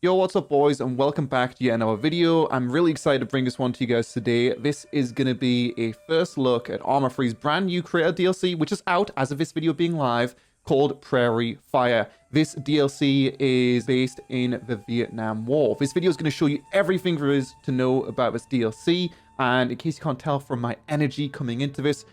Yo, what's up boys, and welcome back to yet another video. I'm really excited to bring this one to you guys today. This is going to be a first look at Arma 3's brand new creator DLC, which is out as of this video being live, called Prairie Fire. This DLC is based in the Vietnam War. This video is going to show you everything there is to know about this DLC, and in case you can't tell from my energy coming into this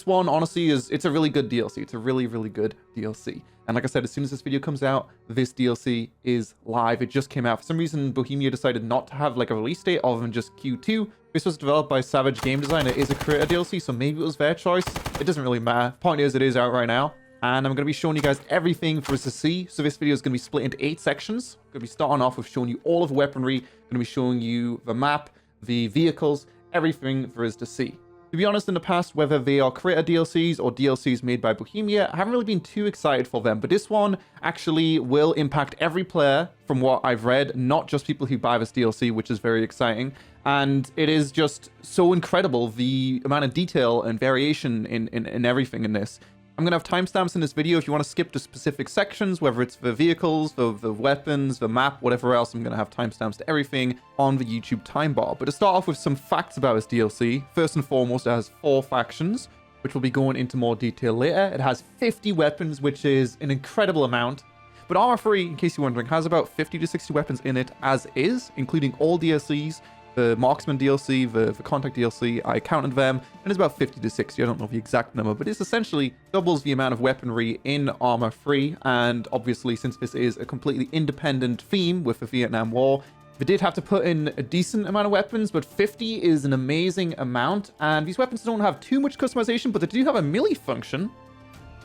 one, honestly, it's a really good DLC. It's a really, really good DLC. And like I said, as soon as this video comes out, this DLC is live. It just came out. For some reason, Bohemia decided not to have like a release date other than just Q2. This was developed by S.O.G game design. It is a creator DLC, so maybe it was their choice. It doesn't really matter. Point is, it is out right now. And I'm going to be showing you guys everything for us to see. So this video is going to be split into 8 sections. I'm going to be starting off with showing you all of the weaponry. I'm going to be showing you the map, the vehicles, everything there is to see. To be honest, in the past, whether they are creator DLCs or DLCs made by Bohemia, I haven't really been too excited for them. But this one actually will impact every player from what I've read, not just people who buy this DLC, which is very exciting. And it is just so incredible, the amount of detail and variation in everything in this. I'm going to have timestamps in this video if you want to skip to specific sections, whether it's the vehicles, the weapons, the map, whatever else. I'm going to have timestamps to everything on the YouTube time bar. But to start off with some facts about this DLC, first and foremost, it has 4 factions, which we'll be going into more detail later. It has 50 weapons, which is an incredible amount. But Arma 3, in case you're wondering, has about 50 to 60 weapons in it as is, including all DLCs. The Marksman DLC, the Contact DLC, I counted them, and it's about 50 to 60. I don't know the exact number, but it's essentially doubles the amount of weaponry in Arma 3. And obviously, since this is a completely independent theme with the Vietnam War, they did have to put in a decent amount of weapons, but 50 is an amazing amount. And these weapons don't have too much customization, but they do have a melee function,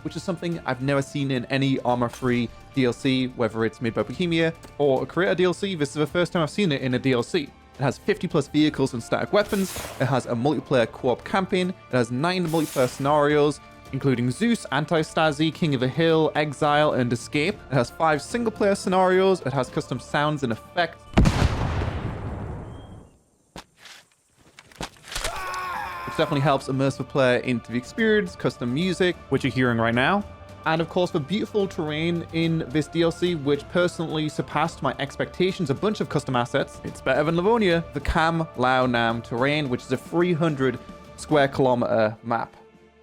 which is something I've never seen in any Arma 3 DLC, whether it's made by Bohemia or a creator DLC. This is the first time I've seen it in a DLC. It has 50 plus vehicles and static weapons. It has a multiplayer co-op campaign. It has 9 multiplayer scenarios, including Zeus, Anti-Stasi, King of the Hill, Exile, and Escape. It has 5 single player scenarios. It has custom sounds and effects, which definitely helps immerse the player into the experience. Custom music, which you're hearing right now. And of course, the beautiful terrain in this DLC, which personally surpassed my expectations. A bunch of custom assets. It's better than Livonia. The Cam Lao Nam terrain, which is a 300 square kilometer map.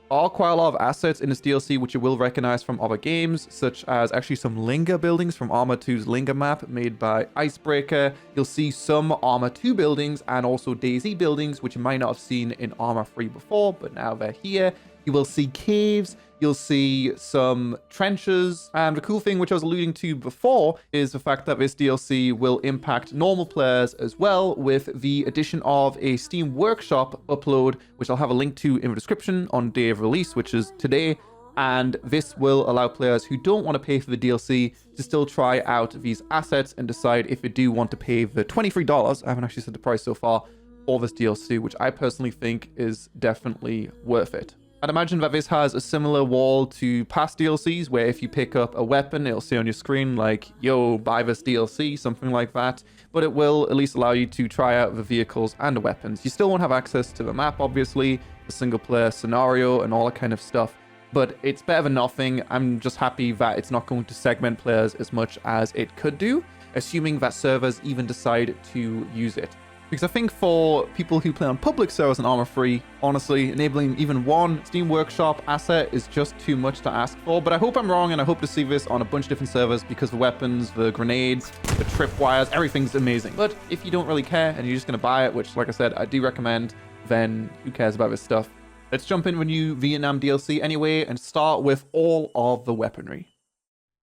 There are quite a lot of assets in this DLC, which you will recognize from other games, such as actually some Linga buildings from Arma 2's Linga map made by Icebreaker. You'll see some Arma 2 buildings and also DayZ buildings, which you might not have seen in Arma 3 before, but now they're here. You will see caves. You'll see some trenches, and the cool thing which I was alluding to before is the fact that this DLC will impact normal players as well, with the addition of a Steam Workshop upload, which I'll have a link to in the description on day of release, which is today. And this will allow players who don't want to pay for the DLC to still try out these assets and decide if they do want to pay the $23. I haven't actually said the price so far for this DLC, which I personally think is definitely worth it. I'd imagine that this has a similar wall to past DLCs, where if you pick up a weapon, it'll say on your screen like, yo, buy this DLC, something like that. But it will at least allow you to try out the vehicles and the weapons. You still won't have access to the map, obviously, the single player scenario and all that kind of stuff. But it's better than nothing. I'm just happy that it's not going to segment players as much as it could do, assuming that servers even decide to use it. Because I think for people who play on public servers in Arma 3, honestly, enabling even one Steam Workshop asset is just too much to ask for. But I hope I'm wrong, and I hope to see this on a bunch of different servers, because the weapons, the grenades, the tripwires, everything's amazing. But if you don't really care and you're just going to buy it, which, like I said, I do recommend, then who cares about this stuff? Let's jump into a new Vietnam DLC anyway and start with all of the weaponry.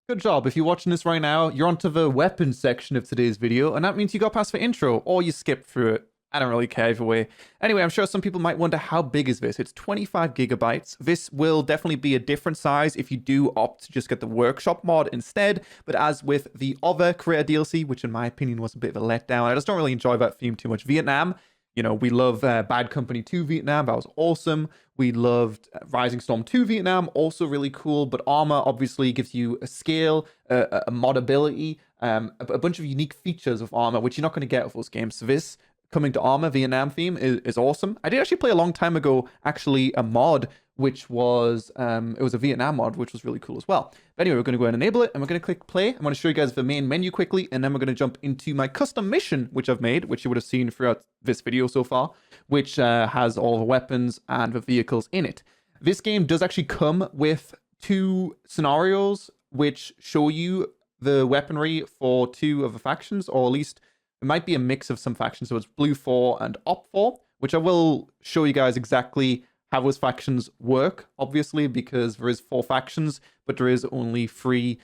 Good job. If you're watching this right now, you're onto the weapons section of today's video, and that means you got past the intro, or you skipped through it. I don't really care either way. Anyway, I'm sure some people might wonder, how big is this? It's 25 gigabytes. This will definitely be a different size if you do opt to just get the workshop mod instead. But as with the other creator DLC, which in my opinion was a bit of a letdown, I just don't really enjoy that theme too much. Vietnam, you know, we love Bad Company 2 Vietnam. That was awesome. We loved Rising Storm 2 Vietnam. Also really cool. But Arma obviously gives you a scale, a modability, a bunch of unique features of Arma, which you're not going to get with those games. So this coming to Arma Vietnam theme is awesome. I did actually play a long time ago, actually, a mod which was, it was a Vietnam mod, which was really cool as well. But anyway, we're going to go ahead and enable it, and we're going to click play. I'm going to show you guys the main menu quickly, and then we're going to jump into my custom mission, which I've made, which you would have seen throughout this video so far, which has all the weapons and the vehicles in it. This game does actually come with 2 scenarios, which show you the weaponry for 2 of the factions, or at least it might be a mix of some factions. So it's Blue 4 and Op 4, which I will show you guys exactly how those factions work, obviously, because there is 4 factions, but there is only 3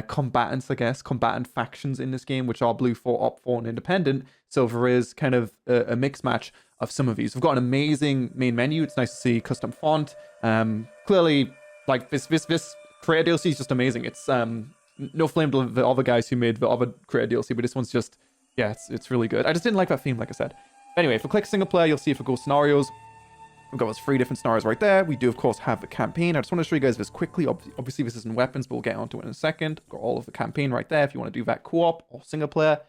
combatants, I guess, combatant factions in this game, which are Blue 4, Op 4, and Independent. So there is kind of a mix match of some of these. We've got an amazing main menu. It's nice to see custom font. Clearly, like this creator DLC is just amazing. It's no flame to the other guys who made the other creator DLC, but this one's just, yeah, it's really good. I just didn't like that theme, like I said. Anyway, if we click single player, you'll see if we go scenarios. We've got those 3 different scenarios right there. We do, of course, have the campaign. I just want to show you guys this quickly. Obviously, this isn't weapons, but we'll get onto it in a second. Got all of the campaign right there. If you want to do that co-op or single player,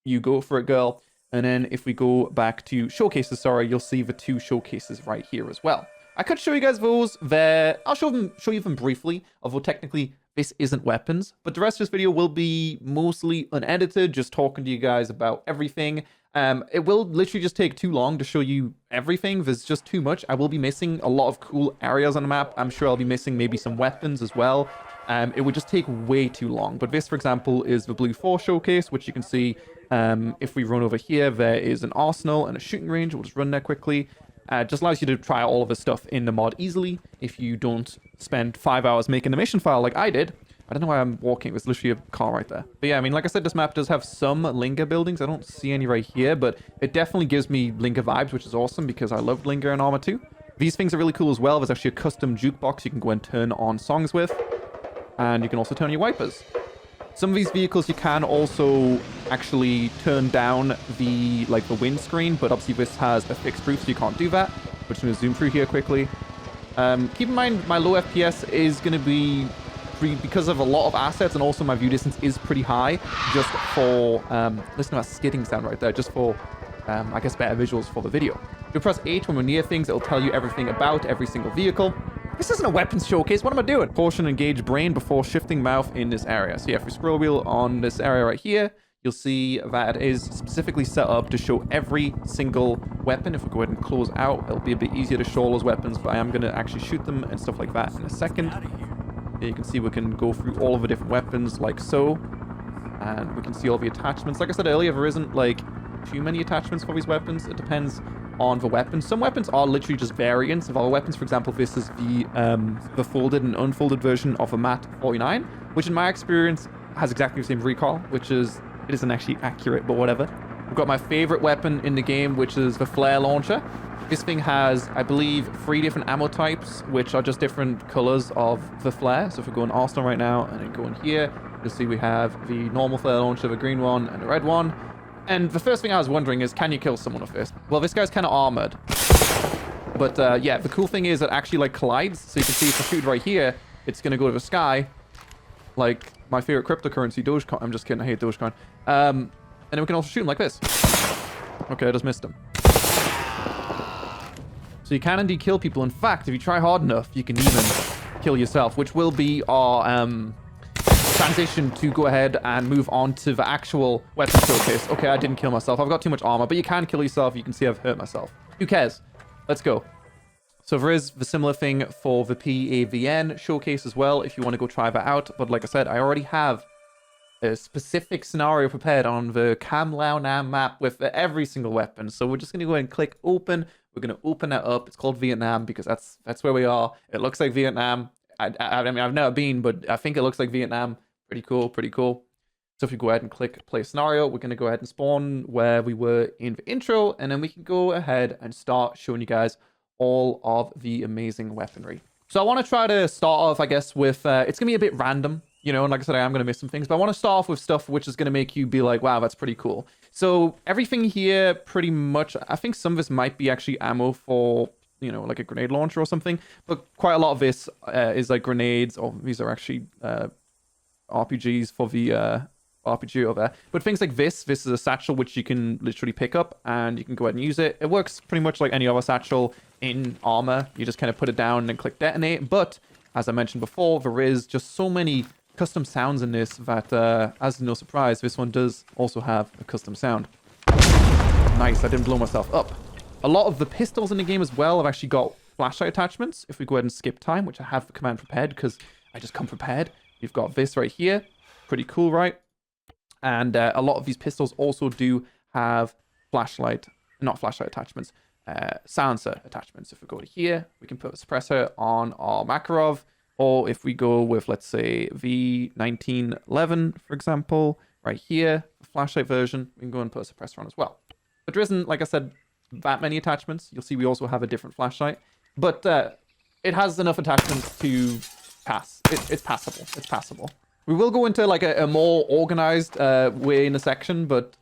you go for it, girl. And then if we go back to showcases, sorry, you'll see the 2 showcases right here as well. I could show you guys those there. I'll show you them briefly, although technically this isn't weapons. But the rest of this video will be mostly unedited, just talking to you guys about everything. It will literally just take too long to show you everything. There's just too much. I will be missing a lot of cool areas on the map. I'm sure I'll be missing maybe some weapons as well. It would just take way too long. But this, for example, is the Blue 4 showcase, which you can see if we run over here, there is an arsenal and a shooting range. We'll just run there quickly. Just allows you to try all of this stuff in the mod easily if you don't spend 5 hours making the mission file like I did. I don't know why I'm walking. There's literally a car right there. But yeah, I mean, like I said, this map does have some Linga buildings. I don't see any right here, but it definitely gives me Linga vibes, which is awesome because I loved Linga in Arma 2. These things are really cool as well. There's actually a custom jukebox you can go and turn on songs with. And you can also turn on your wipers. Some of these vehicles you can also actually turn down the windscreen, but obviously this has a fixed roof, so you can't do that. We're just going to zoom through here quickly. Keep in mind, my low FPS is going to be because of a lot of assets, and also my view distance is pretty high, just for, listen to that skidding sound right there, just for, I guess, better visuals for the video. If you press H when we're near things, it'll tell you everything about every single vehicle. This isn't a weapons showcase. What am I doing? Portion engage brain before shifting mouth in this area. So yeah, if we scroll wheel on this area right here, you'll see that it is specifically set up to show every single weapon. If we go ahead and close out, it'll be a bit easier to show all those weapons, but I am going to actually shoot them and stuff like that in a second. Here you can see we can go through all of the different weapons like so, and we can see all the attachments. Like I said earlier, there isn't like too many attachments for these weapons. It depends on the weapons. Some weapons are literally just variants of other weapons. For example, this is the folded and unfolded version of a MAT-49, which in my experience has exactly the same recoil, which is, it isn't actually accurate, but whatever. We've got my favorite weapon in the game, which is the flare launcher. This thing has, I believe, 3 different ammo types, which are just different colors of the flare. So if we go in Arsenal right now and then go in here, you'll see we have the normal flare launcher, the green one, and the red one. And the first thing I was wondering is, can you kill someone with this? Well, this guy's kind of armored. But yeah, the cool thing is it actually like collides. So you can see if I shoot right here, it's going to go to the sky. Like my favorite cryptocurrency, Dogecoin. I'm just kidding, I hate Dogecoin. And then we can also shoot him like this. Okay, I just missed him. So you can indeed kill people. In fact, if you try hard enough, you can even kill yourself, which will be our transition to go ahead and move on to the actual weapon showcase. Okay, I didn't kill myself. I've got too much armor, but you can kill yourself. You can see I've hurt myself. Who cares? Let's go. So there is the similar thing for the PAVN showcase as well, if you want to go try that out. But like I said, I already have a specific scenario prepared on the Lao Nam map with every single weapon. So we're just going to go ahead and click open. We're going to open that up. It's called Vietnam because that's where we are. It looks like Vietnam. I mean, I've never been, but I think it looks like Vietnam. Pretty cool, pretty cool. So if you go ahead and click play scenario, we're going to go ahead and spawn where we were in the intro, and then we can go ahead and start showing you guys all of the amazing weaponry. So I want to try to start off, I guess, with, it's going to be a bit random, you know, and like I said, I am going to miss some things, but I want to start off with stuff which is going to make you be like, wow, that's pretty cool. So everything here, pretty much, I think some of this might be actually ammo for, you know, like a grenade launcher or something, but quite a lot of this is like grenades, or these are actually RPGs for the RPG over. But things like this is a satchel which you can literally pick up and you can go ahead and use it. It works pretty much like any other satchel in Arma. You just kind of put it down and click detonate. But as I mentioned before, there is just so many custom sounds in this that, as no surprise, this one does also have a custom sound. Nice, I didn't blow myself up. A lot of the pistols in the game as well have actually got flashlight attachments. If we go ahead and skip time, which I have the command prepared because I just come prepared. You've got this right here. Pretty cool, right? And a lot of these pistols also do have not flashlight attachments, silencer attachments. If we go to here, we can put a suppressor on our Makarov. Or if we go with, let's say, V1911, for example, right here, the flashlight version, we can go and put a suppressor on as well. But there isn't, like I said, that many attachments. You'll see we also have a different flashlight. But it has enough attachments to pass. It's passable. It's passable. We will go into like a more organized way in a second, but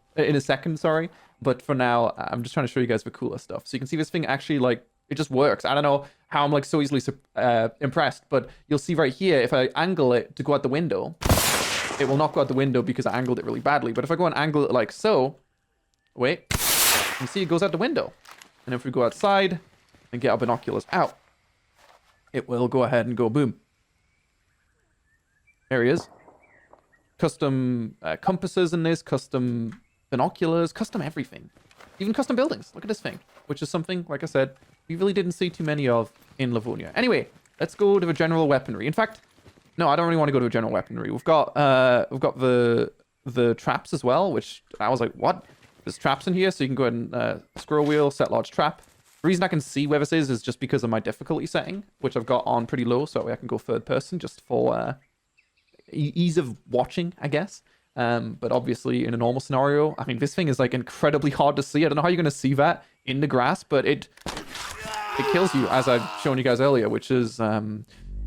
But for now, I'm just trying to show you guys the cooler stuff. So you can see this thing actually like it just works. I don't know how I'm like so easily impressed, but you'll see right here if I angle it to go out the window, it will not go out the window because I angled it really badly. But if I go and angle it like so, wait, you see it goes out the window. And if we go outside and get our binoculars out, it will go ahead and go boom. There he is. Custom compasses in this, custom binoculars, custom everything. Even custom buildings. Look at this thing, which is something, like I said, we really didn't see too many of in Livonia. Anyway, let's go to the general weaponry. In fact, no, I don't really want to go to a general weaponry. We've got the traps as well, which I was like, what? There's traps in here, so you can go ahead and scroll wheel, set large trap. The reason I can see where this is just because of my difficulty setting, which I've got on pretty low, so I can go third person just for ease of watching, I guess. But obviously in a normal scenario, I mean, this thing is like incredibly hard to see. I don't know how you're going to see that in the grass, but it kills you, as I've shown you guys earlier, which is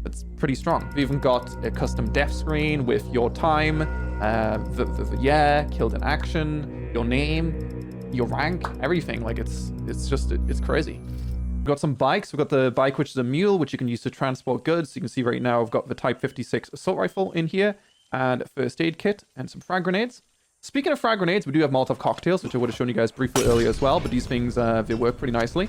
it's pretty strong. We've even got a custom death screen with your time, the year, killed in action, your name, your rank, everything. Like it's crazy. We've got some bikes. We've got the bike, which is a mule, which you can use to transport goods. You can see right now I've got the Type 56 assault rifle in here, and a first aid kit, and some frag grenades. Speaking of frag grenades, we do have Molotov cocktails, which I would have shown you guys briefly earlier as well, but these things, they work pretty nicely.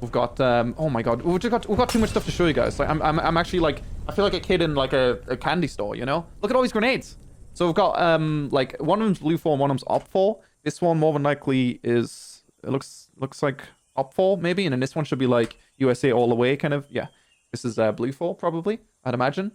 We've got, oh my god, we've got too much stuff to show you guys. Like, I'm actually like, I feel like a kid in like a candy store, you know? Look at all these grenades. So we've got, like, one of them's blue 4 and one of them's op 4. This one more than likely is, it looks like op 4 maybe, and then this one should be like USA all the way kind of, yeah. This is blue 4 probably, I'd imagine.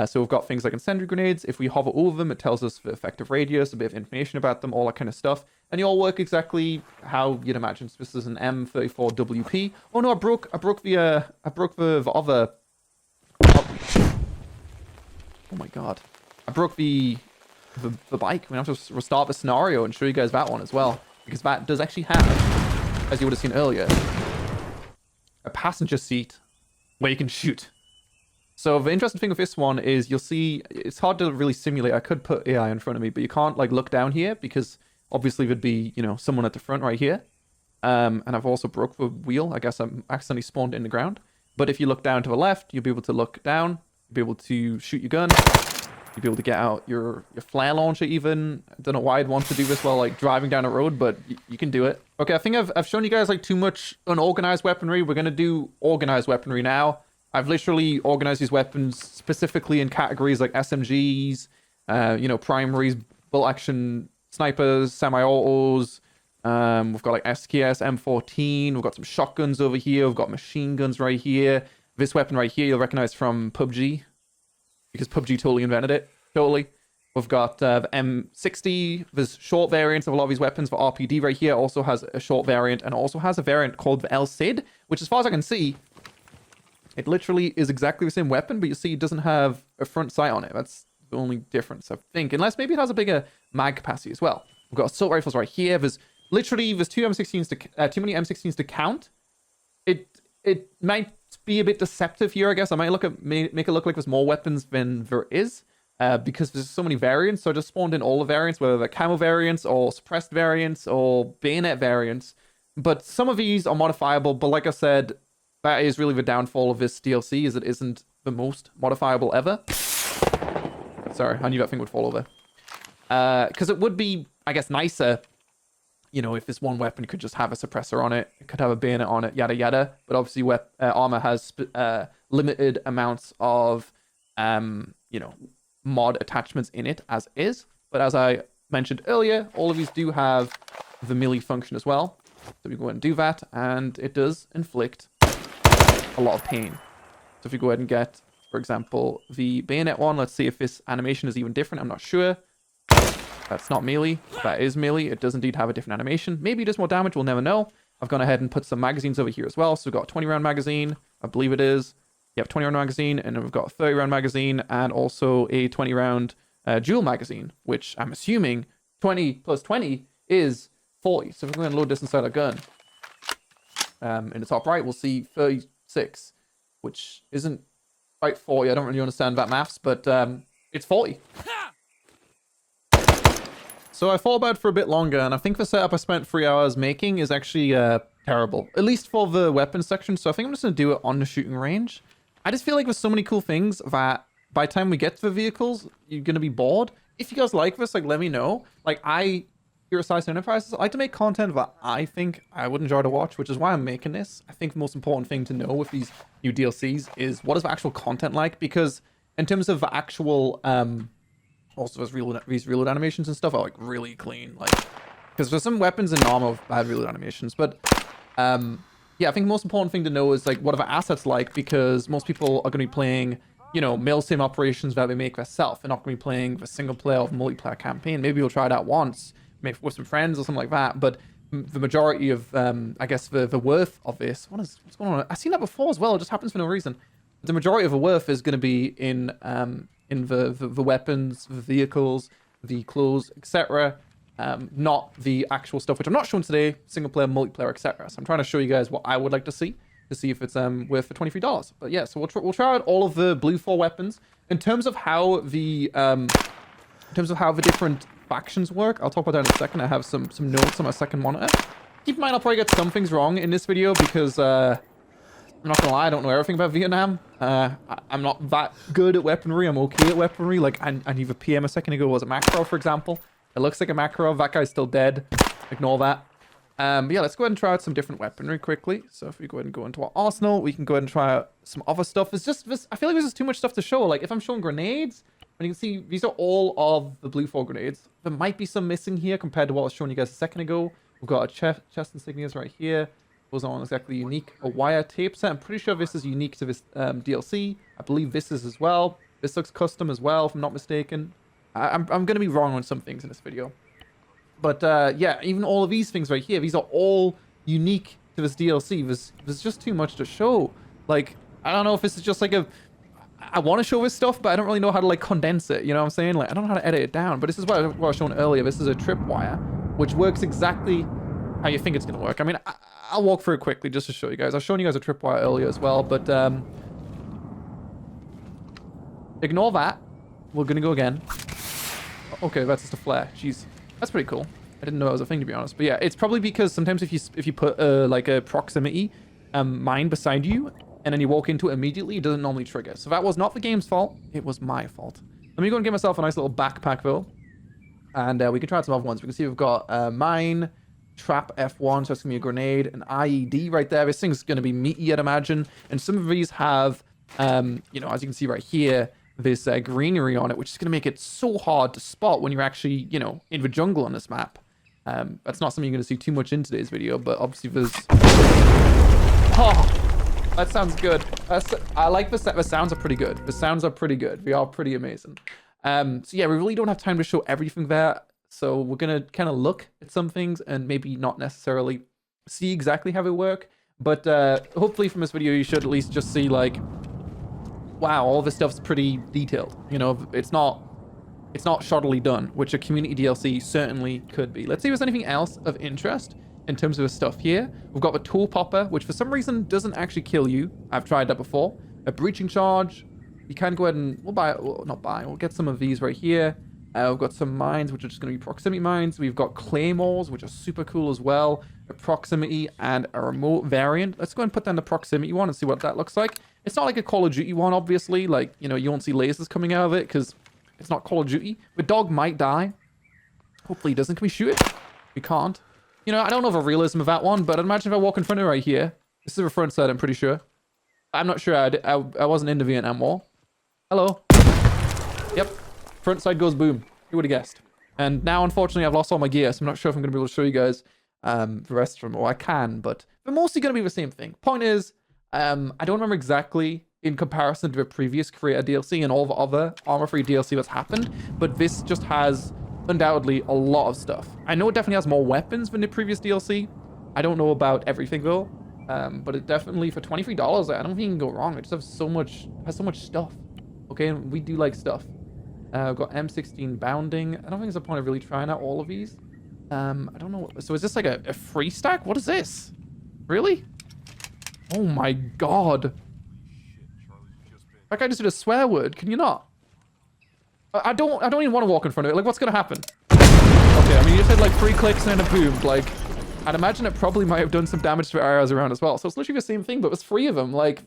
So we've got things like incendiary grenades. If we hover over them, it tells us the effective radius, a bit of information about them, all that kind of stuff. And they all work exactly how you'd imagine. So this is an M34WP. Oh no, I broke the other. Oh my god, I broke the bike. We have to restart the scenario and show you guys that one as well, because that does actually have, as you would have seen earlier, a passenger seat where you can shoot. So the interesting thing with this one is you'll see it's hard to really simulate. I could put AI in front of me, but you can't like look down here because obviously there'd be, you know, someone at the front right here. And I've also broke the wheel. I guess I'm accidentally spawned in the ground. But if you look down to the left, you'll be able to look down. You'll be able to shoot your gun. You'll be able to get out your flare launcher even. I don't know why I'd want to do this while like driving down a road, but you can do it. Okay, I think I've shown you guys like too much unorganized weaponry. We're going to do organized weaponry now. I've literally organized these weapons specifically in categories like SMGs, you know, primaries, bolt action snipers, semi-autos. We've got like SKS, M14. We've got some shotguns over here. We've got machine guns right here. This weapon right here you'll recognize from PUBG because PUBG totally invented it. Totally. We've got the M60. There's short variants of a lot of these weapons. For RPD right here also has a short variant and also has a variant called the LCID, which as far as I can see, it literally is exactly the same weapon, but you see it doesn't have a front sight on it. That's the only difference, I think. Unless maybe it has a bigger mag capacity as well. We've got assault rifles right here. There's too many M16s to count. It might be a bit deceptive here, I guess. I might make it look like there's more weapons than there is, because there's so many variants. So I just spawned in all the variants, whether they're camo variants or suppressed variants or bayonet variants. But some of these are modifiable, but like I said, that is really the downfall of this DLC, is it isn't the most modifiable ever. Sorry, I knew that thing would fall over. Because it would be, I guess, nicer, you know, if this one weapon could just have a suppressor on it, it could have a bayonet on it, yada yada. But obviously, Arma has limited amounts of, you know, mod attachments in it as is. But as I mentioned earlier, all of these do have the melee function as well. So we go ahead and do that, and it does inflict a lot of pain. So if we go ahead and get, for example, the bayonet one, let's see if this animation is even different. I'm not sure. That's not melee. That is melee. It does indeed have a different animation. Maybe it does more damage. We'll never know. I've gone ahead and put some magazines over here as well. So we've got a 20 round magazine. I believe it is. Yep, 20 round magazine. And then we've got a 30 round magazine and also a 20 round dual magazine, which I'm assuming 20 plus 20 is 40. So if we're going to load this inside our gun, in the top right, we'll see 36, which isn't quite 40. I don't really understand that maths, but it's 40. So I thought about it for a bit longer, and I think the setup I spent 3 hours making is actually terrible, at least for the weapons section. So I think I'm just going to do it on the shooting range. I just feel like there's so many cool things that by the time we get to the vehicles, you're going to be bored. If you guys like this, like, let me know. Like, here at Size Enterprises, I like to make content that I think I would enjoy to watch, which is why I'm making this. I think the most important thing to know with these new DLCs is what is the actual content like, because in terms of the actual... also, these reload animations and stuff are like really clean, like, because there's some weapons in Arma with bad reload animations. But yeah, I think the most important thing to know is like what are the assets like, because most people are going to be playing, you know, mail-sim operations that they make themselves. They're not going to be playing the single player or multiplayer campaign. Maybe you'll try it out once, maybe with some friends or something like that. But the majority of, I guess, the worth of this, what's going on? I've seen that before as well. It just happens for no reason. The majority of the worth is going to be in the weapons, the vehicles, the clothes, etc. Not the actual stuff, which I'm not showing today, single player, multiplayer, etc. So I'm trying to show you guys what I would like to see if it's worth the $23. But yeah, so we'll try out all of the blue 4 weapons. In terms of how the different factions work, I'll talk about that in a second. I have some notes on my second monitor. Keep in mind, I'll probably get some things wrong in this video because I'm not gonna lie, I don't know everything about Vietnam. I'm not that good at weaponry. I'm okay at weaponry. Like, I need a PM a second ago was a macro, for example. It looks like a macro. That guy's still dead. Ignore that. But yeah, let's go ahead and try out some different weaponry quickly. So if we go ahead and go into our arsenal, we can go ahead and try out some other stuff. It's just this. I feel like there's just too much stuff to show. Like, if I'm showing grenades, and you can see these are all of the blue 4 grenades. There might be some missing here compared to what I was showing you guys a second ago. We've got a chest insignias right here. Those aren't exactly unique. A wire tape set. I'm pretty sure this is unique to this DLC. I believe this is as well. This looks custom as well, if I'm not mistaken. I'm going to be wrong on some things in this video. But yeah, even all of these things right here, these are all unique to this DLC. There's just too much to show. Like, I don't know if this is just like I want to show this stuff, but I don't really know how to like condense it. You know what I'm saying? Like, I don't know how to edit it down. But this is what I was showing earlier. This is a tripwire, which works exactly how you think it's going to work. I mean, I'll walk through it quickly just to show you guys. I was showing you guys a tripwire earlier as well, but ignore that. We're going to go again. Okay, that's just a flare. Jeez, that's pretty cool. I didn't know that was a thing, to be honest. But yeah, it's probably because sometimes if you put like a proximity mine beside you and then you walk into it immediately, it doesn't normally trigger. So that was not the game's fault. It was my fault. Let me go and get myself a nice little backpack though, and we can try out some other ones. We can see we've got mine, trap F1, so it's gonna be a grenade, an IED right there. This thing's gonna be meaty, I'd imagine. And some of these have, you know, as you can see right here, this greenery on it, which is gonna make it so hard to spot when you're actually, you know, in the jungle on this map. That's not something you're gonna see too much in today's video, but obviously there's... Oh, that sounds good. I like the sounds are pretty good. The sounds are pretty good. They are pretty amazing. So yeah, we really don't have time to show everything there. So we're going to kind of look at some things and maybe not necessarily see exactly how they work. But hopefully from this video, you should at least just see like, wow, all this stuff's pretty detailed. You know, it's not shoddily done, which a community DLC certainly could be. Let's see if there's anything else of interest in terms of the stuff here. We've got the tool popper, which for some reason doesn't actually kill you. I've tried that before. A breaching charge. You can go ahead and we'll get some of these right here. We've got some mines, which are just going to be proximity mines. We've got claymores, which are super cool as well. A proximity and a remote variant. Let's go and put down the proximity one and see what that looks like. It's not like a Call of Duty one, obviously. Like, you know, you won't see lasers coming out of it because it's not Call of Duty. The dog might die. Hopefully he doesn't. Can we shoot it? We can't. You know, I don't know the realism of that one, but imagine if I walk in front of it right here. This is the front side, I'm pretty sure. I'm not sure. I wasn't in the Vietnam War. Hello. Yep. Front side goes boom. Who would have guessed? And now, unfortunately, I've lost all my gear, so I'm not sure if I'm going to be able to show you guys the rest of them. Or I can, but they're mostly going to be the same thing. Point is, I don't remember exactly in comparison to the previous Creator DLC and all the other Arma 3 DLC that's happened, but this just has undoubtedly a lot of stuff. I know it definitely has more weapons than the previous DLC. I don't know about everything though, but it definitely for $23, I don't think you can go wrong. It just has so much stuff. Okay, and we do like stuff. I've got M16 bounding. I don't think there's a point of really trying out all of these. I don't know. So is this like a free stack? What is this? Really? Oh my god. That guy just did a swear word. Can you not? I don't even want to walk in front of it. Like, what's gonna happen? Okay, I mean, you said like 3 clicks and then a boom. Like, I'd imagine it probably might have done some damage to the areas around as well. So it's literally the same thing, but it was 3 of them. Like,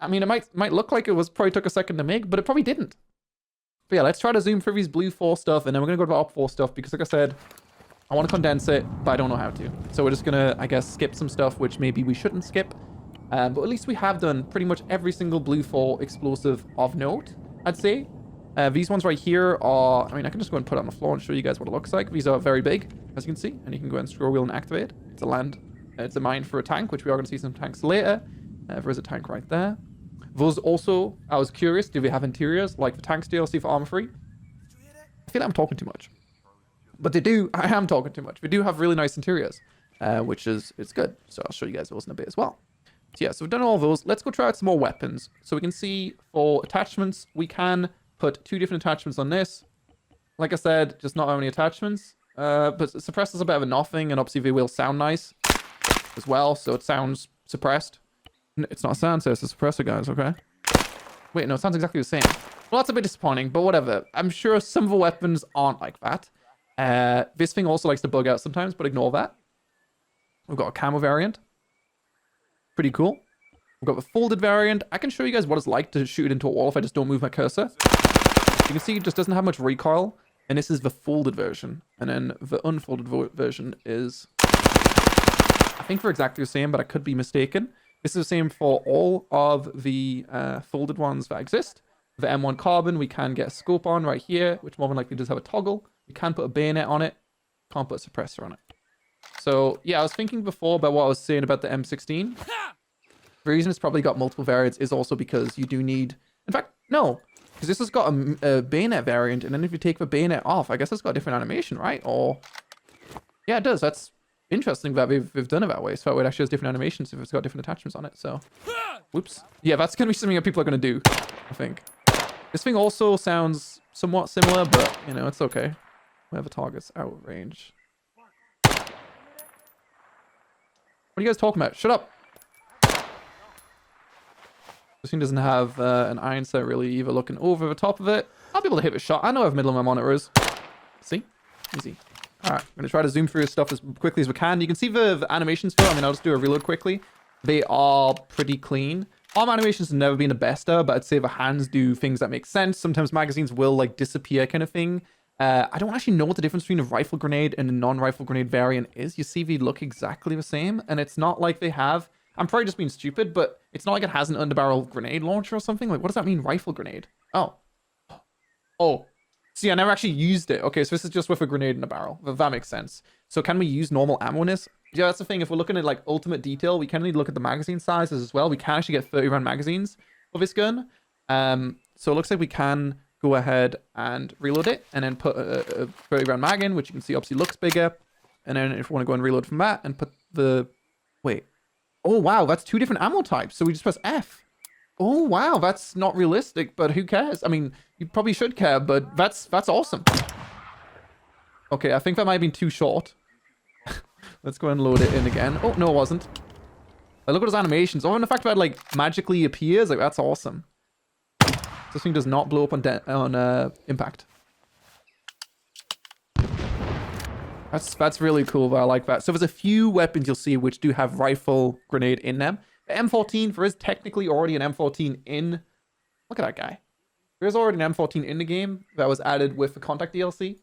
I mean, it might look like it was probably took a second to make, but it probably didn't. But yeah, let's try to zoom through these blue 4 stuff, and then we're gonna go to the op 4 stuff because, like I said, I want to condense it, but I don't know how to. So we're just gonna, I guess, skip some stuff which maybe we shouldn't skip. But at least we have done pretty much every single blue 4 explosive of note, I'd say. These ones right here are, I mean, I can just go and put it on the floor and show you guys what it looks like. These are very big, as you can see, and you can go and scroll wheel and activate. It's a land, it's a mine for a tank, which we are going to see some tanks later. There is a tank right there. Those also, I was curious, do they have interiors like the tanks DLC for Arma 3? I feel like I'm talking too much. But they do, I am talking too much. We do have really nice interiors, which is, it's good. So I'll show you guys those in a bit as well. So yeah, so we've done all those. Let's go try out some more weapons. So we can see for attachments, we can put 2 different attachments on this. Like I said, just not only attachments. But suppressors are better than nothing, and obviously they will sound nice as well, so it sounds suppressed. It's not a sound, so it's a suppressor, guys, okay? Wait, no, it sounds exactly the same. Well, that's a bit disappointing, but whatever. I'm sure some of the weapons aren't like that. This thing also likes to bug out sometimes, but ignore that. We've got a camo variant. Pretty cool. We've got the folded variant. I can show you guys what it's like to shoot it into a wall if I just don't move my cursor. You can see it just doesn't have much recoil. And this is the folded version. And then the unfolded version is, I think they're exactly the same, but I could be mistaken. This is the same for all of the folded ones that exist. The M1 Carbon, we can get a scope on right here, which more than likely does have a toggle. We can put a bayonet on it. Can't put a suppressor on it. So, yeah, I was thinking before about what I was saying about the M16. The reason it's probably got multiple variants is also because you do need... In fact, no. Because this has got a bayonet variant, and then if you take the bayonet off, I guess it's got a different animation, right? Or... Yeah, it does. That's interesting that we've done it that way. So it actually has different animations if it's got different attachments on it, so... Whoops. Yeah, that's going to be something that people are going to do, I think. This thing also sounds somewhat similar, but, you know, it's okay. Whatever targets out of range. What are you guys talking about? Shut up! This thing doesn't have an iron sight really either. Looking over the top of it, I'll be able to hit a shot. I know how middle of my monitor is. See? Easy. Alright, I'm going to try to zoom through this stuff as quickly as we can. You can see the animations for it. I mean, I'll just do a reload quickly. They are pretty clean. Arm animations have never been the best, but I'd say the hands do things that make sense. Sometimes magazines will, like, disappear kind of thing. I don't actually know what the difference between a rifle grenade and a non-rifle grenade variant is. You see they look exactly the same, and it's not like they have... I'm probably just being stupid, but it's not like it has an underbarrel grenade launcher or something. Like, what does that mean, rifle grenade? Oh. Oh. See, I never actually used it. Okay, so this is just with a grenade in a barrel. That makes sense. So can we use normal ammo in this? Yeah, that's the thing. If we're looking at, like, ultimate detail, we kind of need to look at the magazine sizes as well. We can actually get 30-round magazines for this gun. So it looks like we can... go ahead and reload it and then put a 30-round mag in, which you can see obviously looks bigger. And then if we want to go and reload from that and put the... Wait. Oh, wow. That's 2 different ammo types. So we just press F. Oh, wow. That's not realistic, but who cares? I mean, you probably should care, but that's awesome. Okay, I think that might have been too short. Let's go and load it in again. Oh, no, it wasn't. Like, look at those animations. Oh, and the fact that it, like, magically appears, like, that's awesome. This thing does not blow up on impact. That's really cool, but I like that. So there's a few weapons you'll see which do have rifle grenade in them. The M14, there is technically already an M14 in... Look at that guy. There's already an M14 in the game that was added with the Contact DLC.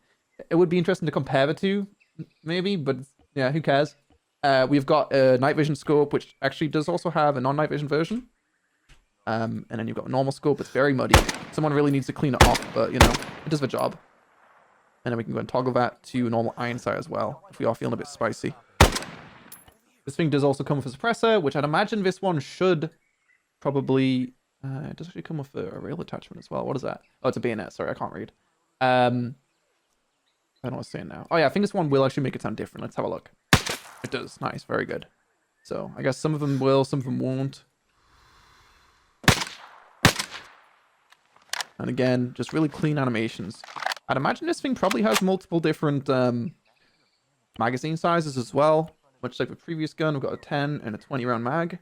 It would be interesting to compare the two, maybe, but yeah, who cares? We've got a night vision scope, which actually does also have a non-night vision version. And then you've got a normal scope. It's very muddy. Someone really needs to clean it off, but, you know, it does the job. And then we can go and toggle that to normal iron sight as well, if we are feeling a bit spicy. This thing does also come with a suppressor, which I'd imagine this one should probably... it does actually come with a rail attachment as well. What is that? Oh, it's a bayonet. Sorry, I can't read. I don't know what I'm saying now. Oh, yeah, I think this one will actually make it sound different. Let's have a look. It does. Nice. Very good. So, I guess some of them will, some of them won't. And again, just really clean animations. I'd imagine this thing probably has multiple different magazine sizes as well. Much like the previous gun, we've got a 10 and a 20 round mag.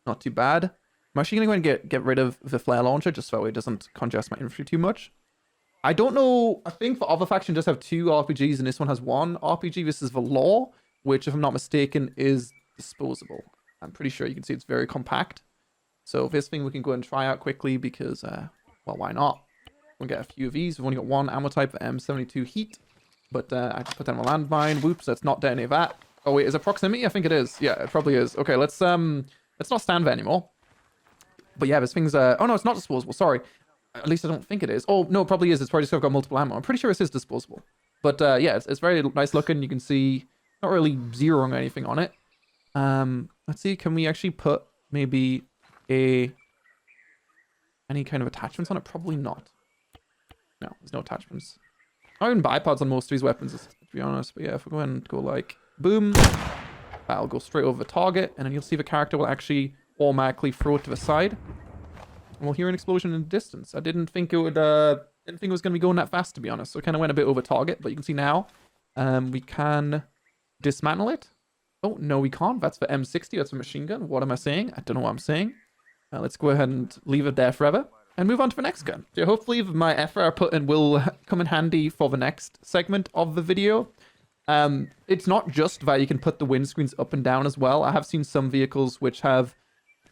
Not too bad. I'm actually going to go and get rid of the flare launcher just so it doesn't congest my infantry too much. I don't know. I think the other faction does have 2 RPGs and this one has 1 RPG. This is the Law, which, if I'm not mistaken, is disposable. I'm pretty sure you can see it's very compact. So this thing we can go and try out quickly because, well, why not? We'll get a few of these. We've only got 1 ammo type for M72 heat. But I can put down a landmine. Whoops, let's not detonate that. Oh, wait, is it proximity? I think it is. Yeah, it probably is. Okay, let's not stand there anymore. But yeah, this thing's... oh, no, it's not disposable. Sorry. At least I don't think it is. Oh, no, it probably is. It's probably just got multiple ammo. I'm pretty sure it is disposable. But yeah, it's very nice looking. You can see not really zeroing anything on it. Let's see. Can we actually put maybe any kind of attachments on it? Probably not. No, there's no attachments. Not even bipods on most of these weapons, to be honest. But yeah, if we go ahead and go like, boom, that'll go straight over the target. And then you'll see the character will actually automatically throw it to the side. And we'll hear an explosion in the distance. I didn't think it would, didn't think it was going to be going that fast, to be honest. So it kind of went a bit over target. But you can see now, we can dismantle it. Oh, no, we can't. That's the M60. That's a machine gun. What am I saying? I don't know what I'm saying. Let's go ahead and leave it there forever. And move on to the next gun. So hopefully my effort I put in will come in handy for the next segment of the video. It's not just that you can put the windscreens up and down as well. I have seen some vehicles which have,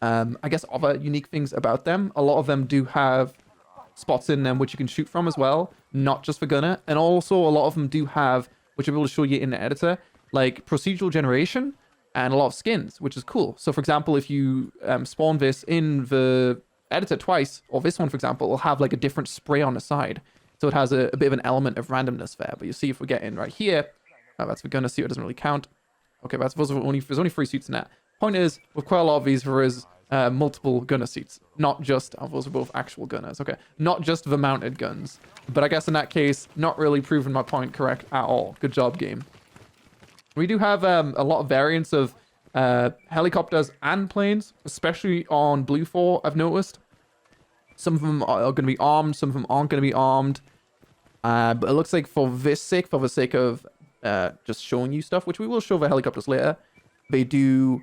I guess, other unique things about them. A lot of them do have spots in them which you can shoot from as well, not just for gunner. And also a lot of them do have, which I'm able to show you in the editor, like procedural generation and a lot of skins, which is cool. So for example, if you spawn this in the editor twice, or this one, for example, will have like a different spray on the side. So it has a bit of an element of randomness there. But you see if we get in right here, that's the gunner suit, it doesn't really count. Okay, but there's only 3 suits in that. Point is, with quite a lot of these, there is multiple gunner seats, not just, those are both actual gunners, okay, not just the mounted guns. But I guess in that case, not really proving my point correct at all. Good job, game. We do have a lot of variants of helicopters and planes, especially on Blue 4, I've noticed. Some of them are going to be armed, some of them aren't going to be armed. But it looks like for the sake of just showing you stuff, which we will show the helicopters later, they do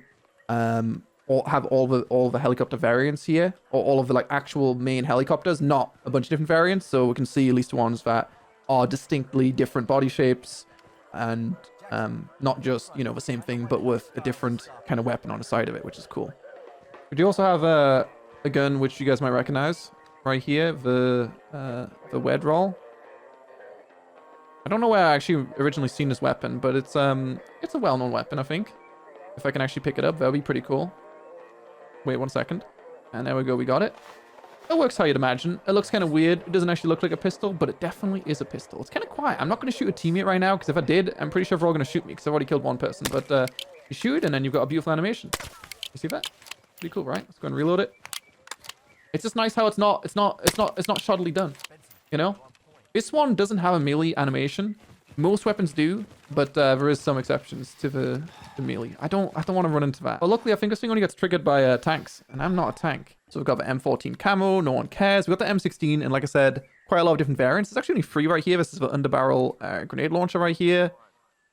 have all the helicopter variants here, or all of the like actual main helicopters, not a bunch of different variants. So we can see at least ones that are distinctly different body shapes and not just, you know, the same thing, but with a different kind of weapon on the side of it, which is cool. We do also have a gun which you guys might recognize right here, the Wed Roll. I don't know where I actually originally seen this weapon, but it's a well-known weapon, I think. If I can actually pick it up, that would be pretty cool. Wait 1 second. And there we go, we got it. It works how you'd imagine. It looks kind of weird. It doesn't actually look like a pistol, but it definitely is a pistol. It's kind of quiet. I'm not going to shoot a teammate right now, because if I did, I'm pretty sure they're all going to shoot me, because I've already killed 1 person. But you shoot, and then you've got a beautiful animation. You see that? Pretty cool, right? Let's go and reload it. It's just nice how it's not shoddily done, you know? This one doesn't have a melee animation. Most weapons do, but there is some exceptions to the melee. I don't want to run into that. But luckily, I think this thing only gets triggered by tanks, and I'm not a tank. So we've got the M14 camo, no one cares. We've got the M16, and like I said, quite a lot of different variants. There's actually only 3 right here. This is the underbarrel grenade launcher right here.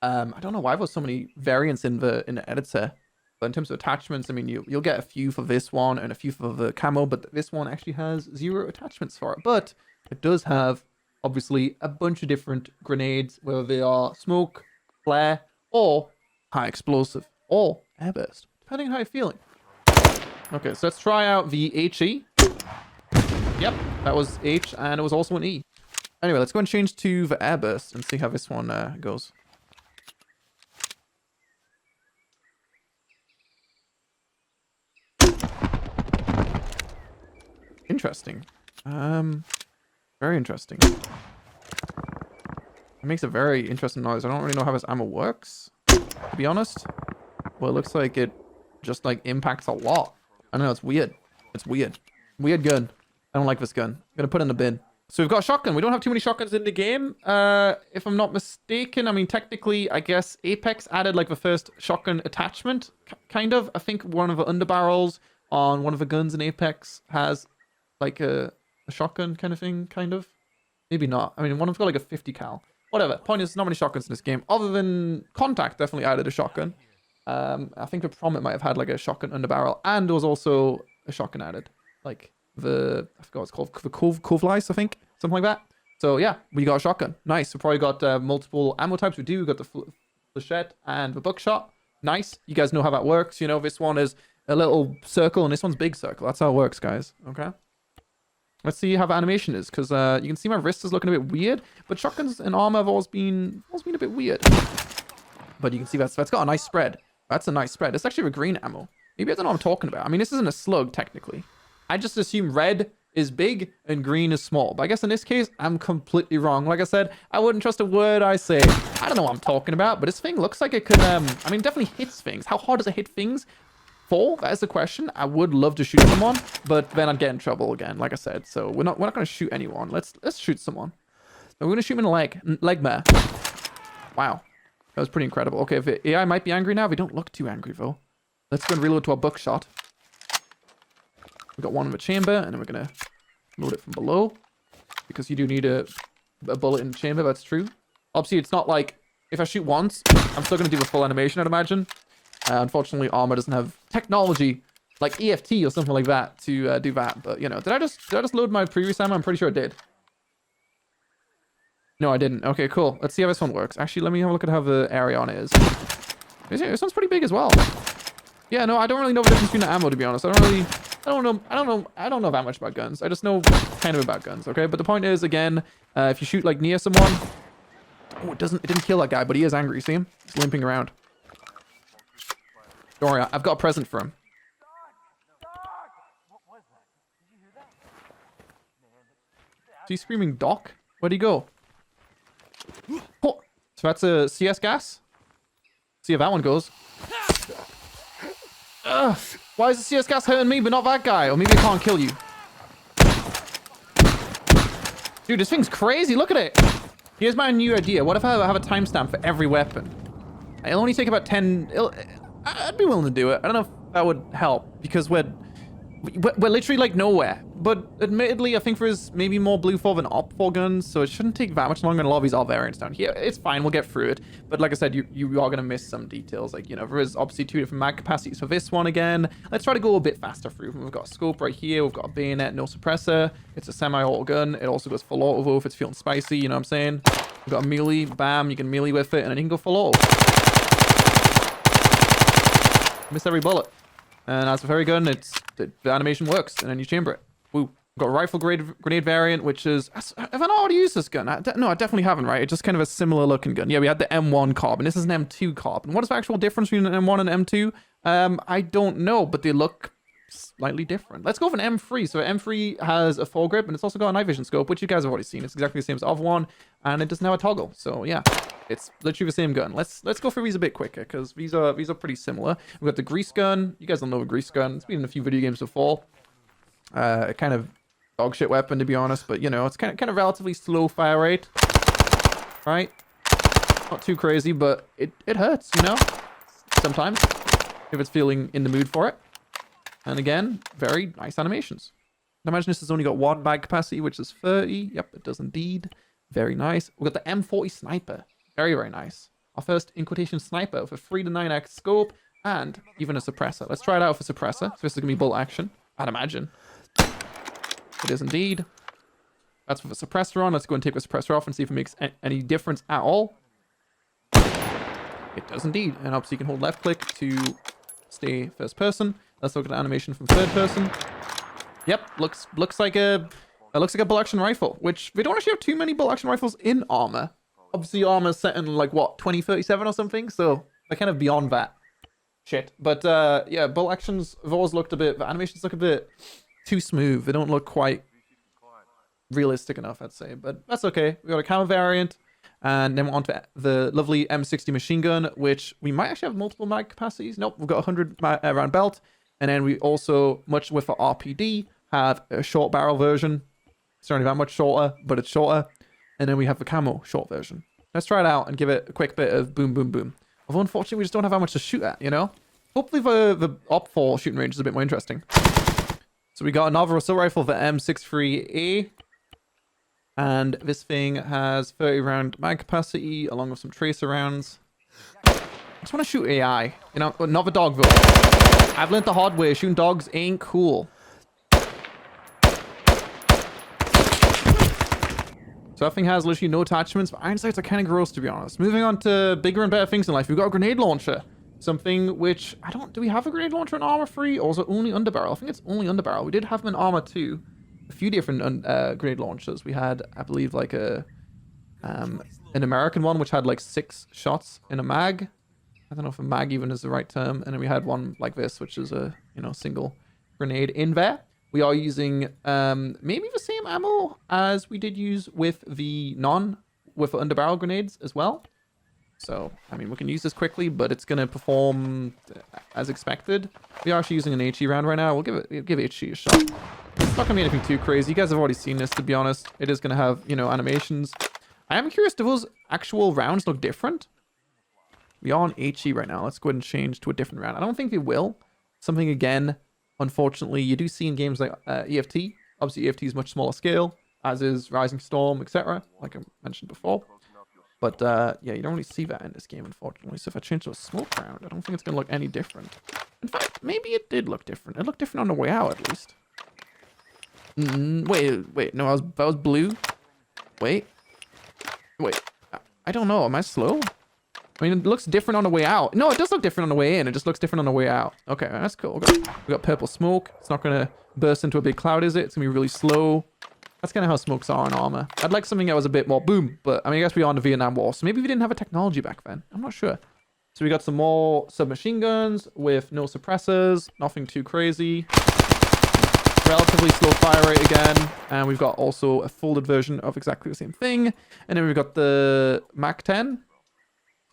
I don't know why there's so many variants in the editor. But in terms of attachments, I mean, you'll get a few for this one and a few for the camo, but this one actually has 0 attachments for it. But it does have, obviously, a bunch of different grenades, whether they are smoke, flare, or high explosive, or airburst, depending on how you're feeling. Okay, so let's try out the HE. Yep, that was H, and it was also an E. Anyway, let's go and change to the airburst and see how this one goes. Interesting. Very interesting. It makes a very interesting noise. I don't really know how this ammo works, to be honest. Well, it looks like it just like impacts a lot. I don't know, it's weird. It's weird. Weird gun. I don't like this gun. I'm gonna put it in the bin. So we've got a shotgun. We don't have too many shotguns in the game. If I'm not mistaken, I mean, technically, I guess Apex added like the first shotgun attachment, kind of. I think one of the underbarrels on one of the guns in Apex has like a shotgun kind of thing, kind of. Maybe not. I mean, one of them's got like a 50 cal. Whatever. Point is, not many shotguns in this game. Other than Contact definitely added a shotgun. I think the Promet might have had like a shotgun underbarrel, and there was also a shotgun added. Like the, I forgot what it's called, the Kovlice, I think. Something like that. So yeah, we got a shotgun. Nice. We probably got multiple ammo types. We do. We got the flechette and the buckshot. Nice. You guys know how that works. You know, this one is a little circle and this one's big circle. That's how it works, guys. Okay. Let's see how the animation is, because you can see my wrist is looking a bit weird, but shotguns and Arma have always been a bit weird. But you can see that's got a nice spread. That's a nice spread. It's actually a green ammo. Maybe I don't know what I'm talking about. I mean, this isn't a slug, technically. I just assume red is big and green is small. But I guess in this case, I'm completely wrong. Like I said, I wouldn't trust a word I say. I don't know what I'm talking about, but this thing looks like it could, I mean, definitely hits things. How hard does it hit things? That is the question. I would love to shoot someone, but then I'd get in trouble again, like I said. So we're not going to shoot anyone. Let's shoot someone. We're going to shoot him in the leg there. Wow. That was pretty incredible. Okay, if the AI might be angry now, they don't look too angry though. Let's go and reload to our buckshot. We got one in the chamber, and then we're going to load it from below, because you do need a bullet in the chamber. That's true. Obviously, it's not like if I shoot once, I'm still going to do the full animation, I'd imagine. Unfortunately, Arma doesn't have technology like EFT or something like that to do that. But you know, did I just load my previous ammo? I'm pretty sure I did. No, I didn't. Okay, cool. Let's see how this one works. Actually, let me have a look at how the area on it is. This one's pretty big as well. Yeah, no, I don't really know the difference between the ammo, to be honest. I don't know that much about guns. I just know kind of about guns. Okay, but the point is, again, if you shoot like near someone, oh, it didn't kill that guy, but he is angry. See him? He's limping around. Don't worry, I've got a present for him. Is he screaming Doc? Where'd he go? Oh, so that's a CS gas? See how that one goes. Why is the CS gas hurting me but not that guy? Or maybe I can't kill you. Dude, this thing's crazy. Look at it. Here's my new idea. What if I have a timestamp for every weapon? It'll only take about 10... I'd be willing to do it. I don't know if that would help, because we're literally like nowhere. But admittedly, I think there's maybe more blue 4 than op 4 guns, so it shouldn't take that much longer. And a lot of these are variants down here. It's fine. We'll get through it. But like I said, you are going to miss some details. Like, you know, there is obviously 2 different mag capacities for this one again. Let's try to go a bit faster through. We've got a scope right here. We've got a bayonet, no suppressor. It's a semi-auto gun. It also goes full auto if it's feeling spicy. You know what I'm saying? We've got a melee. Bam. You can melee with it, and then you can go full auto. Miss every bullet. And as a fairy gun, the animation works, and then you chamber it. Woo. We've got a rifle grenade variant, which is... Have I not already used this gun? No, I definitely haven't, right? It's just kind of a similar looking gun. Yeah, we had the M1 carbon. This is an M2 carbon. What is the actual difference between an M1 and M2? I don't know, but they look slightly different. Let's go for an M3. So M3 has a foregrip, and it's also got a night vision scope, which you guys have already seen. It's exactly the same as the other one, and it doesn't have a toggle. So yeah, it's literally the same gun. Let's go through these a bit quicker, because these are pretty similar. We've got the grease gun. You guys don't know a grease gun. It's been in a few video games before. Kind of dog shit weapon, to be honest, but you know, it's kind of relatively slow fire rate, right? Not too crazy, but it hurts, you know, sometimes if it's feeling in the mood for it. And again, very nice animations. I imagine this has only got 1 mag capacity, which is 30. Yep, it does indeed. Very nice. We've got the M40 sniper. Very, very nice. Our first, in quotation, sniper with a 3 to 9x scope and even a suppressor. Let's try it out with a suppressor. So this is going to be bolt action, I'd imagine. It is indeed. That's with a suppressor on. Let's go and take the suppressor off and see if it makes any difference at all. It does indeed. And obviously you can hold left click to stay first person. Let's look at the animation from third person. Yep, looks like a It looks like a bolt action rifle, which we don't actually have too many bolt action rifles in Arma. Obviously, Arma's set in like what 2037 or something, so they're kind of beyond that shit. But yeah, bolt actions have always looked a bit. The animations look a bit too smooth. They don't look quite realistic enough, I'd say. But that's okay. We got a camo variant, and then we're on to the lovely M60 machine gun, which we might actually have multiple mag capacities. Nope, we've got a 100 round belt, and then we also, much with the RPD, have a short barrel version. It's only that much shorter, but it's shorter. And then we have the camo short version. Let's try it out and give it a quick bit of boom, boom, boom. Although, unfortunately, we just don't have that much to shoot at, you know? Hopefully, the Op4 shooting range is a bit more interesting. So we got another assault rifle, the M63A. And this thing has 30 round mag capacity, along with some tracer rounds. I just want to shoot AI. You know, not the dog, though. I've learned the hard way. Shooting dogs ain't cool. So that thing has literally no attachments, but iron sights are kind of gross, to be honest. Moving on to bigger and better things in life. We've got a grenade launcher. Something which, do we have a grenade launcher in Arma 3? Or is it only underbarrel? I think it's only underbarrel. We did have them in Arma 2. A few different grenade launchers. We had, I believe, like an American one, which had like 6 shots in a mag. I don't know if a mag even is the right term. And then we had one like this, which is a, single grenade in there. We are using maybe the same ammo as we did use with the underbarrel grenades as well. So, I mean, we can use this quickly, but it's going to perform as expected. We are actually using an HE round right now. We'll give HE a shot. It's not going to be anything too crazy. You guys have already seen this, to be honest. It is going to have, animations. I am curious, do those actual rounds look different? We are on HE right now. Let's go ahead and change to a different round. I don't think they will. Something, again, unfortunately, you do see in games like EFT. Obviously, EFT is much smaller scale, as is Rising Storm, etc., like I mentioned before. But, yeah, you don't really see that in this game, unfortunately. So if I change to a smoke round, I don't think it's going to look any different. In fact, maybe it did look different. It looked different on the way out, at least. Wait. No, that was blue. Wait. I don't know. Am I slow? I mean, it looks different on the way out. No, it does look different on the way in. It just looks different on the way out. Okay, that's cool. We got purple smoke. It's not going to burst into a big cloud, is it? It's going to be really slow. That's kind of how smokes are in Arma. I'd like something that was a bit more boom, but I mean, I guess we are in the Vietnam War, so maybe we didn't have a technology back then. I'm not sure. So we got some more submachine guns with no suppressors, nothing too crazy. Relatively slow fire rate again, and we've got also a folded version of exactly the same thing. And then we've got the MAC-10.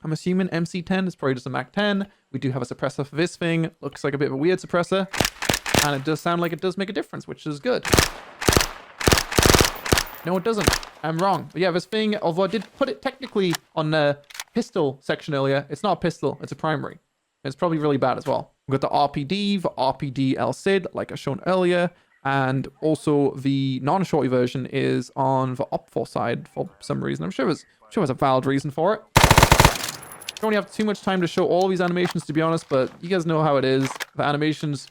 I'm assuming MC-10 is probably just a MAC-10. We do have a suppressor for this thing. Looks like a bit of a weird suppressor, and it does sound like it does make a difference, which is good. No, it doesn't. I'm wrong. But yeah, this thing, although I did put it technically on the pistol section earlier, it's not a pistol, it's a primary. It's probably really bad as well. We've got the RPD, the RPD LCID, like I shown earlier, and also the non-shorty version is on the Op4 side for some reason. I'm sure there's a valid reason for it. Don't really have too much time to show all these animations, to be honest, but you guys know how it is. The animations,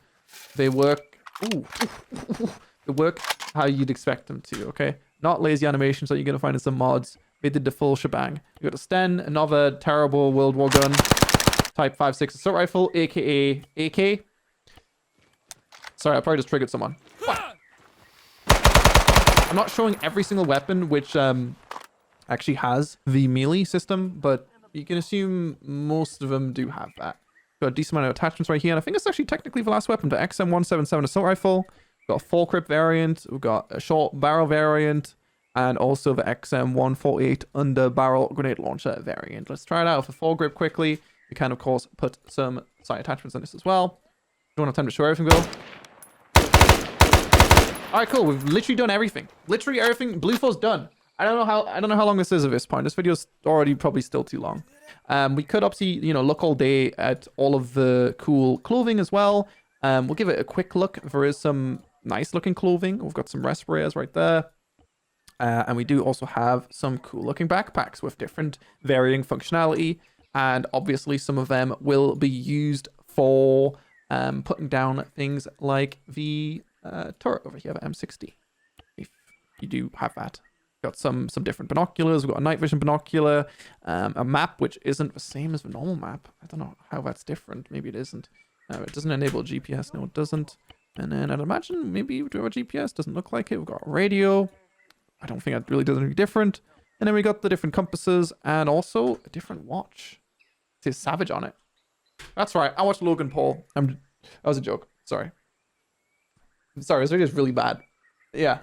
they work. They work how you'd expect them to, okay? Not lazy animations that you're going to find in some mods. They did the full shebang. We got a Sten, another terrible World War gun. Type 5.6 assault rifle, aka AK. Sorry, I probably just triggered someone. What? I'm not showing every single weapon which actually has the melee system, but you can assume most of them do have that. Got a decent amount of attachments right here, and I think it's actually technically the last weapon, the XM177 assault rifle. We've got a full grip variant, we've got a short barrel variant, and also the XM148 under barrel grenade launcher variant. Let's try it out with a full grip quickly. We can, of course, put some side attachments on this as well. Don't have time to show everything, though. Alright, cool. We've literally done everything. Literally everything. Blue 4's done. I don't know how long this is at this point. This video's already probably still too long. We could obviously, look all day at all of the cool clothing as well. We'll give it a quick look. There is some nice looking clothing. We've got some respirators right there. And we do also have some cool looking backpacks with different varying functionality. And obviously some of them will be used for putting down things like the turret over here, the M60. If you do have that. Got some different binoculars. We've got a night vision binocular, a map which isn't the same as the normal map. I don't know how that's different. Maybe it isn't. It doesn't enable GPS. No, it doesn't. And then I'd imagine maybe we do have a GPS. Doesn't look like it. We've got a radio. I don't think that really does anything different. And then we got the different compasses and also a different watch. It says Savage on it. That's right. I watched Logan Paul. That was a joke. Sorry. Sorry, this video is really bad. Yeah.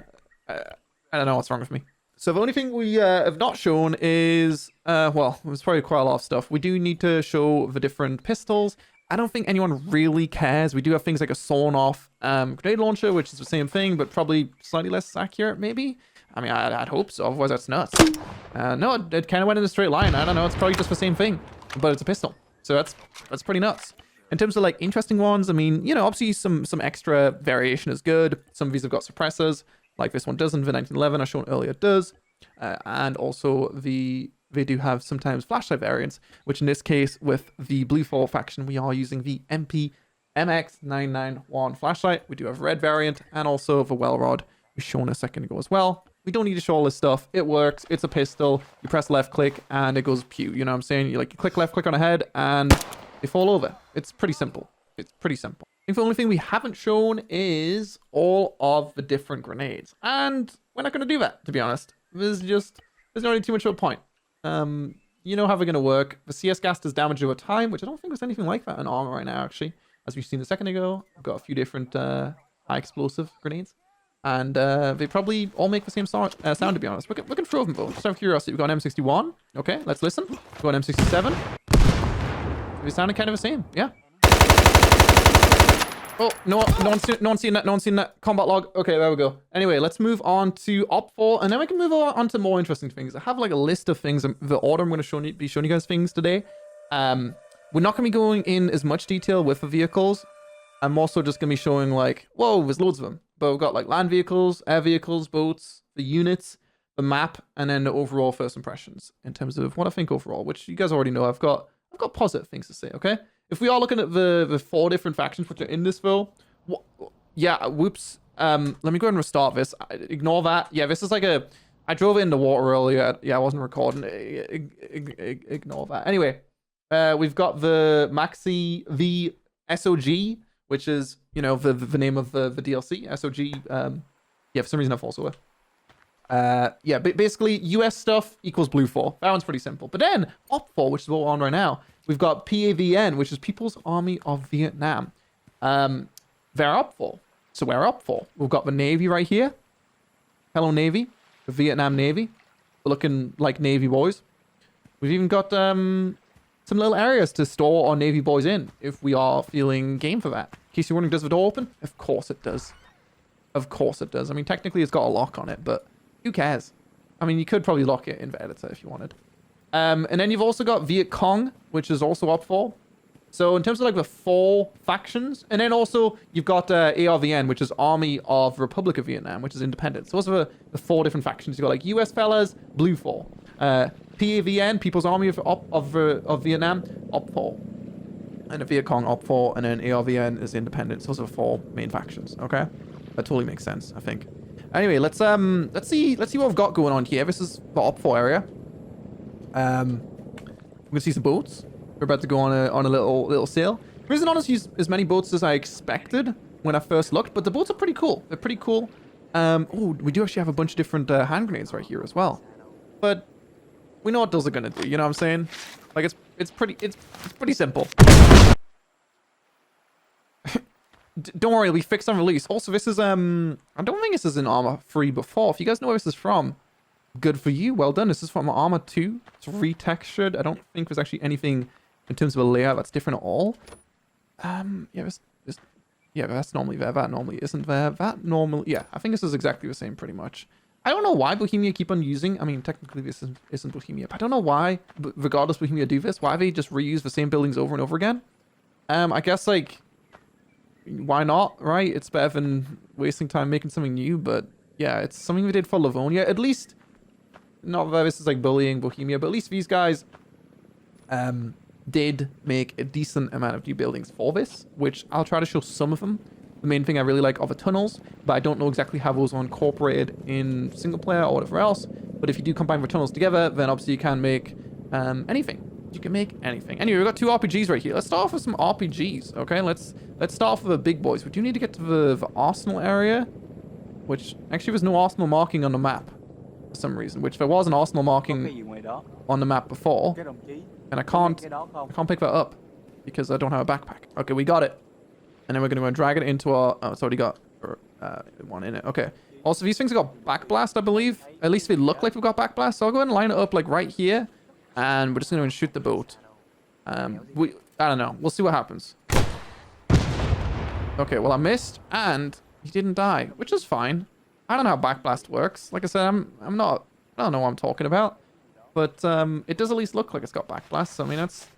I don't know what's wrong with me. So the only thing we have not shown is, well, there's probably quite a lot of stuff. We do need to show the different pistols. I don't think anyone really cares. We do have things like a sawn-off grenade launcher, which is the same thing, but probably slightly less accurate, maybe? I mean, I'd hope so. Otherwise, that's nuts. No, it kind of went in a straight line. I don't know. It's probably just the same thing, but it's a pistol. So that's pretty nuts. In terms of like interesting ones, I mean, you know, obviously some extra variation is good. Some of these have got suppressors. Like this one doesn't, the 1911 I showed earlier does. And also they do have sometimes flashlight variants, which in this case with the Blue 4 faction, we are using the MX991 flashlight. We do have red variant and also the well rod we shown a second ago as well. We don't need to show all this stuff. It works. It's a pistol. You press left click and it goes pew. You know what I'm saying? You click left click on a head and they fall over. It's pretty simple. It's pretty simple. I think the only thing we haven't shown is all of the different grenades. And we're not going to do that, to be honest. There's not really too much of a point. You know how they're going to work. The CS gas does damage over time, which I don't think there's anything like that in Arma right now, actually. As we've seen a second ago, we've got a few different high explosive grenades. And they probably all make the same sound, to be honest. We can throw them both. Just out of curiosity, we've got an M61. Okay, let's listen. We've got an M67. They sounded kind of the same, yeah. Oh, no one's seen that. No one's seen that. Combat log. Okay, there we go. Anyway, let's move on to Op4, and then we can move on to more interesting things. I have like a list of things. The order I'm going to be showing you guys things today. We're not going to be going in as much detail with the vehicles. I'm also just going to be showing like, whoa, there's loads of them. But we've got like land vehicles, air vehicles, boats, the units, the map, and then the overall first impressions in terms of what I think overall, which you guys already know. I've got positive things to say, okay? If we are looking at the 4 different factions which are in this film, yeah, whoops. Let me go ahead and restart this. Ignore that. Yeah, this is like I drove it in the water earlier. Yeah, I wasn't recording. Ignore that. Anyway, we've got the MACV-SOG, which is, you know, the name of the DLC. S.O.G. Yeah, for some reason I thought so. Yeah, basically US stuff equals Blue 4. That one's pretty simple. But then Op 4, which is what we're on right now, we've got PAVN, which is People's Army of Vietnam. They're Op 4. So we're Op 4. We've got the Navy right here. Hello, Navy. The Vietnam Navy. We're looking like Navy boys. We've even got some little areas to store our Navy boys in if we are feeling game for that. In case you're wondering, does the door open? Of course it does. Of course it does. I mean, technically it's got a lock on it, but who cares? I mean, you could probably lock it in the editor if you wanted. And then you've also got Viet Cong, which is also Op 4. So in terms of like the 4 factions, and then also you've got ARVN, which is Army of Republic of Vietnam, which is independent. So those are the 4 different factions. You've got like US fellas, Blue 4. PAVN, People's Army of Vietnam, Op 4. And a Viet Cong, Op 4, and then ARVN is independent. So those are the 4 main factions, okay? That totally makes sense, I think. Anyway, let's see what we've got going on here. This is the Op 4 area. We can see some boats. We're about to go on a little sail. There isn't honestly as many boats as I expected when I first looked, but the boats are pretty cool. They're pretty cool. Oh, we do actually have a bunch of different hand grenades right here as well. But we know what those are gonna do. You know what I'm saying? Like it's pretty simple. Don't worry, we fixed on release. Also, this is I don't think this is in Arma 3 before. If you guys know where this is from, good for you. Well done. This is from Arma 2. It's retextured. I don't think there's actually anything in terms of a layout that's different at all. Yeah, yeah, that's normally there. That normally isn't there. That normally, yeah, I think this is exactly the same pretty much. I don't know why Bohemia keep on using, I mean, technically this isn't Bohemia, but I don't know why, regardless Bohemia do this, why they just reuse the same buildings over and over again. I guess, like, why not, right? It's better than wasting time making something new, but yeah, it's something we did for Livonia. At least, not that this is like bullying Bohemia, but at least these guys did make a decent amount of new buildings for this, which I'll try to show some of them. The main thing I really like are the tunnels, but I don't know exactly how those are incorporated in single player or whatever else. But if you do combine the tunnels together, then obviously you can make anything. You can make anything. Anyway, we've got 2 RPGs right here. Let's start off with some RPGs, okay? Let's start off with the big boys. We do need to get to the arsenal area, which actually there's no arsenal marking on the map for some reason, which there was an arsenal marking on the map before, and I can't pick that up because I don't have a backpack. Okay, we got it. And then we're going to drag it into our... Oh, it's already got one in it. Okay. Also, these things have got backblast, I believe. At least they look like we've got backblast. So I'll go ahead and line it up like right here. And we're just going to shoot the boat. I don't know. We'll see what happens. Okay, well, I missed. And he didn't die, which is fine. I don't know how backblast works. Like I said, I don't know what I'm talking about. But it does at least look like it's got backblast. So, I mean, that's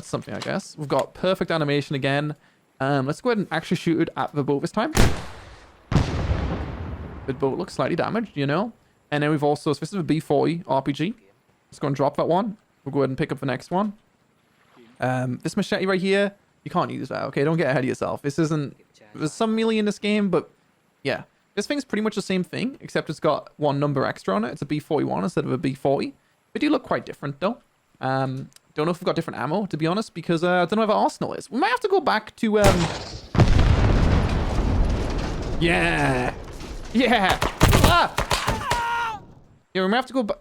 something, I guess. We've got perfect animation again. Let's go ahead and actually shoot it at the boat this time. The boat looks slightly damaged, you know. And then we've also... So this is a B40 RPG. Let's go and drop that one. We'll go ahead and pick up the next one. This machete right here, you can't use that. Okay, don't get ahead of yourself. This isn't... There's some melee in this game, but yeah. This thing's pretty much the same thing, except it's got 1 number extra on it. It's a B41 instead of a B40. They do look quite different, though. Don't know if we've got different ammo, to be honest, because I don't know where our arsenal is. We might have to go back to... Yeah! Yeah! Ah! Yeah, we might have to go back...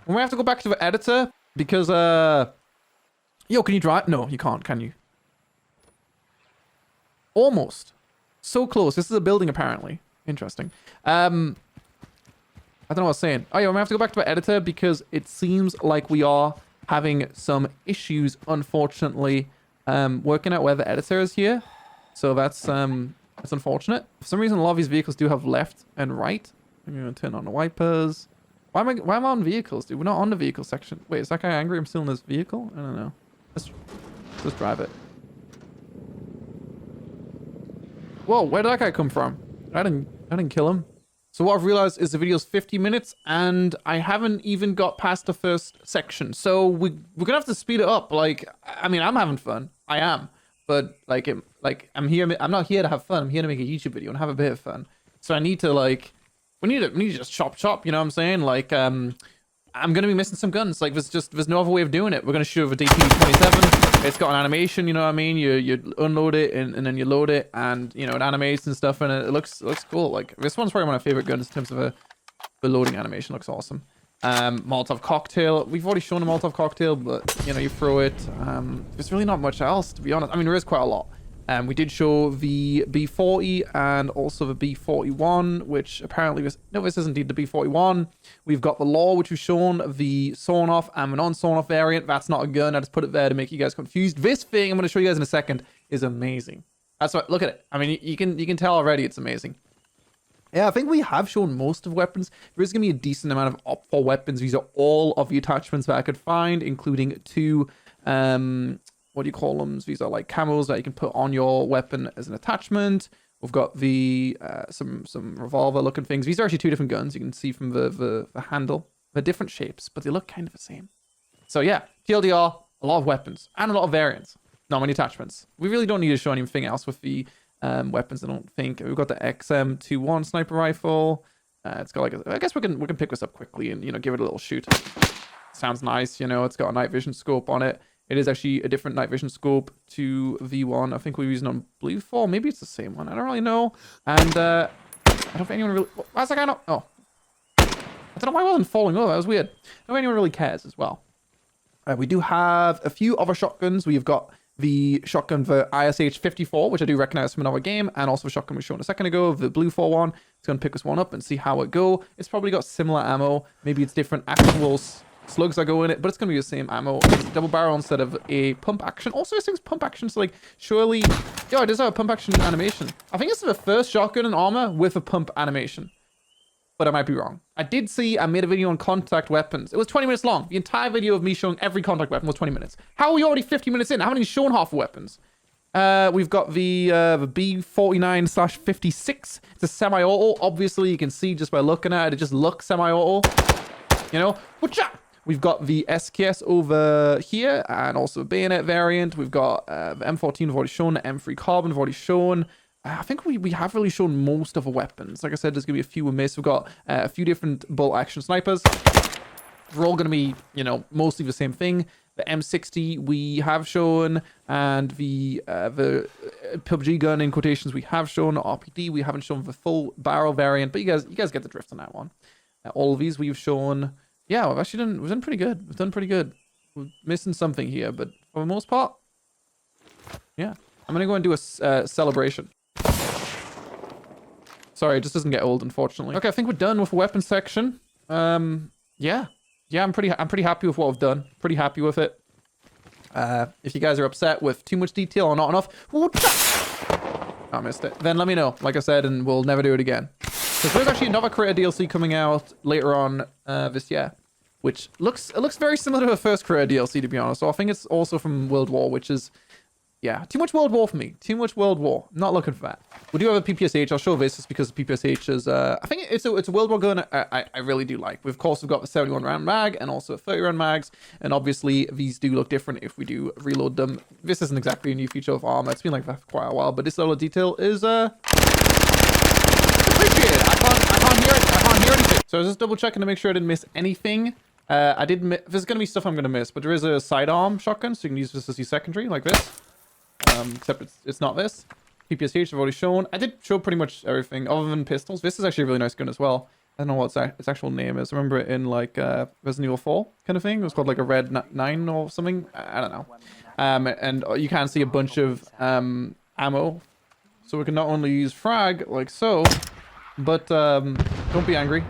We might have to go back to the editor, because, Yo, can you drive? No, you can't, can you? Almost. So close. This is a building, apparently. Interesting. I don't know what I was saying. Oh, yeah, we might have to go back to the editor, because it seems like we are having some issues, unfortunately, working out where the editor is here. So that's unfortunate. For some reason, a lot of these vehicles do have left and right. I'm going to turn on the wipers. Why am I on vehicles, dude? We're not on the vehicle section. Wait, is that guy angry I'm still in this vehicle? I don't know. Let's drive it. Whoa, where did that guy come from? I didn't kill him. So what I've realized is the video's 50 minutes and I haven't even got past the first section. So we're gonna have to speed it up. Like, I mean, I'm having fun. I am. But I'm not here to have fun. I'm here to make a YouTube video and have a bit of fun. So I need to we need to just chop, you know what I'm saying? Like, I'm gonna be missing some guns. Like, there's no other way of doing it. We're gonna shoot with a DP27. It's got an animation, you know what I mean? You unload it and then you load it, and you know it animates and stuff, and it looks cool. Like, this one's probably one of my favorite guns in terms of the loading animation. Looks awesome. Molotov cocktail. We've already shown a Molotov cocktail, but you know, you throw it. There's really not much else, to be honest. I mean, there is quite a lot. We did show the B40 and also the B41, which apparently this is indeed the B41. We've got the Law, which we've shown, the sawn off and the non-sawn off variant. That's not a gun. I just put it there to make you guys confused. This thing I'm going to show you guys in a second is amazing. That's what, look at it. I mean, you can tell already it's amazing. Yeah, I think we have shown most of weapons. There is going to be a decent amount of op for weapons. These are all of the attachments that I could find, including 2, what do you call them? These are like camos that you can put on your weapon as an attachment. We've got the some revolver looking things. These are actually 2 different guns. You can see from the handle. They're different shapes, but they look kind of the same. So yeah, TLDR, a lot of weapons and a lot of variants. Not many attachments. We really don't need to show anything else with the weapons, I don't think. We've got the XM21 sniper rifle. It's got like I guess we can pick this up quickly and, you know, give it a little shoot. Sounds nice, you know. It's got a night vision scope on it. It is actually a different night vision scope to V1. I think we're using on Blue 4. Maybe it's the same one. I don't really know. And I don't know if anyone really... Why's that guy not... Oh. I don't know why I wasn't falling over. That was weird. I don't know if anyone really cares as well. We do have a few other shotguns. We've got the shotgun for ISH-54, which I do recognize from another game, and also the shotgun we showed a second ago, the Blue 4 one. It's going to pick this one up and see how it go. It's probably got similar ammo. Maybe it's different actual slugs that go in it, but it's going to be the same ammo. It's double barrel instead of a pump action. Also, this thing's pump action, so like, surely... Yo, it does have a pump action animation. I think it's the first shotgun in Arma with a pump animation. But I might be wrong. I did see, I made a video on contact weapons. It was 20 minutes long. The entire video of me showing every contact weapon was 20 minutes. How are we already 50 minutes in? I haven't even shown half the weapons. We've got the B49/56. It's a semi-auto. Obviously, you can see just by looking at it, it just looks semi-auto. You know? Whatcha? We've got the SKS over here, and also a bayonet variant. We've got the M14 we've already shown, the M3 Carbon we've already shown. I think we have really shown most of the weapons. Like I said, there's going to be a few we missed. We've got a few different bolt action snipers. they're all going to be, you know, mostly the same thing. The M60 we have shown, and the PUBG gun in quotations we have shown. RPD we haven't shown the full barrel variant, but you guys get the drift on that one. All of these we've shown. Yeah, we've done pretty good. We've done pretty good. We're missing something here, but for the most part, yeah. I'm gonna go and do a celebration. Sorry, it just doesn't get old, unfortunately. Okay, I think we're done with the weapons section. Yeah, I'm pretty happy with what I've done. Pretty happy with it. If you guys are upset with too much detail or not enough, I missed it. Then let me know, like I said, and we'll never do it again. Because there's actually another creator DLC coming out later on this year, which looks very similar to the first creator DLC, to be honest. So I think it's also from World War, which is, yeah, too much World War for me. Too much World War. I'm not looking for that. We do have a PPSH. I'll show this just because the PPSH is, I think it's a World War gun I really do like. Of course, we've got the 71 round mag and also 30 round mags. And obviously, these do look different if we do reload them. This isn't exactly a new feature of Arma. It's been like that for quite a while. But this level of detail is, appreciated. I can't hear anything. So I was just double checking to make sure I didn't miss anything. I did miss, there's going to be stuff I'm going to miss. But there is a sidearm shotgun, so you can use this as your secondary, like this. Except it's not this. PPSH I've already shown. I did show pretty much everything other than pistols. This is actually a really nice gun as well. I don't know what its actual name is. I remember it in like Resident Evil 4 kind of thing. It was called like a Red 9 or something. I don't know. And you can see a bunch of ammo. So we can not only use frag like so, but don't be angry.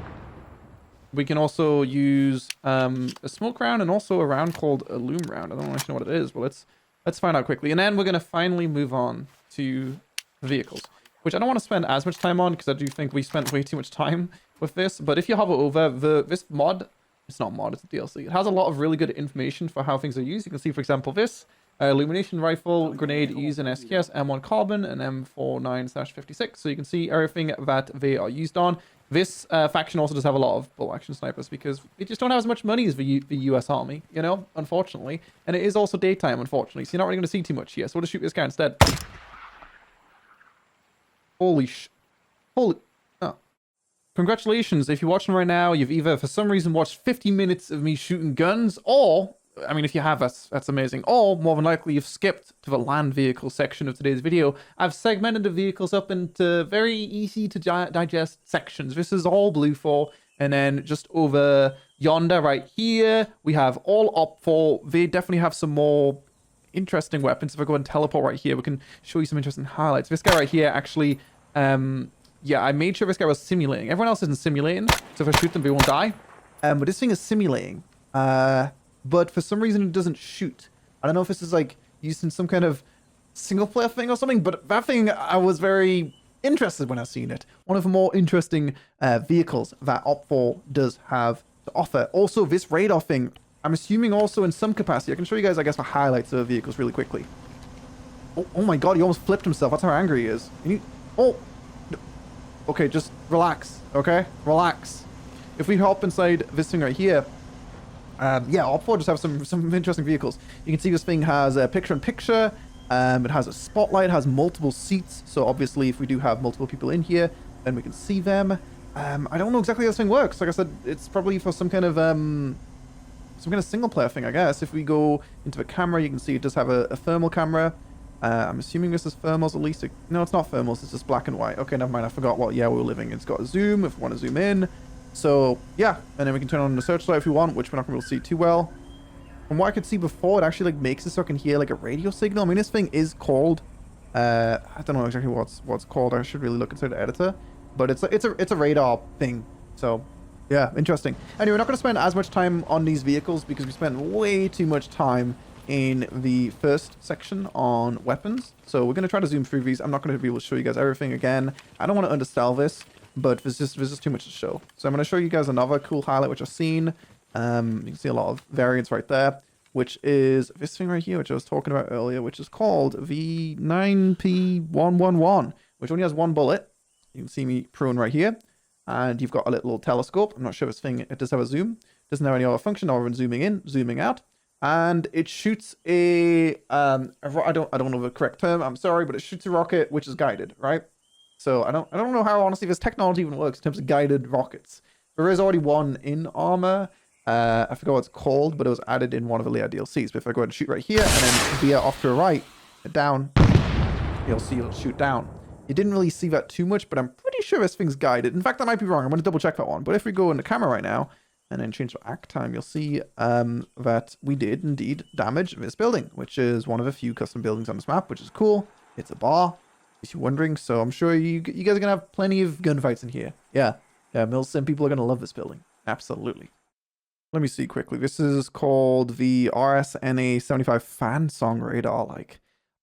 We can also use a smoke round and also a round called a loom round. I don't actually know what it is, but let's find out quickly. And then we're going to finally move on to vehicles, which I don't want to spend as much time on because I do think we spent way too much time with this. But if you hover over this mod, it's not mod, it's a DLC. It has a lot of really good information for how things are used. You can see, for example, this illumination rifle, grenade used in SKS, M1 carbon, and M49/56. So you can see everything that they are used on. This faction also does have a lot of bolt action snipers because they just don't have as much money as the US Army, you know, unfortunately. And it is also daytime, unfortunately, so you're not really going to see too much here. So we'll just shoot this guy instead. Holy. Oh. Congratulations. If you're watching right now, you've either for some reason watched 50 minutes of me shooting guns, or, I mean, if you have, that's amazing. Or, more than likely, you've skipped to the land vehicle section of today's video. I've segmented the vehicles up into very easy to digest sections. This is all blue 4. And then just over yonder right here, we have all op 4. They definitely have some more interesting weapons. If I go and teleport right here, we can show you some interesting highlights. This guy right here, actually, yeah, I made sure this guy was simulating. Everyone else isn't simulating, so if I shoot them, they won't die. But this thing is simulating. But for some reason, it doesn't shoot. I don't know if this is like used in some kind of single player thing or something, but that thing, I was very interested when I seen it. One of the more interesting vehicles that Op4 does have to offer. Also, this radar thing, I'm assuming also in some capacity. I can show you guys, I guess, the highlights of the vehicles really quickly. Oh my god, he almost flipped himself. That's how angry he is. Oh! Okay, just relax, okay? Relax. If we hop inside this thing right here, yeah, Op4 just have some interesting vehicles. You can see this thing has a picture-in-picture. It has a spotlight, has multiple seats. So obviously, if we do have multiple people in here, then we can see them. I don't know exactly how this thing works. Like I said, it's probably for some kind of single-player thing, I guess. If we go into the camera, you can see it does have a thermal camera. I'm assuming this is thermals at least. No, it's not thermals. It's just black and white. Okay, never mind. I forgot what year we were living. It's got a zoom if we want to zoom in. So, yeah. And then we can turn on the searchlight if we want, which we're not going to be able to see too well. From what I could see before, it actually like makes it so I can hear like a radio signal. I mean, this thing is called... I don't know exactly what's called. I should really look inside the editor. But it's a radar thing. So, yeah, interesting. Anyway, we're not going to spend as much time on these vehicles because we spent way too much time in the first section on weapons. So we're going to try to zoom through these. I'm not going to be able to show you guys everything again. I don't want to undersell this, but there's just too much to show. So I'm going to show you guys another cool highlight which I've seen. You can see a lot of variants right there, which is this thing right here, which I was talking about earlier, which is called the 9P111, which only has one bullet. You can see me prone right here, and you've got a little telescope. I'm not sure if this thing, it does have a zoom. Doesn't have any other function other than zooming in, zooming out. And it shoots I don't know the correct term, I'm sorry, but it shoots a rocket which is guided, right? So I don't know how honestly this technology even works in terms of guided rockets. There is already one in Arma, I forgot what it's called, but it was added in one of the layer DLCs. But if I go ahead and shoot right here and then veer off to the right, down, you'll see it'll shoot down. You didn't really see that too much, but I'm pretty sure this thing's guided. In fact, I might be wrong. I'm going to double check that one. But if we go in the camera right now and then change the act time, you'll see that we did indeed damage this building, which is one of a few custom buildings on this map, which is cool. It's a bar, if you're wondering. So I'm sure you guys are going to have plenty of gunfights in here. Yeah, Milsim people are going to love this building. Absolutely. Let me see quickly. This is called the RSNA-75 fan song radar. Like,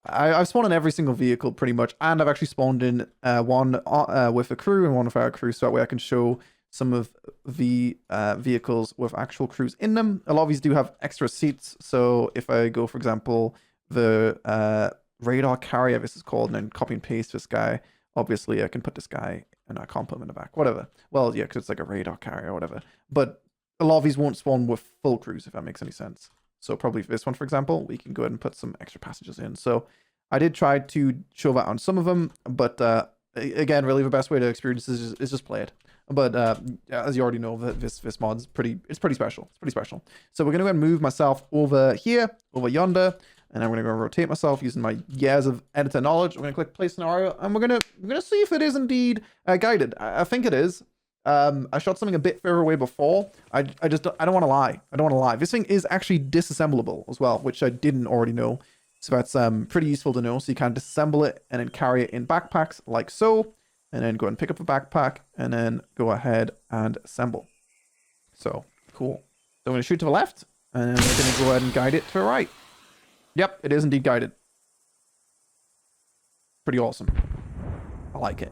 I've spawned in every single vehicle pretty much, and I've actually spawned in one with a crew and one with our crew, so that way I can show some of the vehicles with actual crews in them. A lot of these do have extra seats, so if I go, for example, the radar carrier, this is called, and then copy and paste this guy, obviously I can put this guy, and I can't put him in the back, whatever. Well, yeah, because it's like a radar carrier or whatever, but a lot of these won't spawn with full crews, if that makes any sense. So probably for this one, for example, we can go ahead and put some extra passengers in. So I did try to show that on some of them, but again, really the best way to experience this is just play it. But as you already know, this mod's pretty special. It's pretty special. So we're going to go ahead and move myself over here, over yonder, and I'm going to go rotate myself using my years of editor knowledge. I'm going to click play scenario, and we're gonna see if it is indeed guided. I think it is. I shot something a bit further away before. I don't want to lie. I don't want to lie. This thing is actually disassemblable as well, which I didn't already know. So that's pretty useful to know. So you can disassemble it and then carry it in backpacks like so, and then go ahead and pick up a backpack and then go ahead and assemble. So cool. So I'm going to shoot to the left, and then we're going to go ahead and guide it to the right. Yep, it is indeed guided. Pretty awesome. I like it.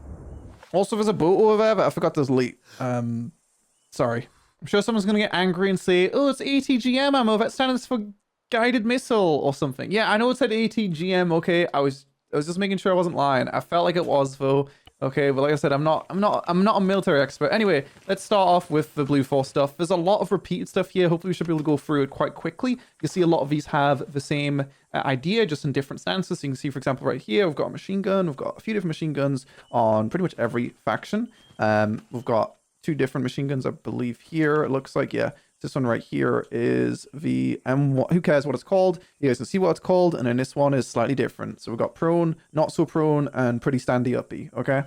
Also, there's a boat over there, but I forgot there's leak. Sorry. I'm sure someone's going to get angry and say, oh, it's ATGM ammo. That stands for guided missile or something. Yeah, I know it said ATGM. Okay, I was just making sure I wasn't lying. I felt like it was, though. Okay, but like I said, I'm not a military expert. Anyway, let's start off with the Blue Force stuff. There's a lot of repeated stuff here. Hopefully we should be able to go through it quite quickly. You see a lot of these have the same idea, just in different stances. So you can see, for example, right here, we've got a machine gun. We've got a few different machine guns on pretty much every faction. We've got 2 different machine guns, I believe, here. It looks like, yeah, this one right here is the M1. Who cares what it's called? You guys can see what it's called. And then this one is slightly different. So we've got prone, not so prone, and pretty standy uppy. Okay.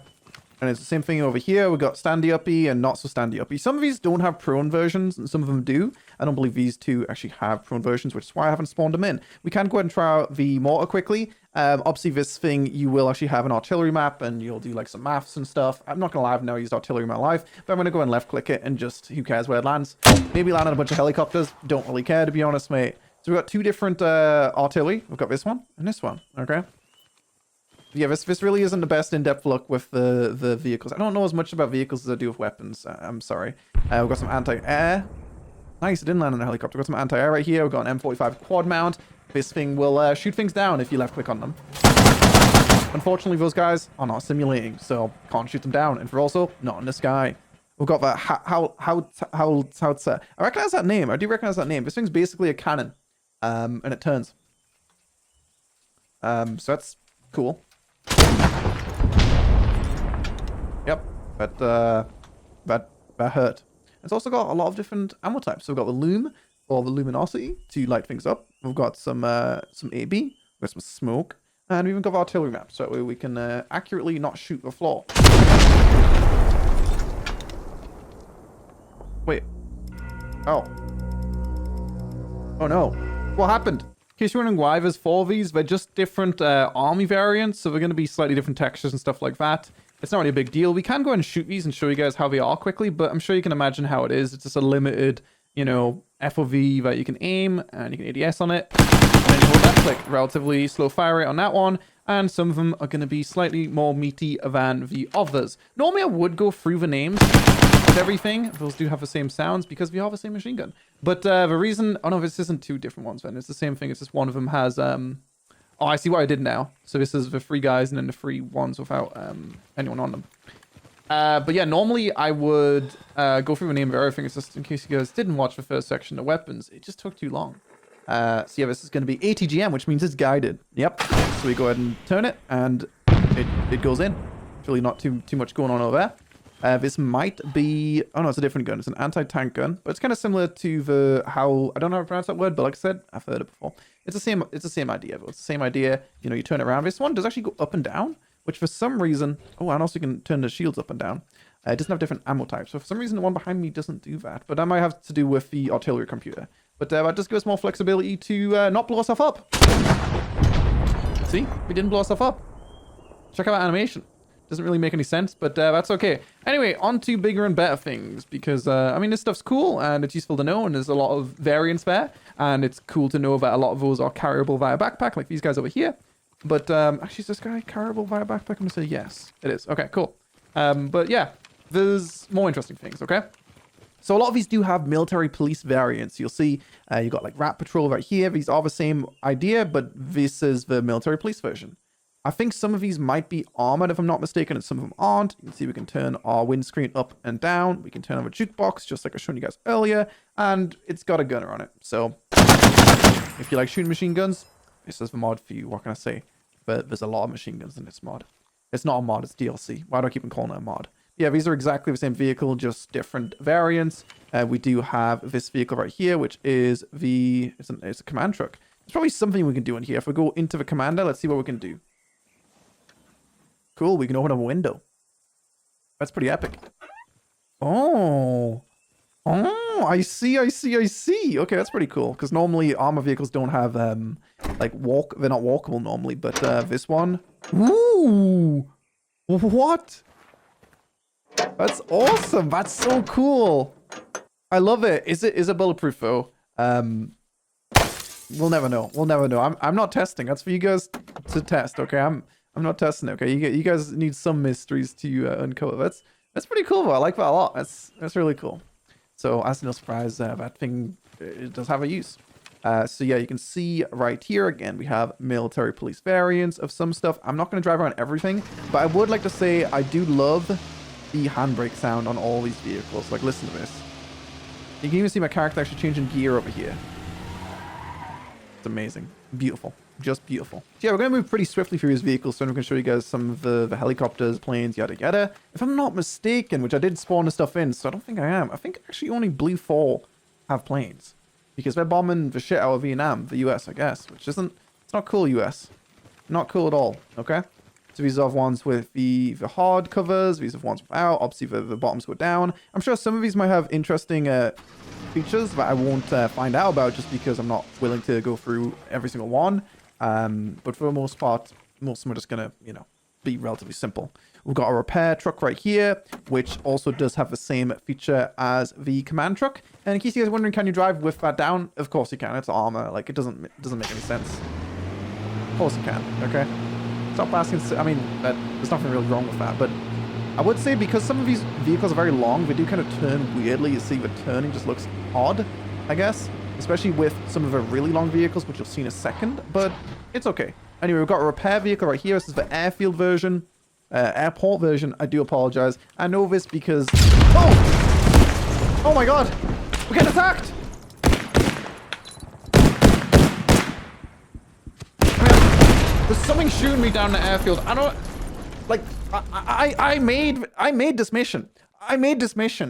And it's the same thing over here. We've got standy uppy and not so standy uppy. Some of these don't have prone versions, and some of them do. I don't believe these 2 actually have prone versions, which is why I haven't spawned them in. We can go ahead and try out the mortar quickly. Obviously, this thing, you will actually have an artillery map, and you'll do like some maths and stuff. I'm not going to lie, I've never used artillery in my life, but I'm going to go and left click it and just, who cares where it lands. Maybe land on a bunch of helicopters. Don't really care, to be honest, mate. So we've got 2 different artillery. We've got this one and this one, okay? Yeah, this really isn't the best in-depth look with the vehicles. I don't know as much about vehicles as I do with weapons. I'm sorry. We've got some anti-air. Nice, it didn't land on a helicopter. We've got some anti-air right here. We've got an M45 quad mount. This thing will shoot things down if you left-click on them. Unfortunately, those guys are not simulating, so can't shoot them down. And for also, not in the sky. We've got that how I recognize that name. I do recognize that name. This thing's basically a cannon, and it turns. So that's cool. Yep, that hurt. It's also got a lot of different ammo types. So we've got the Lume, or the Luminosity, to light things up. We've got some AB, we've got some smoke, and we've even got artillery maps, so that way we can accurately not shoot the floor. Wait. Oh. Oh no. What happened? In case you're wondering why there's 4 of these, they're just different army variants, so they're going to be slightly different textures and stuff like that. It's not really a big deal. We can go and shoot these and show you guys how they are quickly, but I'm sure you can imagine how it is. It's just a limited, you know, FOV that you can aim, and you can ADS on it. And then you hold that click. Relatively slow fire rate on that one, and some of them are going to be slightly more meaty than the others. Normally I would go through the names of everything. Those do have the same sounds because we have the same machine gun. But the reason... Oh no, this isn't 2 different ones then. It's the same thing. It's just one of them has... Oh, I see what I did now. So this is the 3 guys and then the 3 ones without anyone on them. But yeah, normally I would go through the name of everything. It's just in case you guys didn't watch the first section of weapons. It just took too long. So yeah, this is going to be ATGM, which means it's guided. Yep. So we go ahead and turn it, and it goes in. It's really not too much going on over there. This might be, oh no, it's a different gun. It's an anti-tank gun, but it's kind of similar to I don't know how to pronounce that word, but like I said, I've heard it before. It's the same idea, but it's the same idea. You know, you turn it around. This one does actually go up and down, which for some reason, oh, and also you can turn the shields up and down. It doesn't have different ammo types. So for some reason, the one behind me doesn't do that, but that might have to do with the artillery computer. But that just gives us more flexibility to not blow ourselves up. See, we didn't blow ourselves up. Check out that animation. Doesn't really make any sense, but that's okay. Anyway, on to bigger and better things, because, I mean, this stuff's cool, and it's useful to know, and there's a lot of variance there, and it's cool to know that a lot of those are carryable via backpack, like these guys over here. But, actually, is this guy carryable via backpack? I'm gonna say yes. It is. Okay, cool. But yeah, there's more interesting things, okay? So a lot of these do have military police variants. You'll see you got like Rat Patrol right here. These are the same idea, but this is the military police version. I think some of these might be armored, if I'm not mistaken, and some of them aren't. You can see we can turn our windscreen up and down. We can turn on a jukebox, just like I showed you guys earlier, and it's got a gunner on it. So if you like shooting machine guns, this is the mod for you. What can I say? But there's a lot of machine guns in this mod. It's not a mod, it's DLC. Why do I keep on calling it a mod? Yeah, these are exactly the same vehicle, just different variants. We do have this vehicle right here, which is it's a command truck. There's probably something we can do in here. If we go into the commander, let's see what we can do. Cool, we can open up a window. That's pretty epic. Oh, I see. Okay, that's pretty cool. Because normally armor vehicles don't have they're not walkable normally. But this one, ooh, what? That's awesome. That's so cool. I love it. Is it bulletproof though? We'll never know. I'm not testing. That's for you guys to test. Okay, I'm not testing it. Okay, you guys need some mysteries to uncover. That's pretty cool though. I like that a lot. That's really cool. So as no surprise, that thing it does have a use. So yeah, you can see right here again we have military police variants of some stuff. I'm not going to drive around everything, but I would like to say I do love the handbrake sound on all these vehicles. Like, listen to this. You can even see my character actually changing gear over here. It's amazing. Beautiful. Just beautiful. So yeah, we're going to move pretty swiftly through these vehicles so we can show you guys some of the helicopters, planes, yada yada. If I'm not mistaken, which I did spawn the stuff in, so I don't think I am. I think actually only Blue 4 have planes. Because they're bombing the shit out of Vietnam, the US, I guess. Which isn't... It's not cool, US. Not cool at all, okay? So these are ones with the hard covers. These are ones without. Obviously, the bottoms go down. I'm sure some of these might have interesting features that I won't find out about just because I'm not willing to go through every single one. But for the most part, most of them are just going to, you know, be relatively simple. We've got a repair truck right here, which also does have the same feature as the command truck. And in case you guys are wondering, can you drive with that down? Of course you can. It's armor. Like, it doesn't make any sense. Of course you can, okay? Stop asking. I mean, there's nothing really wrong with that, but I would say because some of these vehicles are very long, they do kind of turn weirdly. You see the turning just looks odd, I guess, especially with some of the really long vehicles, which you'll see in a second, but it's okay. Anyway, we've got a repair vehicle right here. This is the airfield version, airport version. I do apologize. I know this because... Oh my god! We're getting attacked! There's something shooting me down the airfield. I don't... Like, I made this mission.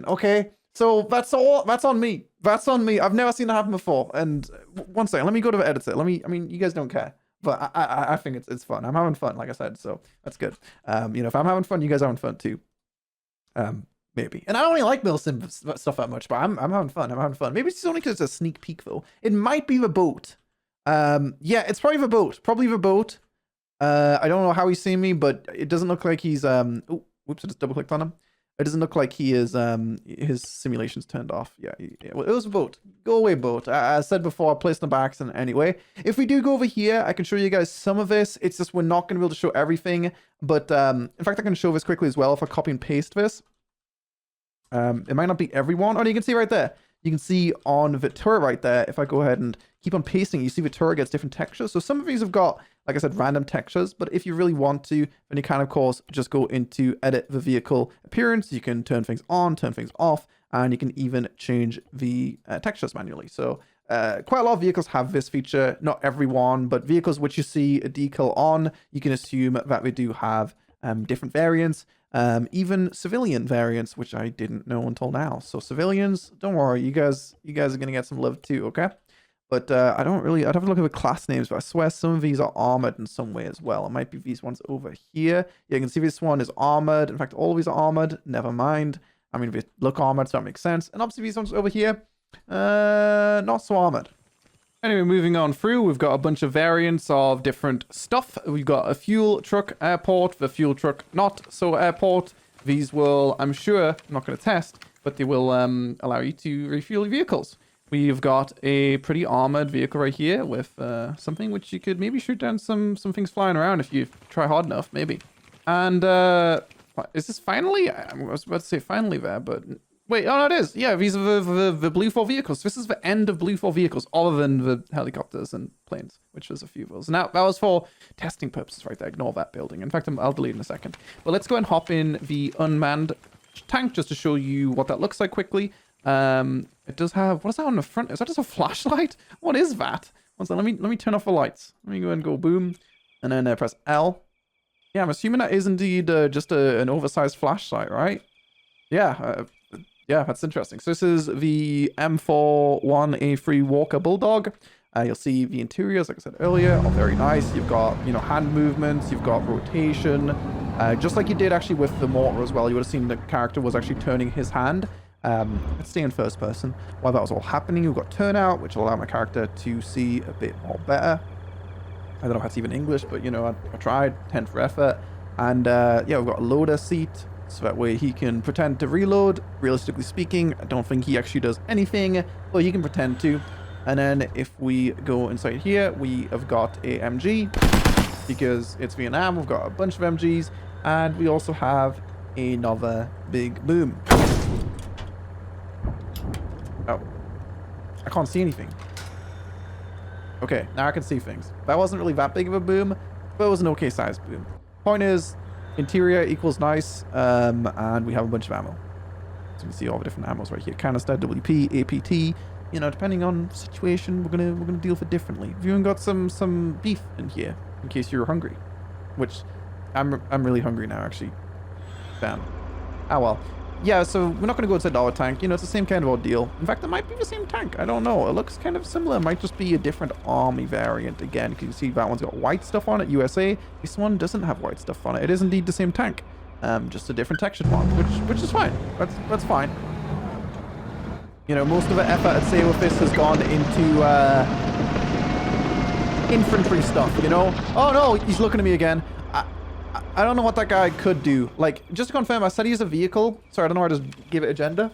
Okay? So that's on me. I've never seen that happen before. And one second, let me go to the editor. I mean, you guys don't care. But I think it's fun. I'm having fun, like I said, so that's good. You know, if I'm having fun, you guys are having fun too. Maybe. And I don't really like Milsim stuff that much, but I'm having fun. Maybe it's only because it's a sneak peek though. It might be the boat. Yeah, it's probably the boat. I don't know how he's seeing me, but it doesn't look like he's oh, whoops, I just double clicked on him. It doesn't look like he is his simulation's turned off. Yeah, well, it was a boat. Go away, boat. I said before, I placed them by accident anyway. If we do go over here, I can show you guys some of this. It's just we're not going to be able to show everything, but in fact, I can show this quickly as well if I copy and paste this. It might not be everyone. Oh, you can see right there. You can see on the turret right there, if I go ahead and keep on pasting, you see the turret gets different textures. So some of these have got, like I said, random textures, but if you really want to, then you can, of course, just go into edit the vehicle appearance. You can turn things on, turn things off, and you can even change the textures manually. So quite a lot of vehicles have this feature, not everyone, but vehicles which you see a decal on, you can assume that they do have different variants. even civilian variants, which I didn't know until now. So civilians, don't worry, you guys are gonna get some love too, okay? But I'd have to look at the class names, but I swear some of these are armored in some way as well. It might be these ones over here. Yeah, you can see this one is armored. In fact, all of these are armored. Never mind. I mean, they look armored, so that makes sense. And obviously these ones over here, not so armored. Anyway, moving on through, we've got a bunch of variants of different stuff. We've got a fuel truck airport, the fuel truck not so airport. These will, I'm sure, I'm not going to test, but they will allow you to refuel your vehicles. We've got a pretty armored vehicle right here with something which you could maybe shoot down some things flying around if you try hard enough, maybe. And is this finally? I was about to say finally there, but wait, oh no, it is. Yeah, these are the Blue 4 vehicles. This is the end of Blue 4 vehicles, other than the helicopters and planes, which was a few of those. Now, that was for testing purposes right there. Ignore that building. In fact, I'll delete in a second. But let's go and hop in the unmanned tank just to show you what that looks like quickly. It does have, what is that on the front? Is that just a flashlight? What is that? One second, let me turn off the lights. Let me go and go boom, and then press L. Yeah, I'm assuming that is indeed just an oversized flashlight, right? Yeah, yeah, that's interesting. So this is the M41A3 Walker Bulldog. You'll see the interiors, like I said earlier, are very nice. You've got, you know, hand movements, you've got rotation, just like you did actually with the mortar as well. You would have seen the character was actually turning his hand. Let's stay in first person. While that was all happening, we've got turnout, which will allow my character to see a bit more better. I don't know if that's even English, but you know, I tried, 10 for effort. And yeah, we've got a loader seat, so that way he can pretend to reload. Realistically speaking, I don't think he actually does anything, but he can pretend to. And then if we go inside here, we have got a MG, because it's Vietnam, we've got a bunch of MGs, and we also have another big boom. Oh, I can't see anything. Okay, now I can see things. That wasn't really that big of a boom, but it was an okay sized boom. Point is, interior equals nice, and we have a bunch of ammo. So you can see all the different ammos right here. Canister, WP, APT. You know, depending on the situation, we're gonna deal with it differently. We've even got some beef in here, in case you're hungry. Which, I'm really hungry now, actually. Damn. Ah well. Yeah, so we're not going to go inside our tank. You know, it's the same kind of ordeal. In fact, it might be the same tank. I don't know. It looks kind of similar. It might just be a different army variant. Again, you can see that one's got white stuff on it, USA. This one doesn't have white stuff on it. It is indeed the same tank. Just a different textured one, which is fine. That's fine. You know, most of the effort, I'd say, with this has gone into infantry stuff, you know? Oh, no, he's looking at me again. I don't know what that guy could do. Like, just to confirm, I said he's a vehicle. Sorry, I don't know how to give it a gender.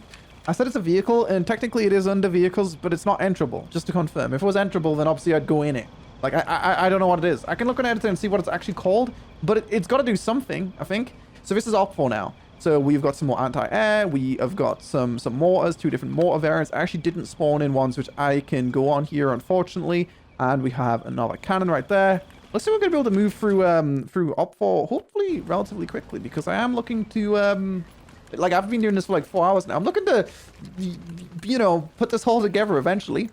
I said it's a vehicle, and technically it is under vehicles, but it's not enterable, just to confirm. If it was enterable, then obviously I'd go in it. Like, I don't know what it is. I can look on editor and see what it's actually called, but it's got to do something, I think. So this is op for now. So we've got some more anti-air. We have got some mortars, 2 different mortar variants. I actually didn't spawn in ones which I can go on here, unfortunately. And we have another cannon right there. Let's see if we're going to be able to move through op4, hopefully relatively quickly, because I am looking to, like, I've been doing this for like 4 hours now. I'm looking to, you know, put this whole together eventually.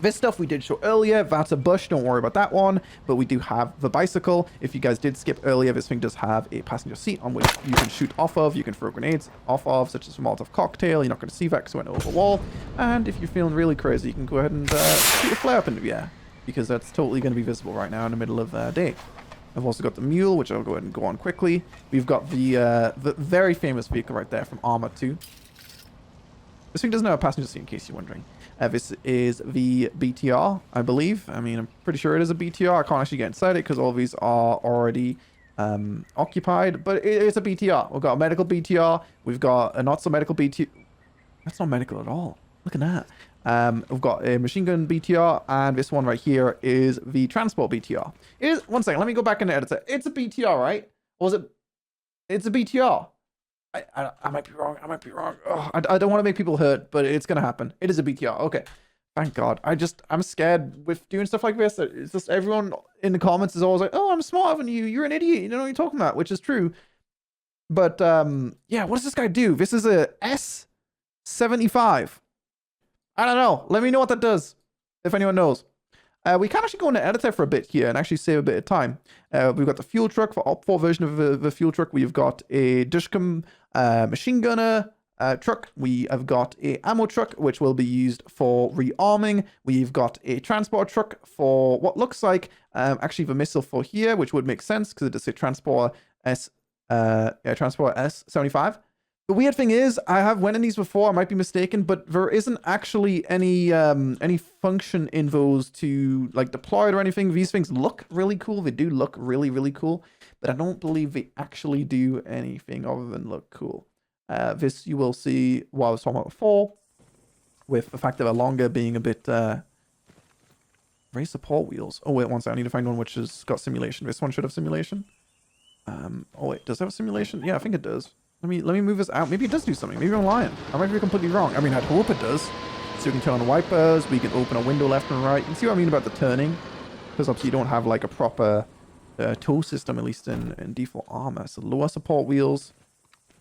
This stuff we did show earlier, that's a bush, don't worry about that one, but we do have the bicycle. If you guys did skip earlier, this thing does have a passenger seat on which you can shoot off of, you can throw grenades off of, such as a Molotov cocktail. You're not going to see that because it went over the wall. And if you're feeling really crazy, you can go ahead and shoot a flare up into the air, because that's totally going to be visible right now in the middle of day. I've also got the mule, which I'll go ahead and go on quickly. We've got the very famous vehicle right there from Arma 2. This thing doesn't have a passenger seat, in case you're wondering. This is the BTR, I believe. I mean, I'm pretty sure it is a BTR. I can't actually get inside it because all of these are already occupied, but it is a BTR. We've got a medical BTR. We've got a not so medical BTR. That's not medical at all. Look at that. We've got a machine gun BTR, and this one right here is the transport BTR. One second, let me go back in the editor. It's a BTR, right? Or was it? It's a BTR. I might be wrong. I might be wrong. Oh, I don't want to make people hurt, but it's gonna happen. It is a BTR. Okay. Thank God. I'm scared with doing stuff like this. It's just everyone in the comments is always like, "Oh, I'm smarter than you. You're an idiot. You don't know what you're talking about," which is true. But yeah, what does this guy do? This is a S75. I don't know. Let me know what that does, if anyone knows. We can actually go into editor for a bit here and actually save a bit of time. We've got the fuel truck for Op 4 version of the fuel truck. We've got a Dushcom machine gunner truck. We have got a ammo truck, which will be used for rearming. We've got a transport truck for what looks like actually the missile for here, which would make sense because it does say transport transport S75. The weird thing is, I have went in these before, I might be mistaken, but there isn't actually any function in those to like deploy it or anything. These things look really cool. They do look really, really cool, but I don't believe they actually do anything other than look cool. This you will see while I was talking about before, with the fact that they're longer being a bit raise support wheels. Oh wait, one second, I need to find one which has got simulation. This one should have simulation. Oh wait, does it have a simulation? Yeah, I think it does. Let me move this out. Maybe it does do something. Maybe I'm lying. I might be completely wrong. I mean, I'd hope it does. So we can turn on the wipers. We can open a window left and right. You can see what I mean about the turning. Because obviously you don't have like a proper tow system, at least in default Arma. So lower support wheels.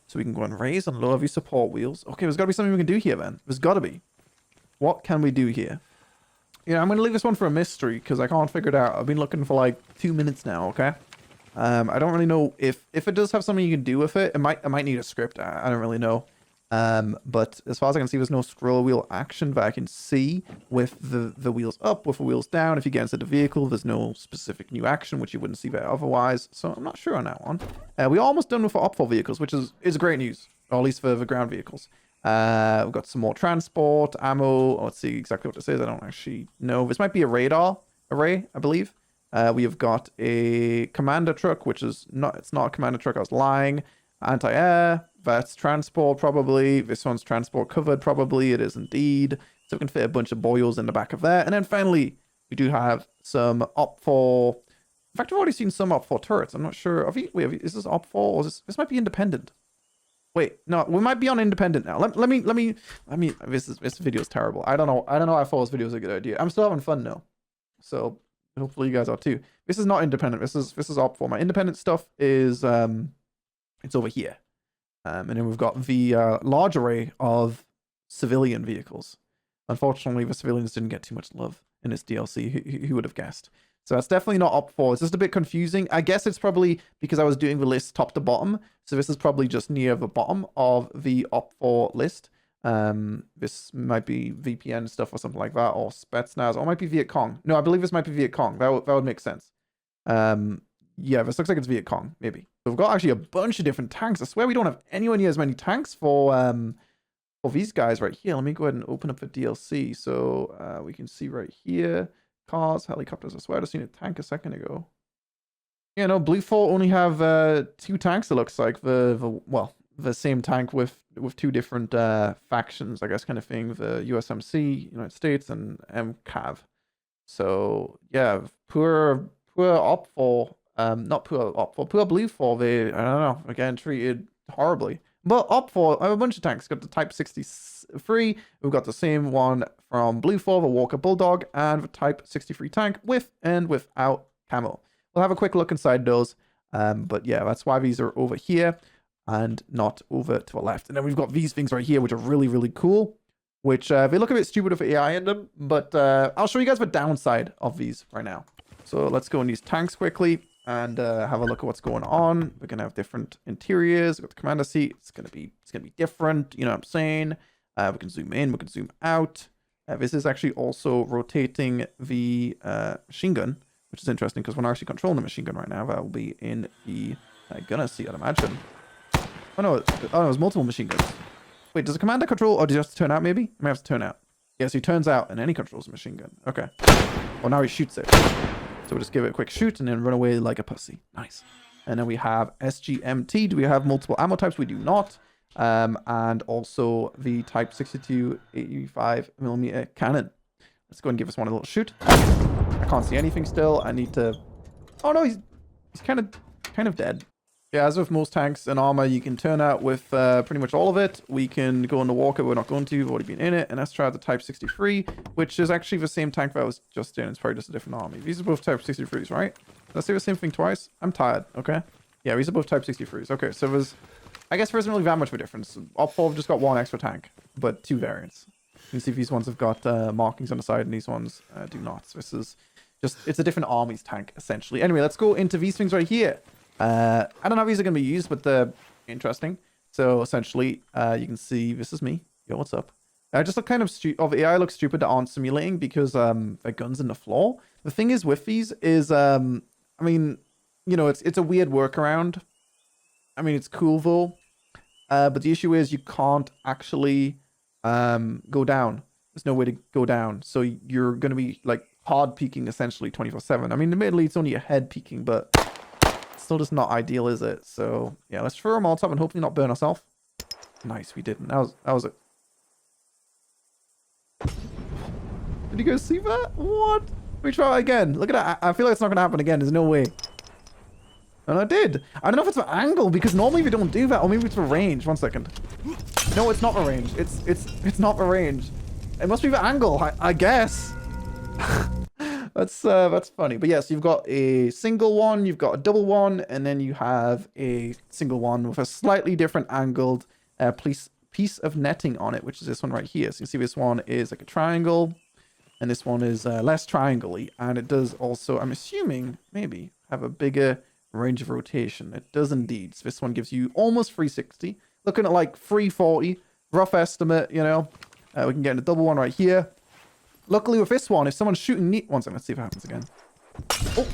So we can go and raise and lower these support wheels. Okay, there's got to be something we can do here then. There's got to be. What can we do here? Yeah, I'm going to leave this one for a mystery because I can't figure it out. I've been looking for like 2 minutes now, okay? I don't really know if it does have something you can do with it. It might need a script. I don't really know. But as far as I can see, there's no scroll wheel action that I can see with the wheels up, with the wheels down. If you get into the vehicle, there's no specific new action, which you wouldn't see there otherwise. So I'm not sure on that one. We're almost done with the Op 4 vehicles, which is great news, or at least for the ground vehicles. We've got some more transport, ammo. Let's see exactly what this is. I don't actually know. This might be a radar array, I believe. We have got a commander truck, which is not, it's not a commander truck, I was lying. Anti-air, that's transport probably. This one's transport covered probably, it is indeed. So we can fit a bunch of boils in the back of there. And then finally, we do have some Op 4. In fact, I've already seen some Op 4 turrets. I'm not sure. Wait, is this Op 4 or this might be independent? Wait, no, we might be on independent now. Let me, this video is terrible. I don't know if this video is a good idea. I'm still having fun though. So hopefully you guys are too. This is not independent. This is Op 4. My independent stuff is it's over here. And then we've got the large array of civilian vehicles. Unfortunately, the civilians didn't get too much love in this DLC. Who would have guessed? So that's definitely not Op 4. It's just a bit confusing. I guess it's probably because I was doing the list top to bottom. So this is probably just near the bottom of the Op 4 list. This might be VPN stuff or something like that, or Spetsnaz, or it might be Viet Cong. No, I believe this might be Viet Cong. That would make sense. Yeah, this looks like it's Viet Cong, maybe. So we've got actually a bunch of different tanks. I swear we don't have anywhere near as many tanks for these guys right here. Let me go ahead and open up the DLC so we can see right here. Cars, helicopters. I swear I just seen a tank a second ago. Yeah, no, Blue 4 only have 2 tanks, it looks like. The same tank with 2 different factions, I guess, kind of thing. The USMC, United States, and MACV. So, yeah, poor Op 4. Not poor Op 4, poor Blue 4. They, I don't know, again, treated horribly. But Op 4, I have a bunch of tanks. Got the Type 63. We've got the same one from Blue 4, the Walker Bulldog, and the Type 63 tank with and without camo. We'll have a quick look inside those. But yeah, that's why these are over here and not over to the left. And then we've got these things right here, which are really, really cool. Which they look a bit stupid with AI in them. But I'll show you guys the downside of these right now. So let's go in these tanks quickly and have a look at what's going on. We're gonna have different interiors. We've got the commander seat. It's gonna be different. You know what I'm saying? We can zoom in. We can zoom out. This is actually also rotating the machine gun, which is interesting because when I'm actually controlling the machine gun right now, that will be in the gunner seat, I'd imagine. Oh no, it's multiple machine guns. Wait, does the commander control, or do you have to turn out maybe? I may have to turn out. Yes, he turns out and then he controls the machine gun. Okay. Well, now he shoots it. So we'll just give it a quick shoot and then run away like a pussy. Nice. And then we have SGMT. Do we have multiple ammo types? We do not. And also the Type 62 85mm cannon. Let's go and give this one a little shoot. I can't see anything still. I need to... Oh no, he's kind of dead. Yeah, as with most tanks in Arma, you can turn out with pretty much all of it. We can go in the Walker, we're not going to, we've already been in it. And let's try out the Type 63, which is actually the same tank that I was just in. It's probably just a different army. These are both Type 63s, right? Did I say the same thing twice? I'm tired, okay? Yeah, these are both Type 63s. Okay, so there's... I guess there isn't really that much of a difference. Op 4 have just got 1 extra tank, but 2 variants. You can see these ones have got markings on the side, and these ones do not. So this is Just, it's a different army's tank, essentially. Anyway, let's go into these things right here. I don't know how these are going to be used, but they're interesting. So essentially, you can see this is me. Yo, what's up? I just look kind of stupid. Oh, the AI looks stupid that aren't simulating because their gun's in the floor. The thing is with these is, I mean, you know, it's a weird workaround. I mean, it's cool though. But the issue is you can't actually go down. There's no way to go down. So you're going to be like hard peeking essentially 24/7. I mean, admittedly, it's only a head peeking, but still just not ideal, is it? So yeah, let's throw them all top and hopefully not burn ourselves. Nice, we didn't. That was it. Did you guys see that? What? We try again. Look at that. I feel like it's not going to happen again. There's no way. And I did. I don't know if it's for angle because normally we don't do that. Or maybe it's for range. 1 second. No, it's not for range. It's not for range. It must be for angle, I guess. That's funny. But yes, you've got a single one, you've got a double one, and then you have a single one with a slightly different angled piece of netting on it, which is this one right here. So you can see this one is like a triangle, and this one is less triangle-y, and it does also, I'm assuming, maybe have a bigger range of rotation. It does indeed. So this one gives you almost 360, looking at like 340, rough estimate, you know. We can get a double one right here. Luckily with this one, if someone's shooting me, 1 second, let's see if it happens again. Oh,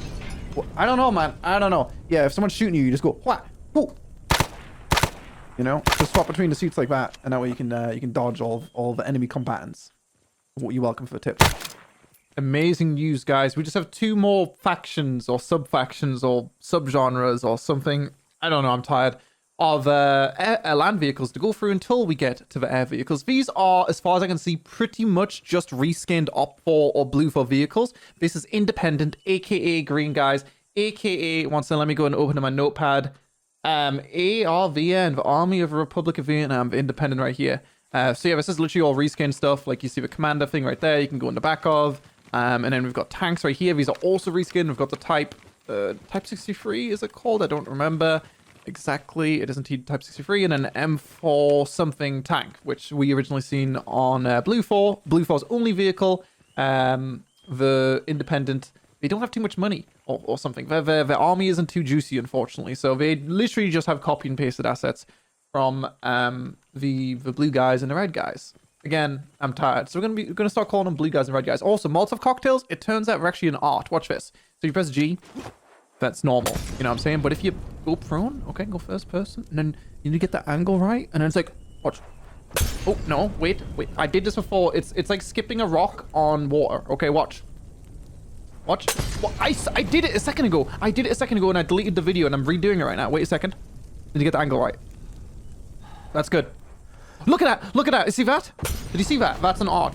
I don't know, man. I don't know. Yeah, if someone's shooting you, you just go, what? Whoa. You know, just swap between the seats like that, and that way you can dodge all the enemy combatants. You're welcome for a tip. Amazing news, guys. We just have 2 more factions or sub-factions or sub-genres or something. I don't know, I'm tired. Of land vehicles to go through until we get to the air vehicles. These are, as far as I can see, pretty much just reskinned op 4 or blue 4 vehicles. This is independent, aka green guys, aka, once again, let me go and open my notepad. ARVN, the Army of the Republic of Vietnam, the independent right here. So yeah, this is literally all reskin stuff. Like you see the commander thing right there, you can go in the back of. And then we've got tanks right here. These are also reskinned. We've got the Type 63, is it called? I don't remember exactly. It is indeed Type 63, and an M4 something tank, which we originally seen on Blue 4. Blue 4's only vehicle. The independent, they don't have too much money or something. Their army isn't too juicy, unfortunately. So they literally just have copy and pasted assets from the blue guys and the red guys. Again, I'm tired. So we're gonna start calling them blue guys and red guys. Also, Molotov cocktails, it turns out they're actually an art. Watch this. So you press G, that's normal. You know what I'm saying? But if you go prone, okay, go first person, and then you need to get the angle right, and then it's like, watch. Oh, no, wait. I did this before. It's like skipping a rock on water. Okay, watch. Watch. Well, I did it a second ago. And I deleted the video, and I'm redoing it right now. Wait a second. Need to get the angle right. That's good. Look at that. You see that? Did you see that? That's an art.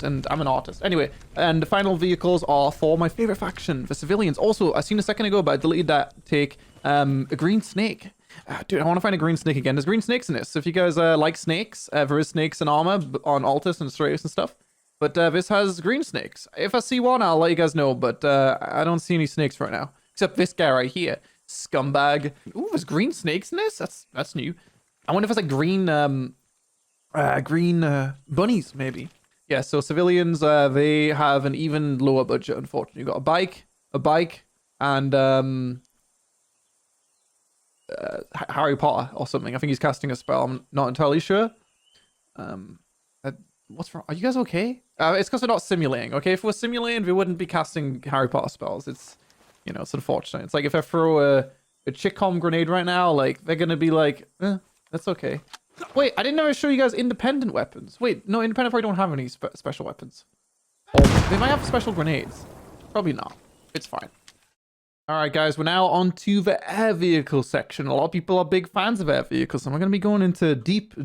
And I'm an artist. Anyway, and the final vehicles are for my favorite faction, the civilians. Also, I seen a second ago, but I deleted that take. A green snake. Dude, I want to find a green snake again. There's green snakes in this. So if you guys like snakes, there is snakes in Arma on Altus and Stratus and stuff. But this has green snakes. If I see one, I'll let you guys know. But I don't see any snakes right now. Except this guy right here. Scumbag. Ooh, there's green snakes in this? That's new. I wonder if it's like green bunnies, maybe. Yeah, so civilians, they have an even lower budget, unfortunately. You've got a bike, and Harry Potter or something. I think he's casting a spell. I'm not entirely sure. What's wrong? Are you guys okay? It's because we're not simulating, okay? If we're simulating, we wouldn't be casting Harry Potter spells. It's, you know, it's unfortunate. It's like if I throw a chick-hom grenade right now, like, they're gonna be like, that's okay. Wait, I didn't ever show you guys independent weapons. Wait, no, independent probably don't have any special weapons. Or they might have special grenades. Probably not. It's fine. All right, guys, we're now on to the air vehicle section. A lot of people are big fans of air vehicles, and we're going to be going into deep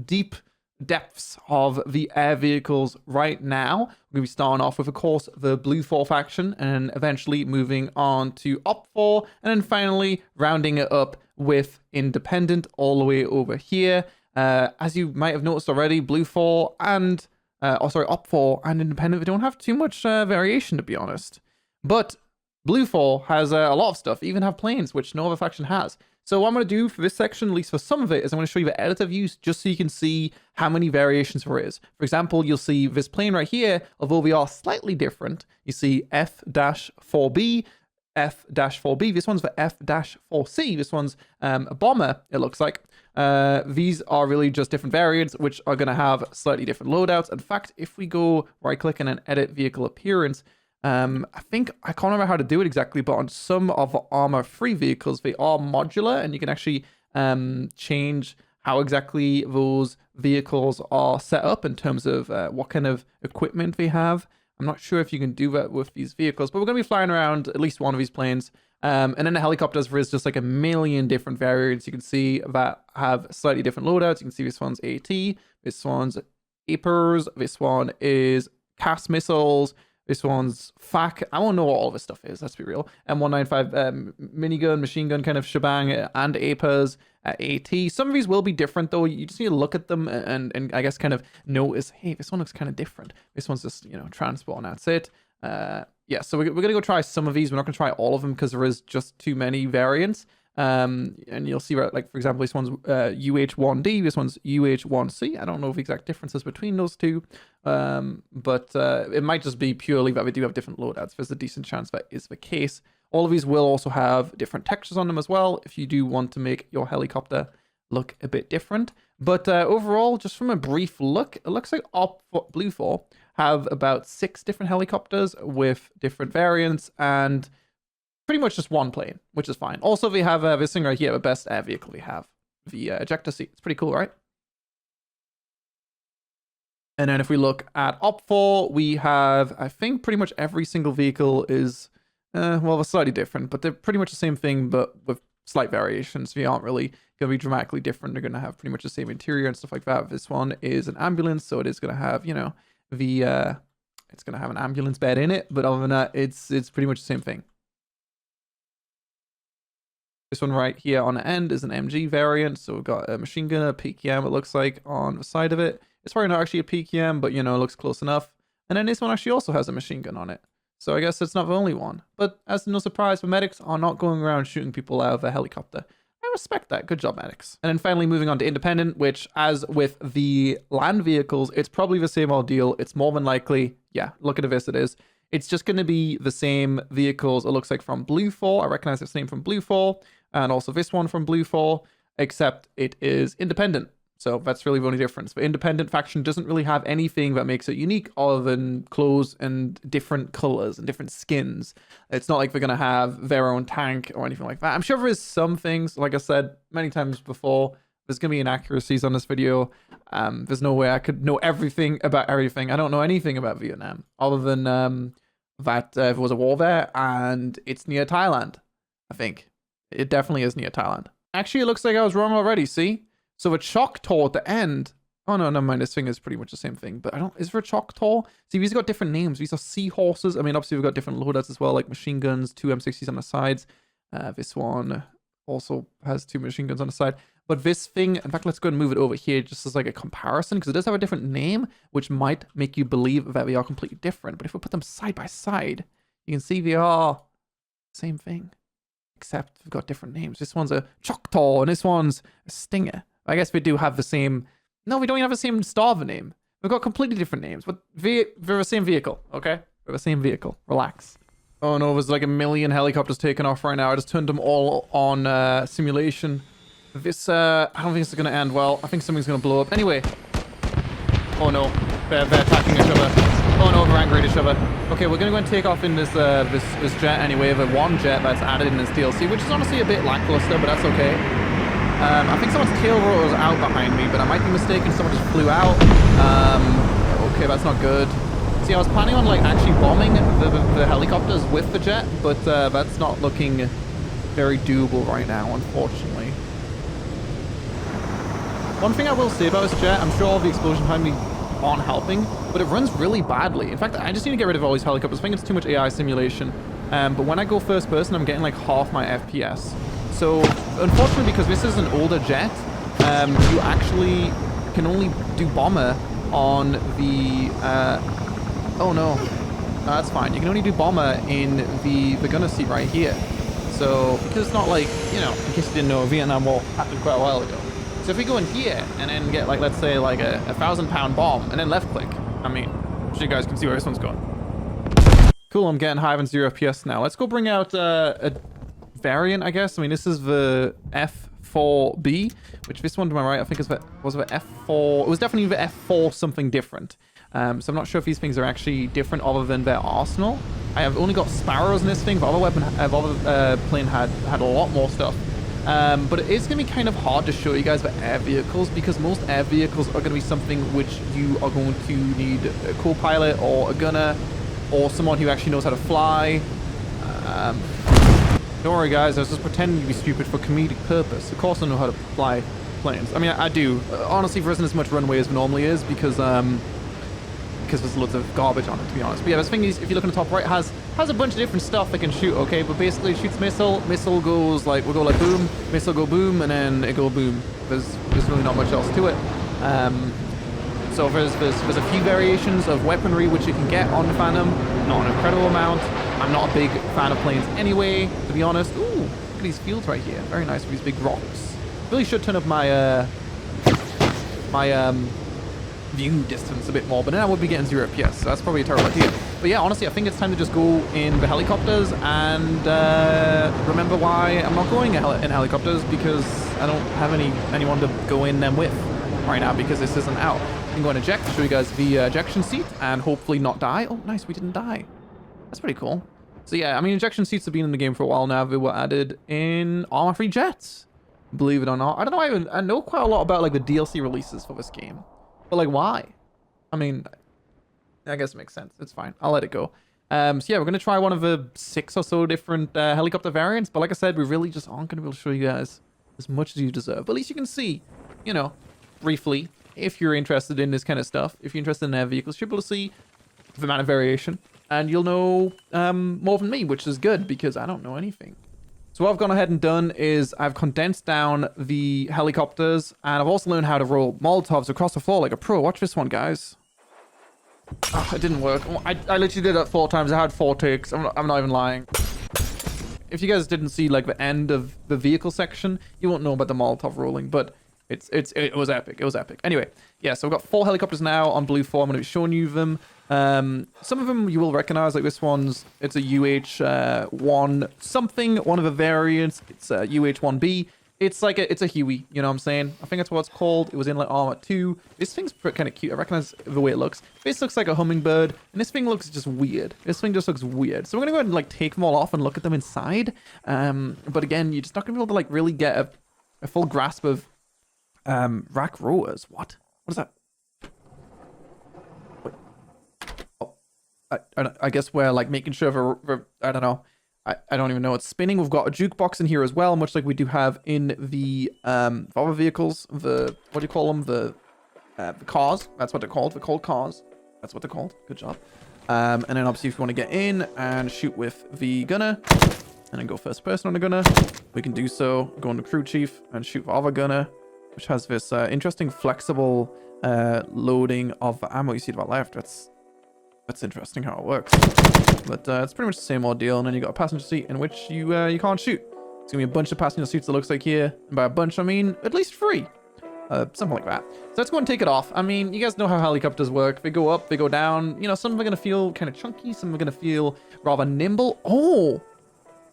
depths of the air vehicles right now. We're going to be starting off with, of course, the Blue 4 faction, and eventually moving on to Op 4, and then finally rounding it up with Independent all the way over here. As you might have noticed already, Blue 4 and, Op 4 and Independent, they don't have too much variation, to be honest. But Blue 4 has a lot of stuff, even have planes, which no other faction has. So what I'm going to do for this section, at least for some of it, is I'm going to show you the editor views just so you can see how many variations there is. For example, you'll see this plane right here, although we are slightly different. You see F-4B, F-4B. This one's for F-4C. This one's a bomber, it looks like. These are really just different variants, which are going to have slightly different loadouts. In fact, if we go right-click and then edit vehicle appearance, I think, I can't remember how to do it exactly, but on some of the Arma 3 vehicles, they are modular, and you can actually change how exactly those vehicles are set up in terms of what kind of equipment they have. I'm not sure if you can do that with these vehicles, but we're going to be flying around at least one of these planes. And then the helicopters, there is just like a million different variants you can see that have slightly different loadouts. You can see this one's AT, this one's APERS, this one is CAS missiles, this one's FAC. I don't know what all this stuff is, let's be real. M195 minigun, machine gun kind of shebang, and APERS, AT. Some of these will be different though. You just need to look at them and I guess kind of notice, hey, this one looks kind of different. This one's just, you know, transport and that's it. Yeah, so we're going to go try some of these. We're not going to try all of them because there is just too many variants. And you'll see, like, for example, this one's UH1D, this one's UH1C. I don't know the exact differences between those two, but it might just be purely that we do have different loadouts. There's a decent chance that is the case. All of these will also have different textures on them as well, if you do want to make your helicopter look a bit different. But overall, just from a brief look, it looks like Blue 4 have about 6 different helicopters with different variants and pretty much just one plane, which is fine. Also, they have this thing right here, the best air vehicle we have, the ejector seat. It's pretty cool, right? And then if we look at Op4, we have, I think, pretty much every single vehicle is, well, they're slightly different, but they're pretty much the same thing, but with slight variations. They aren't really going to be dramatically different. They're going to have pretty much the same interior and stuff like that. This one is an ambulance, so it is going to have, you know, the it's going to have an ambulance bed in it, but other than that, it's pretty much the same thing. This one right here on the end is an MG variant, so we've got a machine gun, a PKM, it looks like, on the side of it. It's probably not actually a PKM, but, you know, it looks close enough. And then this one actually also has a machine gun on it. So I guess it's not the only one. But as no surprise, the medics are not going around shooting people out of a helicopter. I respect that. Good job, medics. And then finally moving on to independent, which, as with the land vehicles, it's probably the same old deal. It's more than likely, yeah, look at this, it is. It's just going to be the same vehicles, it looks like, from Blue 4. I recognize this name from Blue 4. And also this one from Blue 4, except it is independent. So that's really the only difference. The independent faction doesn't really have anything that makes it unique other than clothes and different colors and different skins. It's not like they're going to have their own tank or anything like that. I'm sure there is some things, like I said many times before, there's going to be inaccuracies on this video. There's no way I could know everything about everything. I don't know anything about Vietnam other than that there was a war there and it's near Thailand, I think. It definitely is near Thailand. Actually, it looks like I was wrong already, see? So the Choctaw at the end, oh no, never mind, this thing is pretty much the same thing, but I don't, is there a Choctaw? See, these have got different names. These are seahorses. I mean, obviously we've got different loadouts as well, like machine guns, 2 M60s on the sides. This one also has 2 machine guns on the side. But this thing, in fact, let's go and move it over here just as like a comparison, because it does have a different name, which might make you believe that they are completely different. But if we put them side by side, you can see they are the same thing, except we've got different names. This one's a Choctaw, and this one's a Stinger. I guess we do have the same... No, we don't even have the same starver name. We've got completely different names, but they're the same vehicle, okay? They're the same vehicle. Relax. Oh no, there's like a million helicopters taking off right now. I just turned them all on simulation. This, I don't think this is going to end well. I think something's going to blow up. Anyway. Oh no, they're attacking each other. Oh no, they're angry at each other. Okay, we're going to go and take off in this this jet anyway. The one jet that's added in this DLC, which is honestly a bit lackluster, but that's okay. I think someone's tail rotor was out behind me, but I might be mistaken. Someone just flew out. Okay, that's not good. See, I was planning on like actually bombing the helicopters with the jet, but that's not looking very doable right now, unfortunately. One thing I will say about this jet, I'm sure all the explosions behind me aren't helping, but it runs really badly. In fact, I just need to get rid of all these helicopters. I think it's too much AI simulation. But when I go first person, I'm getting like half my FPS. So, unfortunately, because this is an older jet, you actually can only do bomber on the... oh no. That's fine. You can only do bomber in the gunner seat right here. So, because it's not like, you know, in case you didn't know, Vietnam War happened quite a while ago. So if we go in here and then get like, let's say like a 1,000-pound bomb and then left click, I mean, so you guys can see where this one's going. Cool, I'm getting higher than 0 FPS now. Let's go bring out a variant, I guess. I mean, this is the F4B, which this one to my right, I think was the F4. It was definitely the F4 something different. So I'm not sure if these things are actually different other than their arsenal. I have only got sparrows in this thing, but other plane had a lot more stuff. But it is going to be kind of hard to show you guys the air vehicles because most air vehicles are going to be something which you are going to need a co-pilot or a gunner or someone who actually knows how to fly. Don't worry guys, I was just pretending to be stupid for comedic purpose. Of course I know how to fly planes. I mean, I do. Honestly, there isn't as much runway as there normally is because there's loads of garbage on it, to be honest. But yeah, this thing is, if you look on the top right, has a bunch of different stuff they can shoot, okay? But basically it shoots missile goes like, will go like boom, missile go boom, and then it go boom. There's really not much else to it. So there's a few variations of weaponry which you can get on the Phantom, not an incredible amount. I'm not a big fan of planes anyway, to be honest. Ooh, look at these fields right here. Very nice with these big rocks. Really should turn up my view distance a bit more, but then I would be getting 0 FPS, so that's probably a terrible idea. But yeah, honestly, I think it's time to just go in the helicopters and remember why I'm not going in helicopters, because I don't have anyone to go in them with right now because this isn't out. I can go and eject, show you guys the ejection seat, and hopefully not die. Oh, nice, we didn't die. That's pretty cool. So yeah, I mean, ejection seats have been in the game for a while now. They were added in Arma 3 jets, believe it or not. I don't know, I know quite a lot about like the DLC releases for this game. But like, why? I mean, I guess it makes sense. It's fine. I'll let it go. So yeah, we're going to try one of the 6 or so different helicopter variants. But like I said, we really just aren't going to be able to show you guys as much as you deserve. But at least you can see, you know, briefly, if you're interested in this kind of stuff, if you're interested in air vehicles, you'll be able to see the amount of variation. And you'll know more than me, which is good because I don't know anything. So what I've gone ahead and done is I've condensed down the helicopters, and I've also learned how to roll Molotovs across the floor like a pro. Watch this one, guys. Oh, it didn't work. I literally did it 4 times. I had 4 takes. I'm not even lying. If you guys didn't see like the end of the vehicle section, you won't know about the Molotov rolling, but it was epic. It was epic. Anyway, yeah, so we've got 4 helicopters now on Blue 4. I'm going to be showing you them. Some of them you will recognize, like this one's, it's a UH1 something, one of the variants. It's a UH1B. It's like it's a Huey, you know what I'm saying? I think that's what it's called. It was in like Arma 2. This thing's kind of cute. I recognize the way it looks. This looks like a hummingbird, and this thing looks just weird. This thing just looks weird. So we're gonna go ahead and like take them all off and look at them inside. But again, you're just not gonna be able to like really get a full grasp of rack rowers. What is that? I guess we're like making sure I don't know. I don't even know. It's spinning. We've got a jukebox in here as well, much like we do have in the other vehicles. The, what do you call them? The cars. That's what they're called. They're called cars. That's what they're called. Good job. And then obviously if you want to get in and shoot with the gunner and then go first person on the gunner, we can do so. Go on the crew chief and shoot the other gunner, which has this interesting flexible loading of ammo. You see to the left. That's interesting how it works, but it's pretty much the same ordeal. And then you got a passenger seat in which you can't shoot. It's gonna be a bunch of passenger seats. It looks like here, and by a bunch I mean at least 3, something like that. So let's go and take it off. I mean, you guys know how helicopters work. They go up, they go down. You know, some of them are gonna feel kind of chunky, some are gonna feel rather nimble. Oh,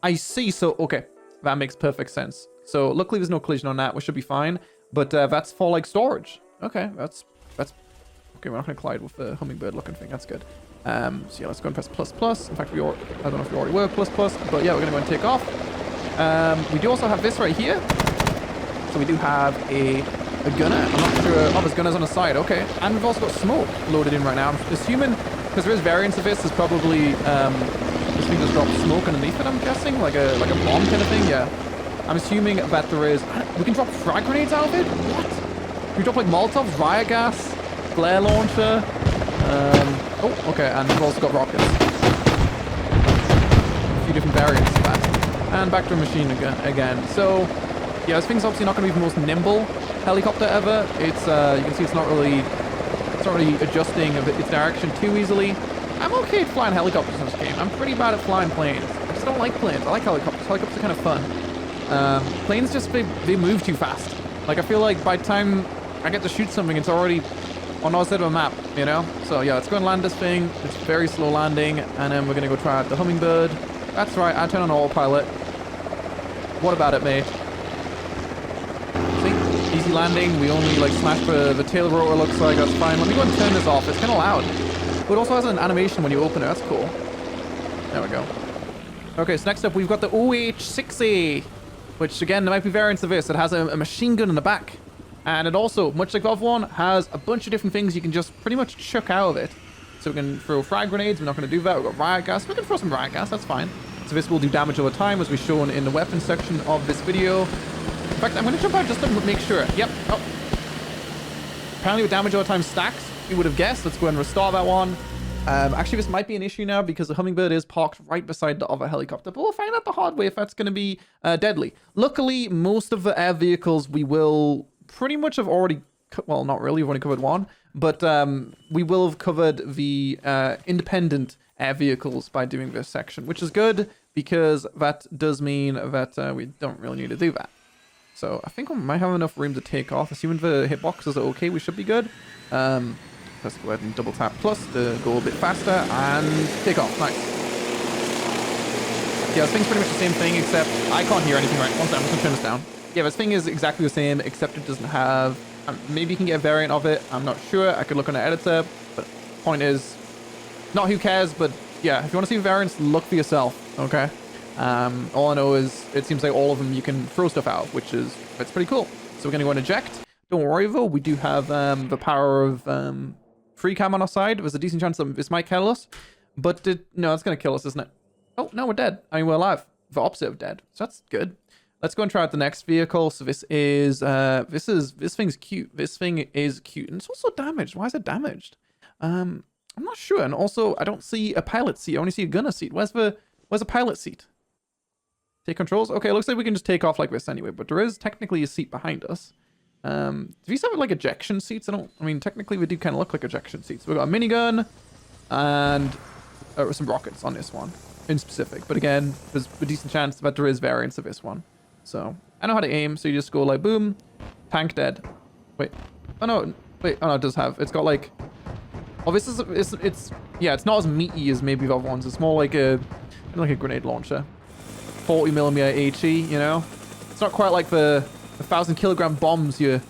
I see. So okay, that makes perfect sense. So luckily there's no collision on that. We should be fine. But that's for like storage. Okay, that's okay. We're not gonna collide with the hummingbird looking thing. That's good. So yeah, let's go and press ++. In fact, I don't know if we already were ++, but yeah, we're gonna go and take off. We do also have this right here. So we do have a gunner. I'm not sure. Oh, there's gunners on the side. Okay, and we've also got smoke loaded in right now. I'm assuming because there is variants of this. There's probably this thing just drops smoke underneath it. I'm guessing like a bomb kind of thing. Yeah, I'm assuming that there is. We can drop frag grenades out of it. What? We drop like Molotovs, riot gas, flare launcher. Oh, okay, and we've also got rockets. A few different variants of that. And back to a machine again. So, yeah, this thing's obviously not going to be the most nimble helicopter ever. It's, you can see it's not really adjusting its direction too easily. I'm okay at flying helicopters in this game. I'm pretty bad at flying planes. I just don't like planes. I like helicopters. Helicopters are kind of fun. Planes just, they move too fast. Like, I feel like by the time I get to shoot something, it's already on the other side of a map, you know? So, yeah, let's go and land this thing. It's very slow landing. And then we're going to go try out the Hummingbird. That's right, I turn on autopilot. What about it, mate? See? Easy landing. We only, like, smashed the tail rotor, looks like. That's fine. Let me go and turn this off. It's kind of loud. But it also has an animation when you open it. That's cool. There we go. Okay, so next up, we've got the OH-6A, which, again, there might be variants of this. It has a machine gun in the back. And it also, much like the other one, has a bunch of different things you can just pretty much chuck out of it. So we can throw frag grenades. We're not going to do that. We've got riot gas. We can throw some riot gas. That's fine. So this will do damage over time, as we've shown in the weapons section of this video. In fact, I'm going to jump out just to make sure. Yep. Oh. Apparently, with damage over time stacks, you would have guessed. Let's go ahead and restore that one. Actually, this might be an issue now because the Hummingbird is parked right beside the other helicopter. But we'll find out the hard way if that's going to be deadly. Luckily, most of the air vehicles we will pretty much have already... Well, not really. We've only covered one. But we will have covered the independent air vehicles by doing this section, which is good because that does mean that we don't really need to do that. So I think we might have enough room to take off. Assuming the hitboxes are okay, we should be good. Let's go ahead and double tap plus to go a bit faster and take off. Nice. Yeah, this thing's pretty much the same thing, except I can't hear anything right. One second, I'm just gonna turn this down. Yeah, this thing is exactly the same, except it doesn't have... maybe you can get a variant of it. I'm not sure. I could look on the editor, but point is, not who cares, but yeah, if you want to see variants, look for yourself, okay? All I know is it seems like all of them you can throw stuff out, which is, it's pretty cool. So we're gonna go and eject. Don't worry though, we do have the power of free cam on our side. There's a decent chance that this might kill us, but no, it's gonna kill us, isn't it? Oh, no, we're dead. I mean, we're alive. The opposite of dead, so that's good. Let's go and try out the next vehicle. So this thing's cute. This thing is cute, and it's also damaged. Why is it damaged? I'm not sure. And also, I don't see a pilot seat. I only see a gunner seat. Where's the pilot seat? Take controls. Okay, it looks like we can just take off like this anyway. But there is technically a seat behind us. Do these have like ejection seats? I mean, technically we do kind of look like ejection seats. We've got a minigun and some rockets on this one in specific. But again, there's a decent chance that there is variants of this one. So I know how to aim. So you just go like boom, tank dead. Wait. Oh no. Wait. Oh no, it does have. It's got like. Oh, this is it's yeah. It's not as meaty as maybe the other ones. It's more like a grenade launcher. 40mm HE. You know. It's not quite like the 1,000-kilogram bombs you're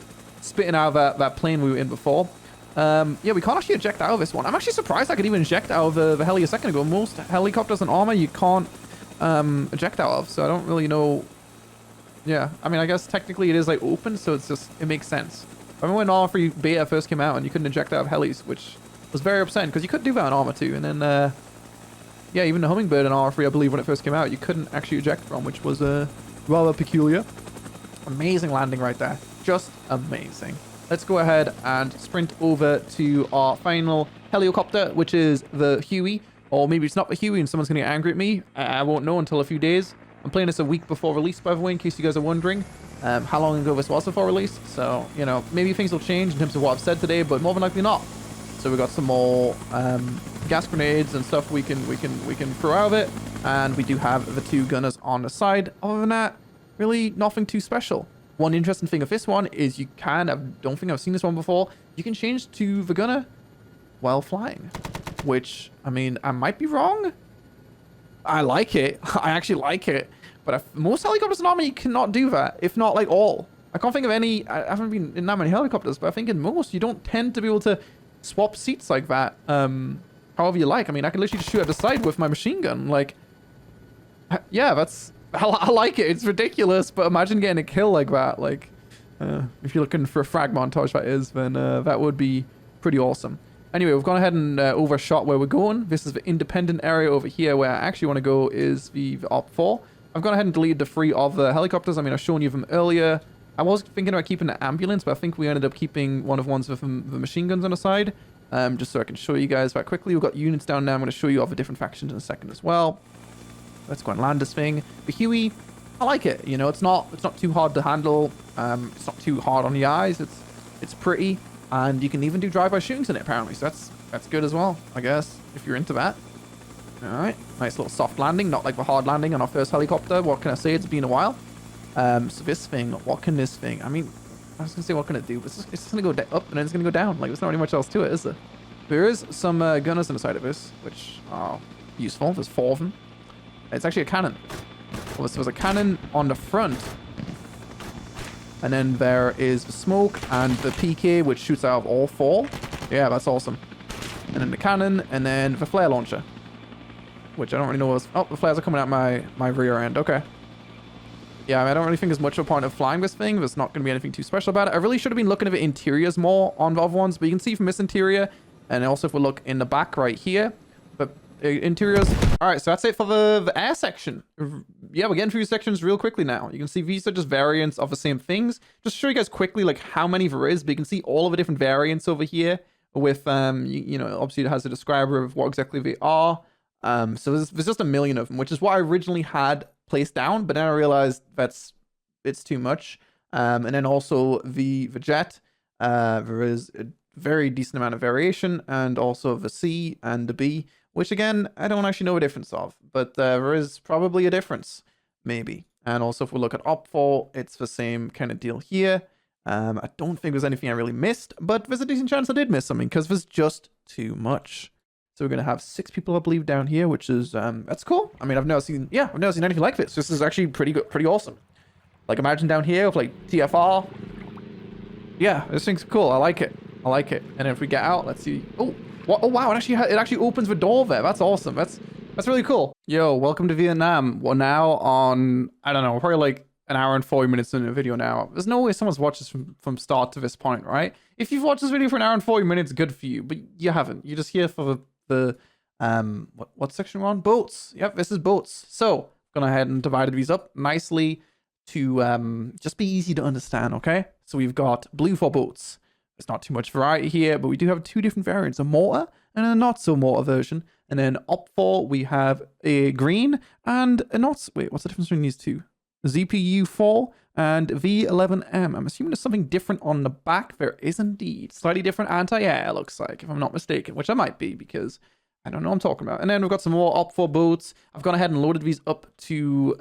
spitting out of that plane we were in before. Yeah, we can't actually eject out of this one. I'm actually surprised I could even eject out of the heli a second ago. Most helicopters and Arma you can't eject out of, so I don't really know. Yeah, I mean, I guess technically it is like open, so it makes sense. I remember when Arma 3 beta first came out and you couldn't eject out of helis, which was very upsetting because you could do that in Arma 2, and then yeah, even the Hummingbird in Arma 3, I believe when it first came out, you couldn't actually eject from, which was rather peculiar. Amazing landing right there. Just amazing. Let's go ahead and sprint over to our final helicopter, which is the Huey. Or maybe it's not the Huey and someone's going to get angry at me. I won't know until a few days. I'm playing this a week before release, by the way, in case you guys are wondering how long ago this was before release. So, you know, maybe things will change in terms of what I've said today, but more than likely not. So we got some more gas grenades and stuff we can throw out of it. And we do have the 2 gunners on the side. Other than that, really nothing too special. One interesting thing of this one is you can, I don't think I've seen this one before, you can change to the gunner while flying. Which, I mean, I might be wrong. I like it. I actually like it. But most helicopters in Arma, you cannot do that. If not, like, all. I can't think of any, I haven't been in that many helicopters, but I think in most, you don't tend to be able to swap seats like that. However you like. I mean, I can literally just shoot at the side with my machine gun. Like, yeah, that's... I like it. It's ridiculous, but imagine getting a kill like that. Like, if you're looking for a frag montage, that is, then that would be pretty awesome. Anyway, we've gone ahead and overshot where we're going. This is the independent area over here. Where I actually want to go is the Op4. I've gone ahead and deleted the 3 of the helicopters. I mean, I've shown you them earlier. I was thinking about keeping the ambulance, but I think we ended up keeping one of the ones with the machine guns on the side. Just so I can show you guys that quickly. We've got units down there. I'm going to show you all the different factions in a second as well. Let's go and land this thing. The Huey, I like it. You know, it's not too hard to handle. It's not too hard on the eyes. It's pretty, and you can even do drive-by shootings in it apparently. So that's good as well, I guess. if you're into that. All right, nice little soft landing, not like the hard landing on our first helicopter. What can I say? It's been a while. So this thing, what can this thing? I mean, I was gonna say what can it do? It's just gonna go up and then it's gonna go down. Like there's not really much else to it, is there? There is some gunners on the side of this, which are useful. There's 4 of them. It's actually a cannon. Well, so there's a cannon on the front. And then there is the smoke and the PK, which shoots out of all 4. Yeah, that's awesome. And then the cannon, and then the flare launcher. Which I don't really know what... Oh, the flares are coming out my rear end. Okay. Yeah, I mean, I don't really think there's much of a point of flying this thing. There's not going to be anything too special about it. I really should have been looking at the interiors more on the other ones. But you can see from this interior, and also if we look in the back right here, but interiors... Alright, so that's it for the air section. Yeah, we're getting through sections real quickly now. You can see these are just variants of the same things. Just to show you guys quickly like how many there is, but you can see all of the different variants over here with, you know, obviously it has a describer of what exactly they are. So there's just a million of them, which is what I originally had placed down, but then I realized it's too much. And then also the jet, there is a very decent amount of variation, and also the C and the B, which again, I don't actually know a difference of, but there is probably a difference, maybe. And also if we look at OPFOR, it's the same kind of deal here. I don't think there's anything I really missed, but there's a decent chance I did miss something because there's just too much. So we're going to have 6 people, I believe, down here, which is, that's cool. I mean, I've never seen anything like this. This is actually pretty good, pretty awesome. Like, imagine down here with, like, TFR. Yeah, this thing's cool. I like it. I like it. And then if we get out, let's see. Oh, what? Oh, wow. It actually opens the door there. That's awesome. That's really cool. Yo, welcome to Vietnam. We're now on, I don't know, probably like an hour and 40 minutes in the video now. There's no way someone's watched this from start to this point, right? If you've watched this video for an hour and 40 minutes, good for you. But you haven't. You're just here for what section we're on? Boats. Yep, this is boats. So gone ahead and divided these up nicely to just be easy to understand. Okay, so we've got blue for boats. There's not too much variety here, but we do have 2 different variants, a mortar and a not so mortar version. And then OPFOR, we have a green and a not. Wait, what's the difference between these two? ZPU4 and V11M. I'm assuming there's something different on the back. There is indeed. Slightly different anti-air, looks like, if I'm not mistaken, which I might be because I don't know what I'm talking about. And then we've got some more OPFOR boats. I've gone ahead and loaded these up to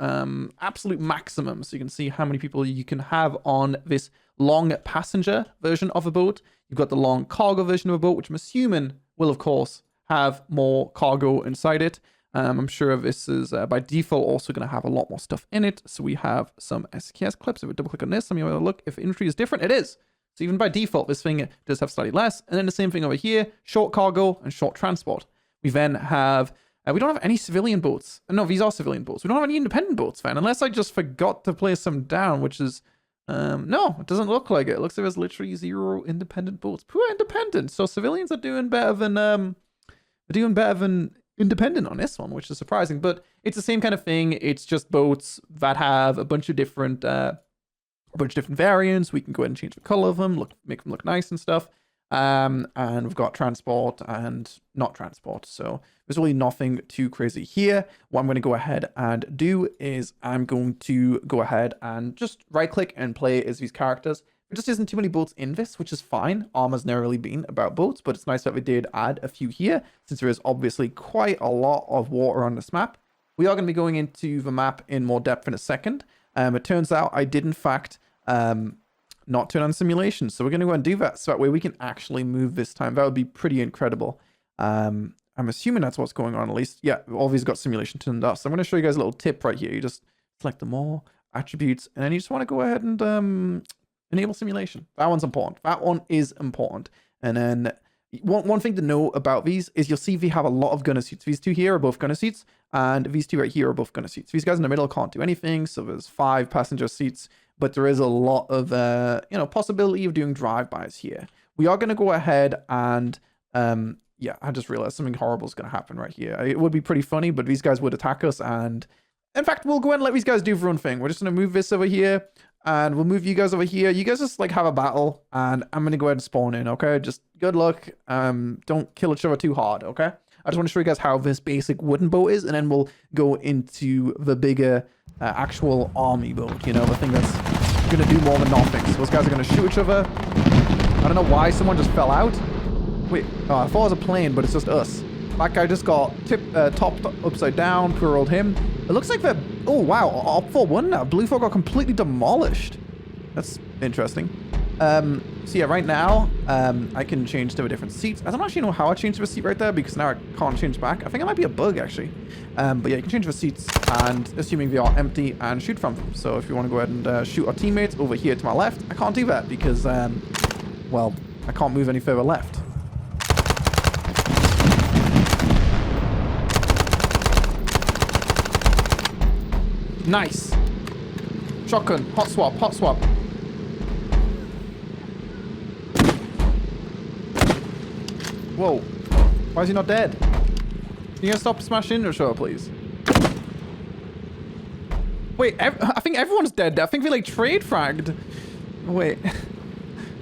absolute maximum, so you can see how many people you can have on this long passenger version of a boat. You've got the long cargo version of a boat, which I'm assuming will, of course, have more cargo inside it. I'm sure this is by default also going to have a lot more stuff in it. So we have some SKS clips. If we double click on this, let me have a look. If infantry is different, it is. So even by default, this thing does have slightly less. And then the same thing over here, short cargo and short transport. We then have, we don't have any civilian boats. No, these are civilian boats. We don't have any independent boats, fan, unless I just forgot to place them down, which is, no, it doesn't look like it. It looks like there's literally 0 independent boats. Poor independent. So civilians are doing better than, independent on this one, which is surprising, but it's the same kind of thing. It's just boats that have a bunch of different variants. We can go ahead and change the color of them, make them look nice and stuff. And we've got transport and not transport. So there's really nothing too crazy here. What I'm going to go ahead and do is I'm going to go ahead and just right click and play as these characters. There just isn't too many boats in this, which is fine. Arma's never really been about boats, but it's nice that we did add a few here, since there is obviously quite a lot of water on this map. We are going to be going into the map in more depth in a second. It turns out I did, in fact, not turn on simulation. So we're going to go and do that, so that way we can actually move this time. That would be pretty incredible. I'm assuming that's what's going on, at least. Yeah, all these got simulation turned off. So I'm going to show you guys a little tip right here. You just select them all, attributes, and then you just want to go ahead and enable simulation. That one's important. That one is important. And then one thing to know about these is you'll see they have a lot of gunner seats. These 2 here are both gunner seats, and these 2 right here are both gunner seats. These guys in the middle can't do anything, so there's 5 passenger seats, but there is a lot of, possibility of doing drive-bys here. We are going to go ahead and, yeah, I just realized something horrible is going to happen right here. It would be pretty funny, but these guys would attack us, and in fact, we'll go ahead and let these guys do their own thing. We're just going to move this over here, and we'll move you guys over here. You guys just, like, have a battle, and I'm going to go ahead and spawn in, okay? Just good luck. Don't kill each other too hard, okay? I just want to show you guys how this basic wooden boat is, and then we'll go into the bigger actual army boat, you know, the thing that's going to do more than nothing. So those guys are going to shoot each other. I don't know why someone just fell out. Wait, I thought it was a plane, but it's just us. That guy just got topped upside down. Poor old him. It looks like they're... Oh, wow. Op 4-1 now. Blue 4 got completely demolished. That's interesting. So yeah, right now, I can change to a different seat. I don't actually know how I changed to a seat right there because now I can't change back. I think it might be a bug, actually. But yeah, you can change the seats and assuming they are empty and shoot from them. So if you want to go ahead and shoot our teammates over here to my left, I can't do that because, well, I can't move any further left. Nice. Shotgun. Hot swap. Hot swap. Whoa. Why is he not dead? Can you guys stop smashing into each other, please? Wait, I think everyone's dead. I think we like trade fragged. Wait.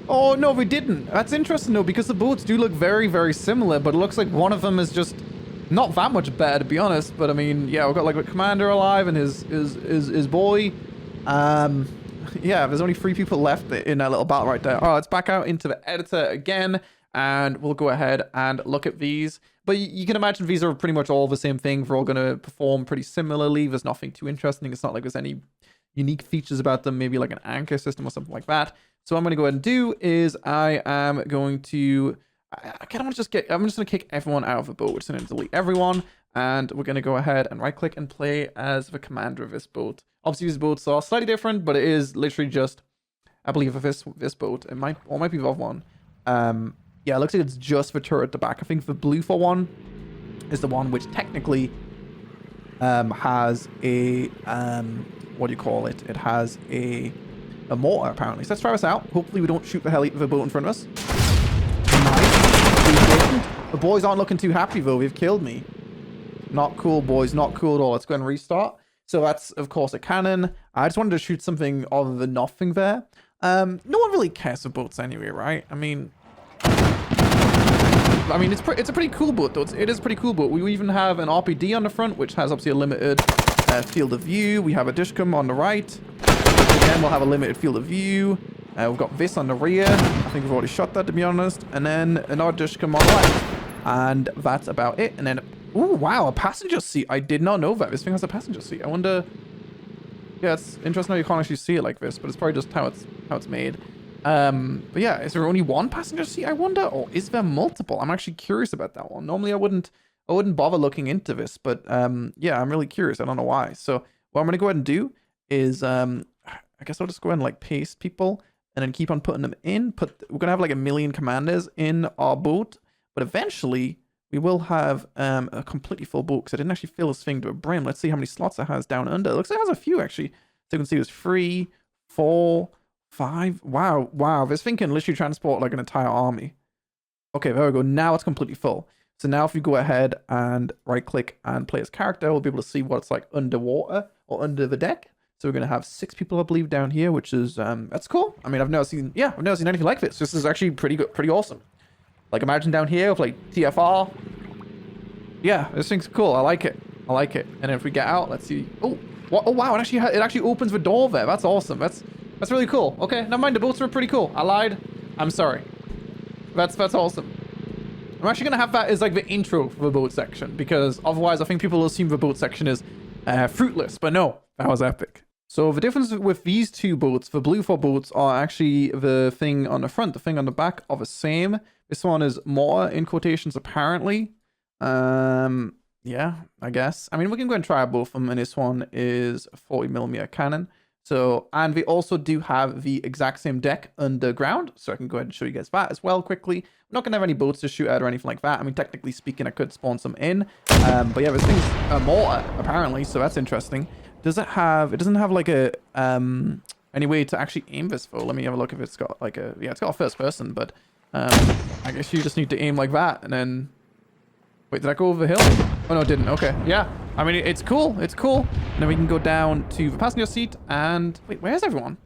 Oh, no, we didn't. That's interesting, though, because the boats do look very, very similar, but it looks like one of them is just not that much better, to be honest. But, I mean, yeah, we've got, like, a commander alive and his boy. Yeah, there's only 3 people left in that little battle right there. Oh, let's back out into the editor again, and we'll go ahead and look at these. But you can imagine these are pretty much all the same thing. They're all going to perform pretty similarly. There's nothing too interesting. It's not like there's any unique features about them, maybe like an anchor system or something like that. So what I'm going to go ahead and do is I am going to... I kind of want to just get... I'm just going to kick everyone out of the boat. We're just going to delete everyone. And we're going to go ahead and right-click and play as the commander of this boat. Obviously, these boats are slightly different, but it is literally just... I believe this boat. It might be the other one. Yeah, it looks like it's just the turret at the back. I think the blue for one is the one which technically has a... what do you call it? It has a mortar, apparently. So let's try this out. Hopefully we don't shoot the hell out of the boat in front of us. Nice. The boys aren't looking too happy, though. They've killed me. Not cool, boys. Not cool at all. Let's go ahead and restart. So that's, of course, a cannon. I just wanted to shoot something other than nothing there. No one really cares for boats anyway, right? I mean, it's a pretty cool boat, though. It is a pretty cool boat. We even have an RPD on the front, which has obviously a limited field of view. We have a dishcam on the right. Again, we'll have a limited field of view. We've got this on the rear. I think we've already shot that, to be honest. And then another dishcam on the left. And that's about it. And then, oh wow, a passenger seat. I did not know that. This thing has a passenger seat. I wonder... Yeah, it's interesting how you can't actually see it like this, but it's probably just how it's made. But yeah, is there only one passenger seat, I wonder? Or is there multiple? I'm actually curious about that one. Normally I wouldn't bother looking into this, but yeah, I'm really curious. I don't know why. So what I'm going to go ahead and do is, I guess I'll just go ahead and like paste people and then keep on putting them in. We're going to have like 1 million commanders in our boat, but eventually we will have a completely full boat because I didn't actually fill this thing to a brim. Let's see how many slots it has down under. It looks like it has a few actually. So you can see it was 3, 4, 5. Wow. This thing can literally transport like an entire army. Okay, there we go. Now it's completely full. So now if you go ahead and right click and play as character, we'll be able to see what it's like underwater or under the deck. So we're going to have 6 people, I believe, down here, which is, that's cool. I mean, I've never seen anything like this. This is actually pretty good, pretty awesome. Like, imagine down here with, like, TFR. Yeah, this thing's cool. I like it. And then if we get out, let's see. Oh, wow, it actually opens the door there. That's awesome. That's really cool. Okay, never mind. The boats are pretty cool. I lied. I'm sorry. That's awesome. I'm actually going to have that as, like, the intro for the boat section, because otherwise I think people will assume the boat section is fruitless. But no, that was epic. So the difference with these 2 boats, the blue 4 boats, are actually the thing on the front, the thing on the back are the same. This one is more in quotations, apparently. Yeah, I guess. I mean, we can go and try both of them, and this one is a 40mm cannon. So, and we also do have the exact same deck underground, so I can go ahead and show you guys that as well quickly. We're not going to have any boats to shoot at or anything like that. I mean, technically speaking, I could spawn some in. But yeah, this thing's a mortar, apparently, so that's interesting. It doesn't have like a, any way to actually aim this for. Let me have a look if it's got like a, yeah, it's got a first person, but I guess you just need to aim like that, and then, wait, did I go over the hill? Oh, no, it didn't. Okay, yeah. I mean, it's cool. And then we can go down to the passenger seat, and, wait, where's everyone?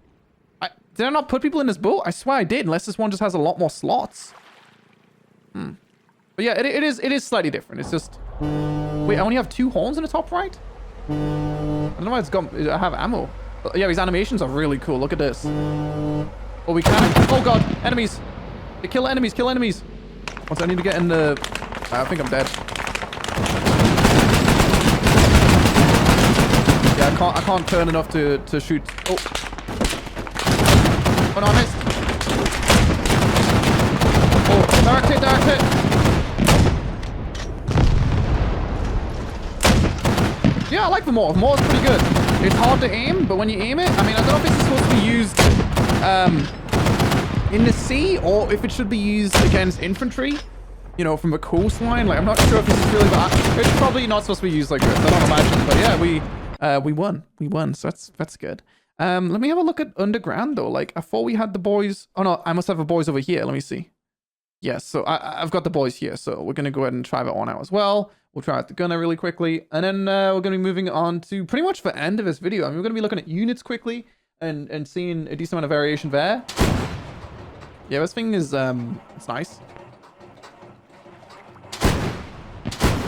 Did I not put people in this boat? I swear I did, unless this one just has a lot more slots. But yeah, it is slightly different. It's just, wait, I only have 2 horns in the top right? I don't know why I have ammo. But yeah, these animations are really cool. Look at this. Oh, we can. Oh god, enemies. Kill enemies. Once I need to get in the... I think I'm dead. I can't turn enough to shoot. Oh. Oh no, I missed. Oh, direct hit, direct hit. Yeah, I like the morph. Morph's pretty good. It's hard to aim, but when you aim it, I mean, I don't know if it's supposed to be used in the sea or if it should be used against infantry, you know, from the coastline. Like, I'm not sure if this is really bad. It's probably not supposed to be used like this. I don't imagine, but yeah, we won. We won, so that's good. Let me have a look at underground though. Like, I thought we had the boys. Oh no, I must have the boys over here. Let me see. Yes, so I've got the boys here, so we're gonna go ahead and try that one out as well. We'll try out the gunner really quickly, and then we're gonna be moving on to pretty much the end of this video. I mean, we're gonna be looking at units quickly and seeing a decent amount of variation there. Yeah, this thing is it's nice.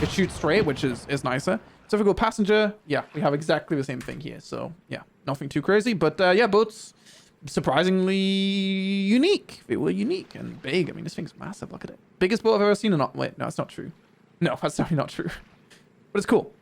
It shoots straight, which is nicer. So if we go passenger, yeah, we have exactly the same thing here. So yeah, nothing too crazy, but yeah, boats surprisingly unique. They were unique and big. I mean, this thing's massive. Look at it. Biggest boat I've ever seen or not? Wait, no, that's not true. No, that's definitely not true. But it's cool.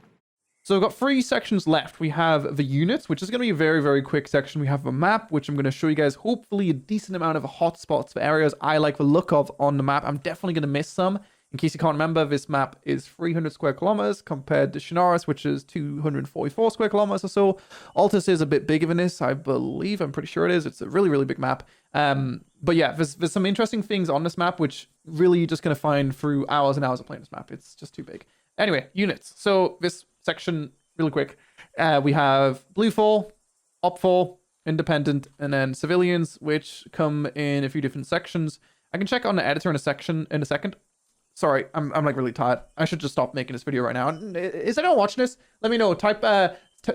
So we've got 3 sections left. We have the units, which is going to be a very, very quick section. We have the map, which I'm going to show you guys hopefully a decent amount of hotspots for areas I like the look of on the map. I'm definitely going to miss some. In case you can't remember, this map is 300 square kilometers compared to Shinaris, which is 244 square kilometers or so. Altus is a bit bigger than this, I believe. I'm pretty sure it is. It's a really, really big map. But yeah, there's some interesting things on this map, which really you're just going to find through hours and hours of playing this map. It's just too big. Anyway, units. So this section, really quick, we have Blue 4, Op 4, Independent, and then Civilians, which come in a few different sections. I can check on the editor in a second. Sorry, I'm like really tired. I should just stop making this video right now. Is anyone watching this? Let me know. Type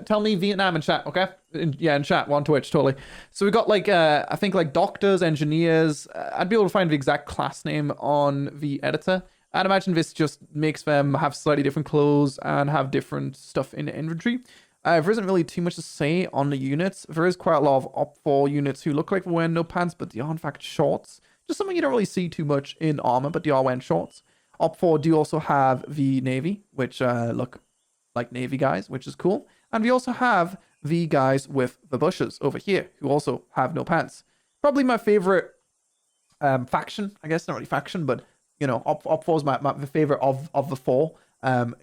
tell me Vietnam in chat, okay? In chat, on Twitch, totally. So we got like I think like doctors, engineers. I'd be able to find the exact class name on the editor. I'd imagine this just makes them have slightly different clothes and have different stuff in the inventory. There isn't really too much to say on the units. There is quite a lot of Op 4 units who look like they're wearing no pants, but they are in fact shorts. Just something you don't really see too much in Arma, but they are wearing shorts. Op 4 do also have the Navy, which look like Navy guys, which is cool. And we also have the guys with the bushes over here, who also have no pants. Probably my favorite faction, I guess. Not really faction, but, you know, Op 4 is my favorite of the 4.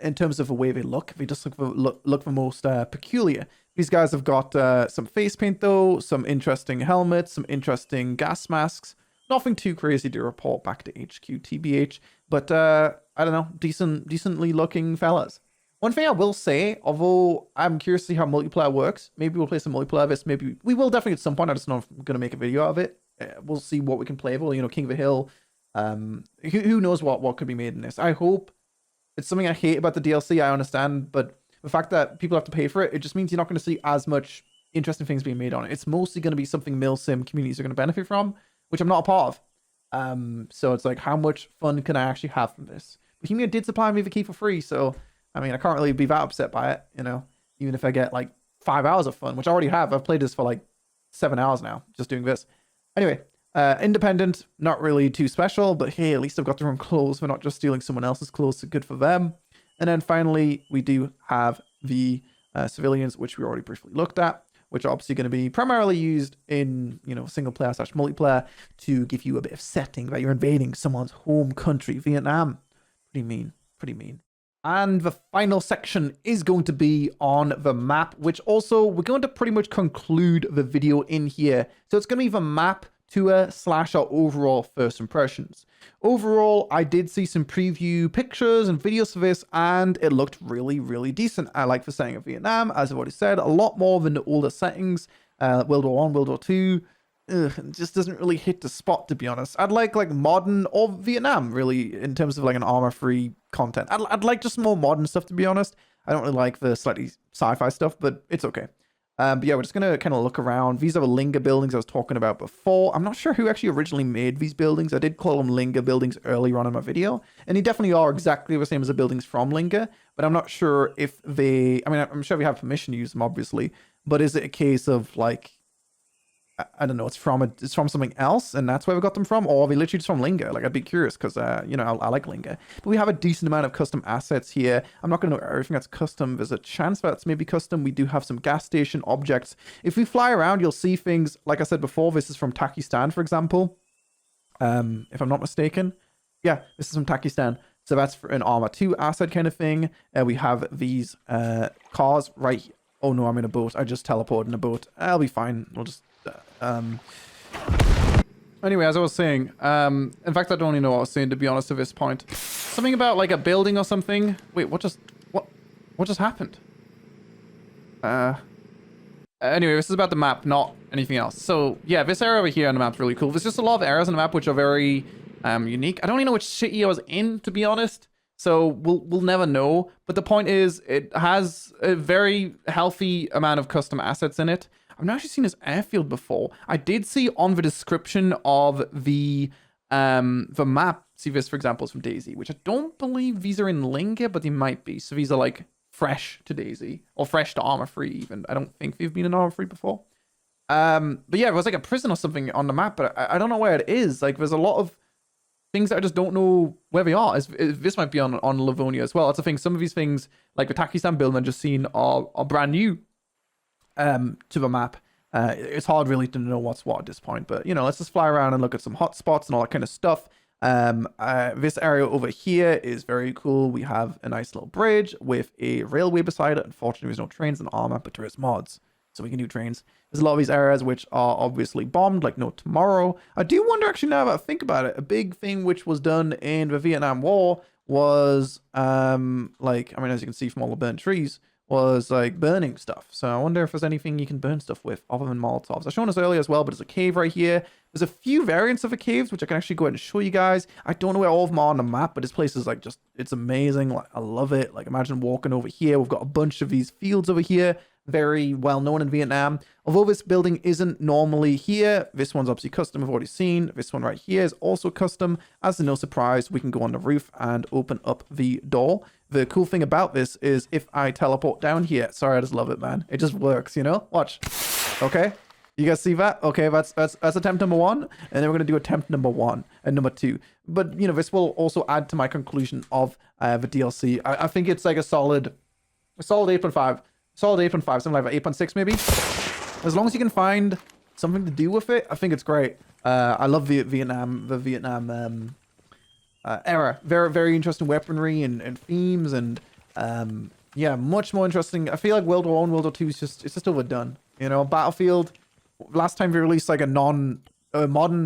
In terms of the way they look, they just look the most peculiar. These guys have got some face paint, though, some interesting helmets, some interesting gas masks. Nothing too crazy to report back to HQ TBH, but I don't know, decently looking fellas. One thing I will say, although I'm curious to see how multiplayer works, maybe we'll play some multiplayer of this, maybe we will definitely at some point. I just don't know if I'm going to make a video of it. We'll see what we can play. Well, you know, King of the Hill, who knows what could be made in this. I hope it's something I hate about the DLC, I understand, but the fact that people have to pay for it, it just means you're not going to see as much interesting things being made on it. It's mostly going to be something Milsim communities are going to benefit from, which I'm not a part of. So it's like, how much fun can I actually have from this? Bohemia did supply me the key for free, so I mean, I can't really be that upset by it, you know, even if I get like 5 hours of fun, which I already have. I've played this for like 7 hours now, just doing this. Anyway, Independent, not really too special, but hey, at least I've got their own clothes. We're not just stealing someone else's clothes, so good for them. And then finally, we do have the Civilians, which we already briefly looked at, which are obviously going to be primarily used in, you know, single player / multiplayer to give you a bit of setting that you're invading someone's home country, Vietnam. Pretty mean, pretty mean. And the final section is going to be on the map, which also we're going to pretty much conclude the video in here. So it's going to be the map tour / our overall first impressions. Overall, I did see some preview pictures and videos for this, and it looked really, really decent. I like the setting of Vietnam, as I've already said, a lot more than the older settings. World War I, World War II, it just doesn't really hit the spot, to be honest. I'd like modern or Vietnam, really, in terms of like an armor-free content. I'd like just more modern stuff, to be honest. I don't really like the slightly sci-fi stuff, but it's okay. But yeah, we're just going to kind of look around. These are the Linga buildings I was talking about before. I'm not sure who actually originally made these buildings. I did call them Linga buildings earlier on in my video. And they definitely are exactly the same as the buildings from Linga. But I'm not sure if they... I mean, I'm sure we have permission to use them, obviously. But is it a case of, like... I don't know, it's from something else, and that's where we got them from, or are they literally just from Lingo? Like, I'd be curious, because, you know, I like Lingo. But we have a decent amount of custom assets here. I'm not going to know everything that's custom. There's a chance that's maybe custom. We do have some gas station objects. If we fly around, you'll see things, like I said before, this is from Pakistan, for example, if I'm not mistaken. Yeah, this is from Pakistan. So that's for an Arma 2 asset kind of thing. We have these cars right here. Oh no, I'm in a boat. I just teleported in a boat. I'll be fine. We'll just... Anyway, as I was saying, in fact, I don't even know what I was saying, to be honest, at this point. Something about, like, a building or something. Wait, what just happened? Anyway, this is about the map, not anything else. So, yeah, this area over here on the map's really cool. There's just a lot of areas on the map which are very unique. I don't even know which city I was in, to be honest. So we'll never know. But the point is, it has a very healthy amount of custom assets in it. I've never actually seen this airfield before. I did see on the description of the map, see this, for example, is from DayZ, which I don't believe these are in Linga, but they might be. So these are like fresh to DayZ, or fresh to Arma 3 even. I don't think they've been in Arma 3 before. But yeah, it was like a prison or something on the map, but I don't know where it is. Like, there's a lot of things that I just don't know where they are. This might be on Livonia as well. That's the thing. Some of these things, like the Pakistan building I've just seen, are brand new to the map. It's hard really to know what's what at this point. But, you know, let's just fly around and look at some hotspots and all that kind of stuff. This area over here is very cool. We have a nice little bridge with a railway beside it. Unfortunately, there's no trains in Arma, but there is mods, so we can do trains. There's a lot of these areas which are obviously bombed, like no tomorrow. I do wonder, actually, now that I think about it, a big thing which was done in the Vietnam War was, like, I mean, as you can see from all the burnt trees, was like burning stuff. So I wonder if there's anything you can burn stuff with other than Molotovs. I've shown this earlier as well, but there's a cave right here. There's a few variants of the caves, which I can actually go ahead and show you guys. I don't know where all of them are on the map, but this place is like just, it's amazing. Like, I love it. Like, imagine walking over here. We've got a bunch of these fields over here. Very well known in Vietnam. Although this building isn't normally here, this one's obviously custom, we've already seen. This one right here is also custom. As no surprise, we can go on the roof and open up the door. The cool thing about this is if I teleport down here, sorry, I just love it, man. It just works, you know? Watch. Okay. You guys see that? Okay, that's attempt number 1. And then we're going to do attempt number 1 and number 2. But, you know, this will also add to my conclusion of the DLC. I think it's like a solid 8.5. Solid 8.5, something like that, 8.6 maybe. As long as you can find something to do with it, I think it's great. I love the Vietnam era. Very, very interesting weaponry and themes, and yeah, much more interesting. I feel like World War I, World War II is just overdone. You know, Battlefield. Last time they released like a modern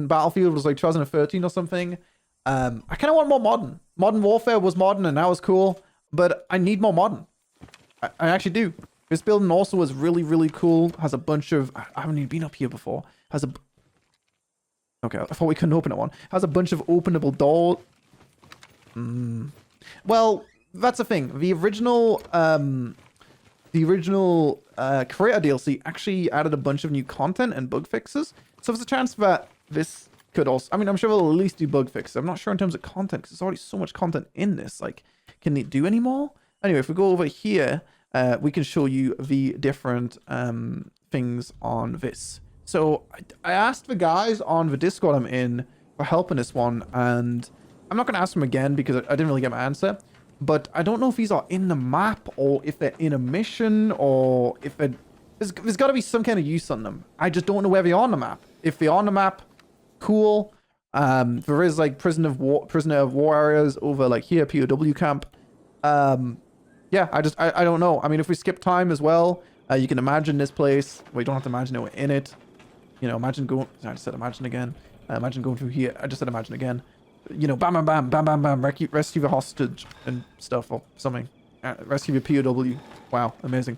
Battlefield was like 2013 or something. I kind of want more modern. Modern Warfare was modern and that was cool, but I need more modern. I actually do. This building also is really, really cool. Has a bunch of... I haven't even been up here before. Has a... Okay, I thought we couldn't open it one. Has a bunch of openable doors. Well, that's the thing. The original Creator DLC actually added a bunch of new content and bug fixes. So there's a chance that this could also... I mean, I'm sure they'll at least do bug fixes. I'm not sure in terms of content, because there's already so much content in this. Like, can they do any more? Anyway, if we go over here... we can show you the different things on this. So I asked the guys on the Discord I'm in for help in this one, and I'm not going to ask them again because I didn't really get my answer. But I don't know if these are in the map or if they're in a mission or if there's got to be some kind of use on them. I just don't know where they are on the map. If they're on the map, cool. There is like prisoner of war areas over like here, POW camp. Yeah, I don't know. I mean, if we skip time as well, you can imagine this place. Well, you don't have to imagine it, we're in it. You know, imagine going... I just said imagine again. Imagine going through here. I just said imagine again. You know, bam, bam, bam, bam, bam, bam. Rescue the hostage and stuff or something. Rescue the POW. Wow, amazing.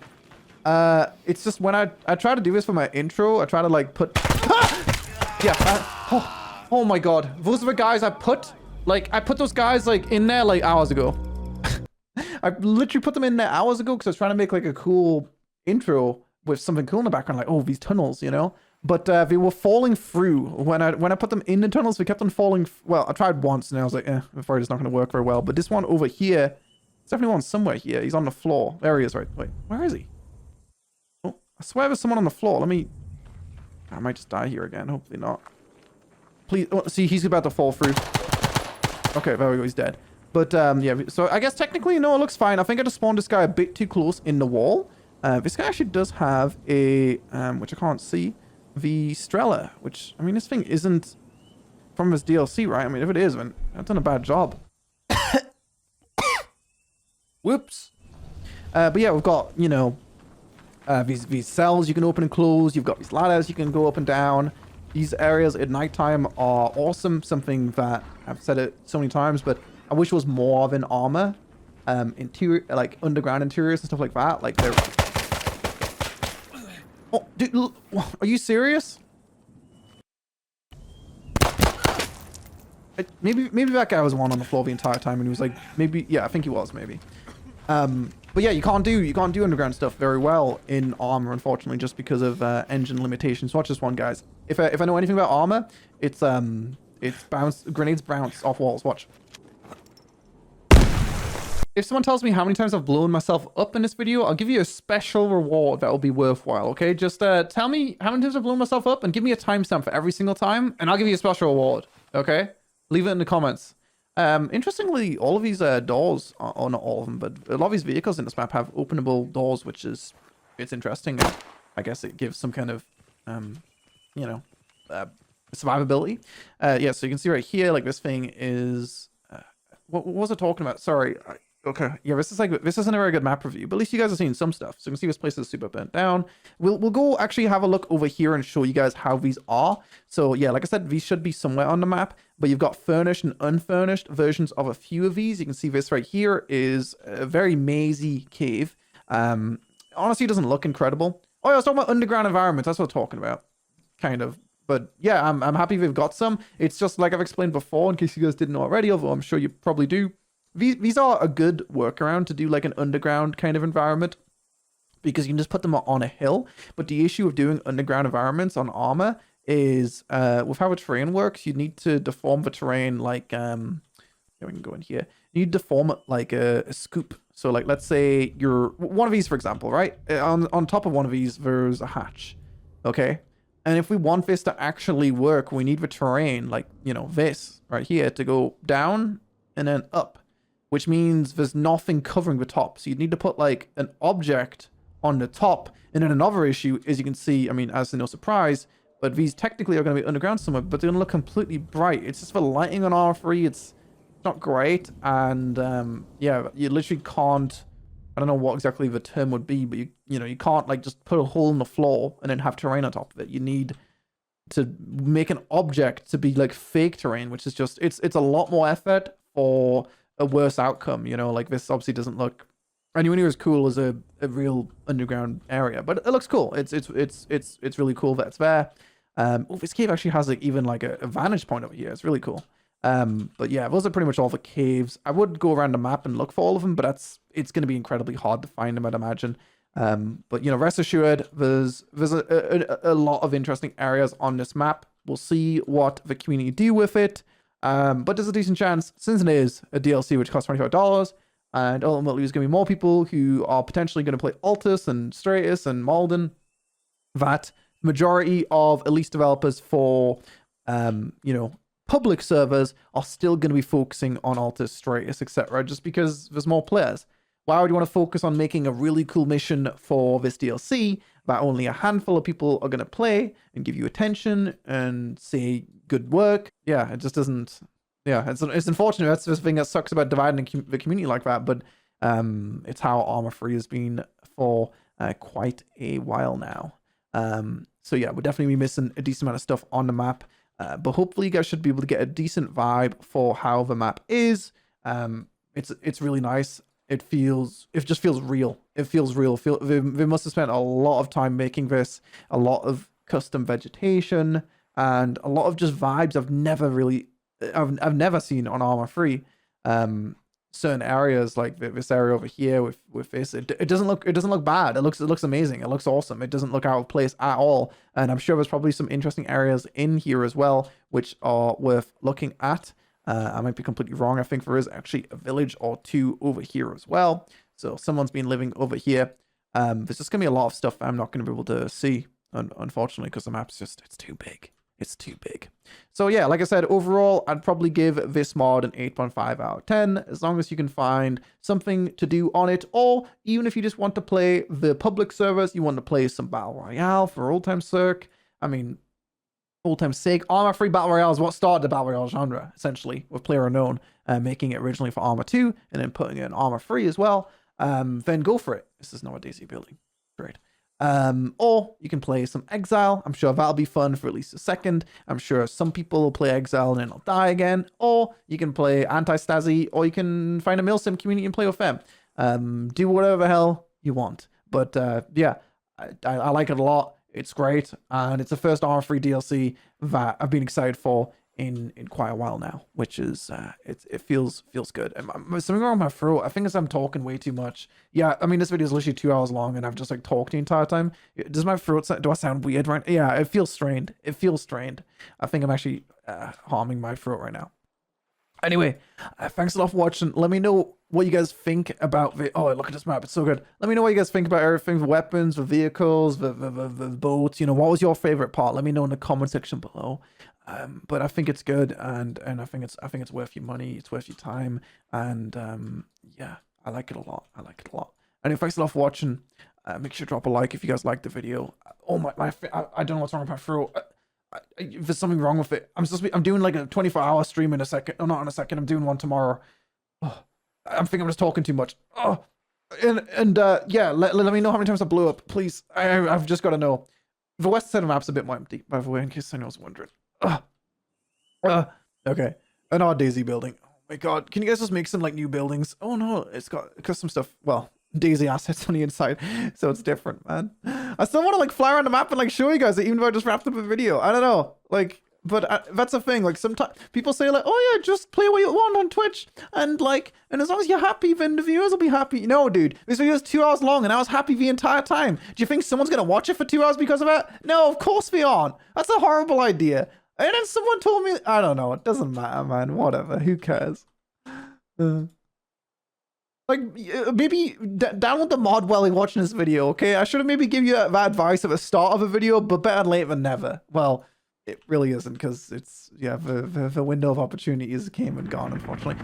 It's just when I try to do this for my intro, I try to like put... yeah. Oh my god. Those are the guys I put... Like, I put those guys like in there like hours ago. I literally put them in there hours ago because I was trying to make like a cool intro with something cool in the background, like, oh, these tunnels, you know? But they were falling through. When I put them in the tunnels, they kept on falling. Well, I tried once and I was like, I'm afraid it's not going to work very well. But this one over here, there's definitely one somewhere here. He's on the floor. There he is, right? Wait, where is he? Oh, I swear there's someone on the floor. Let me... I might just die here again. Hopefully not. Please. Oh, see, he's about to fall through. Okay, there we go. He's dead. But yeah, so I guess technically, no, it looks fine. I think I just spawned this guy a bit too close in the wall. This guy actually does have a, which I can't see, the Strela, which, I mean, this thing isn't from this DLC, right? I mean, if it is, then I've done a bad job. Whoops. But yeah, we've got, you know, these cells you can open and close. You've got these ladders you can go up and down. These areas at nighttime are awesome. Something that I've said it so many times, but I wish it was more of an Arma interior, like underground interiors and stuff like that. Like they're... Oh, dude, are you serious? Maybe that guy was one on the floor the entire time, and he was like, maybe, yeah, I think he was, maybe. But yeah, you can't do underground stuff very well in Arma, unfortunately, just because of engine limitations. Watch this one, guys. If I know anything about Arma, it's grenades bounce off walls. Watch. If someone tells me how many times I've blown myself up in this video, I'll give you a special reward that will be worthwhile, okay? Just tell me how many times I've blown myself up and give me a timestamp for every single time, and I'll give you a special reward, okay? Leave it in the comments. Interestingly, all of these doors, or not all of them, but a lot of these vehicles in this map have openable doors, which is, it's interesting. I guess it gives some kind of, you know, survivability. Yeah, so you can see right here, like this thing is, what was I talking about? Sorry. Okay, yeah, this isn't a very good map review, but at least you guys are seeing some stuff. So you can see this place is super burnt down. We'll go actually have a look over here and show you guys how these are. So yeah, like I said, these should be somewhere on the map, but you've got furnished and unfurnished versions of a few of these. You can see this right here is a very mazy cave. Honestly, it doesn't look incredible. Oh yeah, I was talking about underground environments. That's what I'm talking about, kind of. But yeah, I'm happy we've got some. It's just like I've explained before, in case you guys didn't know already, although I'm sure you probably do. These are a good workaround to do like an underground kind of environment, because you can just put them on a hill. But the issue of doing underground environments on Arma is with how the terrain works, you need to deform the terrain like yeah, we can go in here. You need to deform it like a scoop. So like, let's say you're one of these, for example, right? On top of one of these, there's a hatch. Okay. And if we want this to actually work, we need the terrain, like, you know, this right here, to go down and then up, which means there's nothing covering the top. So you'd need to put like an object on the top. And then another issue is, you can see, I mean, as no surprise, but these technically are going to be underground somewhere, but they're going to look completely bright. It's just for lighting on R3. It's not great. And yeah, you literally can't, I don't know what exactly the term would be, but you know, you can't like just put a hole in the floor and then have terrain on top of it. You need to make an object to be like fake terrain, which is just, it's a lot more effort for a worse outcome, you know. Like this obviously doesn't look anywhere near as cool as a real underground area, but it looks cool. It's really cool that it's there. Oh, this cave actually has like even like a vantage point over here. It's really cool. But yeah, those are pretty much all the caves. I would go around the map and look for all of them, but it's going to be incredibly hard to find them, I'd imagine. But you know, rest assured, there's a lot of interesting areas on this map. We'll see what the community do with it. But there's a decent chance, since it is a DLC which costs $25, and ultimately there's going to be more people who are potentially going to play Altus and Stratus and Malden, that majority of Elite developers for, you know, public servers are still going to be focusing on Altus, Stratus, etc., just because there's more players. Why would you want to focus on making a really cool mission for this DLC that only a handful of people are going to play and give you attention and say good work? Yeah, it just doesn't. Yeah, it's unfortunate. That's the thing that sucks about dividing the community like that. But it's how Arma 3 has been for quite a while now. So yeah, we'll definitely be missing a decent amount of stuff on the map. But hopefully you guys should be able to get a decent vibe for how the map is. It's really nice. It just feels real. It feels real. They must have spent a lot of time making this, a lot of custom vegetation, and a lot of just vibes I've never seen on Arma 3. Certain areas like this area over here with this, it doesn't look bad. It looks amazing. It looks awesome. It doesn't look out of place at all. And I'm sure there's probably some interesting areas in here as well, which are worth looking at. I might be completely wrong. I think there is actually a village or two over here as well. So someone's been living over here. There's just going to be a lot of stuff I'm not going to be able to see. unfortunately, because the map's just, it's too big. It's too big. So yeah, like I said, overall, I'd probably give this mod an 8.5 out of 10, as long as you can find something to do on it, or even if you just want to play the public servers, you want to play some Battle Royale for old time's sake. I mean, old time's sake, Arma free Battle Royale is what started the Battle Royale genre, essentially, with PlayerUnknown making it originally for Arma 2, and then putting it in Arma free as well. Then go for it. This is not a DayZ building. Great. Or you can play some Exile. I'm sure that'll be fun for at least a second. I'm sure some people will play Exile and then it'll die again. Or you can play Anti-Stasi, or you can find a milsim community and play with them. Do whatever the hell you want. But yeah, I like it a lot. It's great, and it's the first Arma free DLC that I've been excited for in quite a while now, which is it feels good. And something wrong with my throat. I think as I'm talking way too much. Yeah, I mean, this video is literally 2 hours long, and I've just like talked the entire time. Does my throat do I sound weird right? Yeah, it feels strained. It feels strained. I think I'm actually harming my throat right now. Anyway, thanks a lot for watching. Let me know what you guys think about the... Oh, look at this map. It's so good. Let me know what you guys think about everything. The weapons, the vehicles, the boats. You know, what was your favorite part? Let me know in the comment section below. But I think it's good, and I think it's worth your money. It's worth your time. And yeah, I like it a lot. I like it a lot. Anyway, thanks a lot for watching. Make sure to drop a like if you guys liked the video. Oh, I don't know what's wrong with my throat. If there's something wrong with it, I'm doing like a 24-hour stream in a second. Oh, not in a second. I'm doing one tomorrow. Oh, I'm thinking I'm just talking too much. Oh, and yeah, let me know how many times I blew up, please. I've just got to know. The west side of the map's a bit more empty, by the way, in case anyone was wondering. Okay, an odd DayZ building. Oh my god, can you guys just make some like new buildings? Oh no, it's got custom stuff. Well, DayZ assets on the inside, so it's different, man. I still want to like fly around the map and like show you guys it, even though I just wrapped up a video. I don't know, like, but that's a thing. Like sometimes people say like, oh yeah, just play what you want on Twitch, and like, and as long as you're happy, then the viewers will be happy. No, dude, this video is 2 hours long, and I was happy the entire time. Do you think someone's gonna watch it for 2 hours because of that? No, of course they aren't. That's a horrible idea. And then someone told me, I don't know, it doesn't matter, man. Whatever, who cares? Like, maybe download the mod while you're watching this video, okay? I should have maybe give you that advice at the start of a video, but better late than never. Well, it really isn't, because it's, yeah, the window of opportunities came and gone, unfortunately.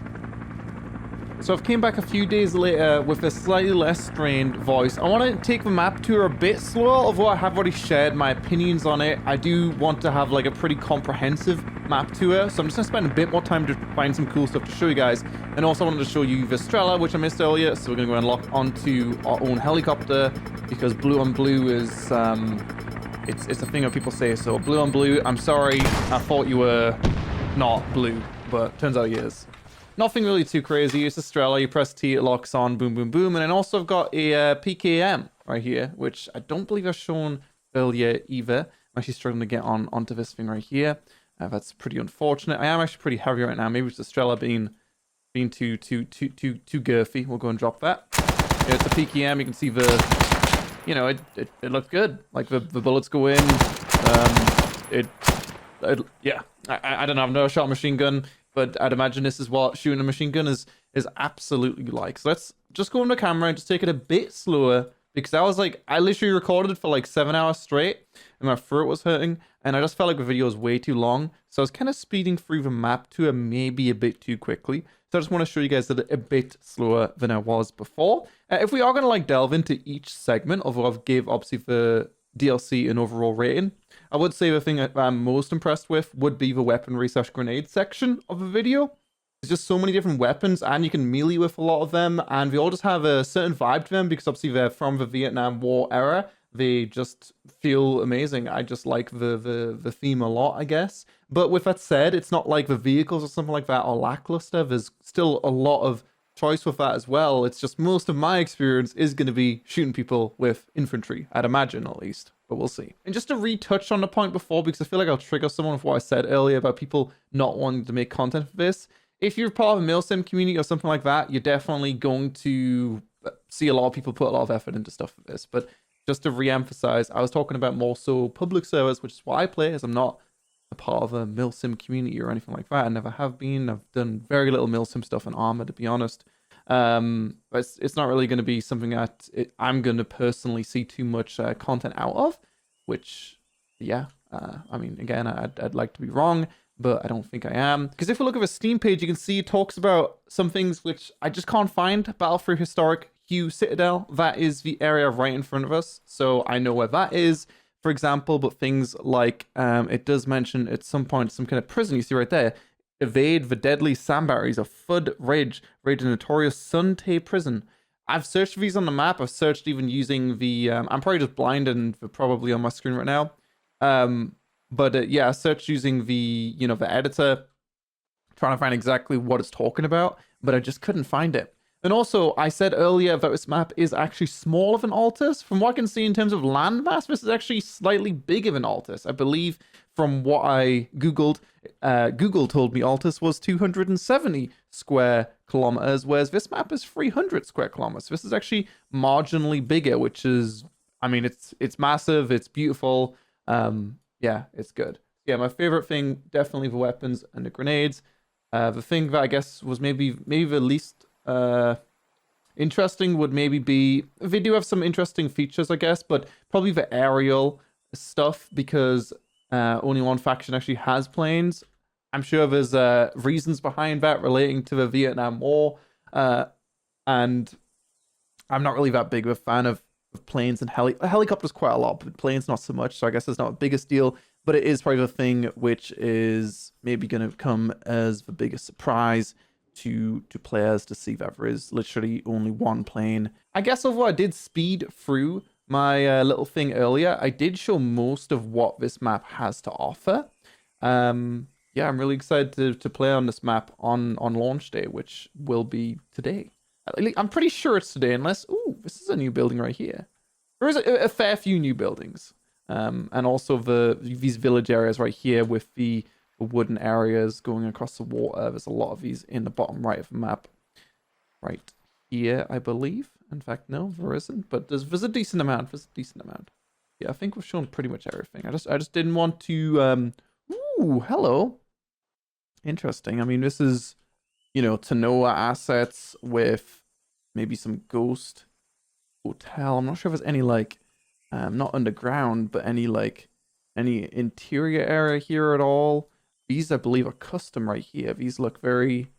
So I've came back a few days later with a slightly less strained voice. I want to take the map tour a bit slower, although I have already shared my opinions on it. I do want to have like a pretty comprehensive map tour, so I'm just going to spend a bit more time to find some cool stuff to show you guys. And also I wanted to show you the Strela, which I missed earlier, so we're going to go and lock onto our own helicopter, because blue on blue is, it's a thing that people say. So blue on blue, I'm sorry, I thought you were not blue, but turns out he is. Nothing really too crazy. It's a Strela. You press T, it locks on, boom, boom, boom. And then also I've got a PKM right here, which I don't believe I've shown earlier either. I'm actually struggling to get onto this thing right here. That's pretty unfortunate. I am actually pretty heavy right now. Maybe it's the Strela being too girthy. We'll go and drop that. Yeah, it's a PKM. You can see the, you know, it looks good. Like the bullets go in. Yeah. I don't know. I've never shot a machine gun, but I'd imagine this is what shooting a machine gun is absolutely like. So let's just go on the camera and just take it a bit slower, because I literally recorded it for like 7 hours straight and my throat was hurting, and I just felt like the video was way too long. So I was kind of speeding through the map tour maybe a bit too quickly. So I just want to show you guys that a bit slower than I was before. If we are going to like delve into each segment, although I've gave obviously the DLC an overall rating, I would say the thing that I'm most impressed with would be the weaponry/grenade section of the video. There's just so many different weapons, and you can melee with a lot of them, and they all just have a certain vibe to them, because obviously they're from the Vietnam War era. They just feel amazing. I just like the theme a lot, I guess. But with that said, it's not like the vehicles or something like that are lackluster. There's still a lot of choice with that as well. It's just most of my experience is going to be shooting people with infantry, I'd imagine at least, but we'll see. And just to retouch on the point before, because I feel like I'll trigger someone with what I said earlier about people not wanting to make content for this. If you're part of a milsim community or something like that, you're definitely going to see a lot of people put a lot of effort into stuff for this. But just to re-emphasize, I was talking about more so public servers, which is what I play, as I'm not a part of a milsim community or anything like that. I never have been. I've done very little milsim stuff in Arma, to be honest. But it's not really going to be something that I'm going to personally see too much content out of. which, yeah, I mean, again, I'd like to be wrong, but I don't think I am. Because if we look at the Steam page, you can see it talks about some things which I just can't find. Battlefield Historic Hugh Citadel, that is the area right in front of us. So I know where that is, for example, but things like, it does mention at some point some kind of prison, you see right there. Evade the deadly sandbarriers of Fudd Ridge, raid the notorious Sunday prison. I've searched for these on the map. I've searched even using the, I'm probably just blind and they're probably on my screen right now. But yeah, I searched using the, you know, the editor, trying to find exactly what it's talking about, but I just couldn't find it. And also, I said earlier that this map is actually smaller than Altus. From what I can see in terms of landmass, this is actually slightly bigger than Altus. I believe from what I Googled, Google told me Altus was 270 square kilometers, whereas this map is 300 square kilometers. This is actually marginally bigger, which is, I mean, it's massive, it's beautiful. Yeah, it's good. Yeah, my favorite thing, definitely the weapons and the grenades. The thing that I guess was maybe the least interesting would maybe be, they do have some interesting features, I guess, but probably the aerial stuff, because only one faction actually has planes. I'm sure there's reasons behind that relating to the Vietnam War, and I'm not really that big of a fan of planes and helicopters quite a lot, but planes not so much, so I guess it's not the biggest deal, but it is probably the thing which is maybe going to come as the biggest surprise to players, to see that there is literally only one plane. I guess although I did speed through my little thing earlier, I did show most of what this map has to offer. Yeah, I'm really excited to play on this map on launch day, which will be today. I'm pretty sure it's today, unless... Ooh, this is a new building right here. There is a fair few new buildings. And also these village areas right here with the wooden areas going across the water. There's a lot of these in the bottom right of the map. Right here, I believe. In fact, no, there isn't. But there's a decent amount. Yeah, I think we've shown pretty much everything. I just didn't want to... Ooh, hello. Interesting. I mean, this is... you know, Tanoa assets with maybe some ghost hotel. I'm not sure if there's any, like, not underground, but any interior area here at all. These, I believe, are custom right here. These look very,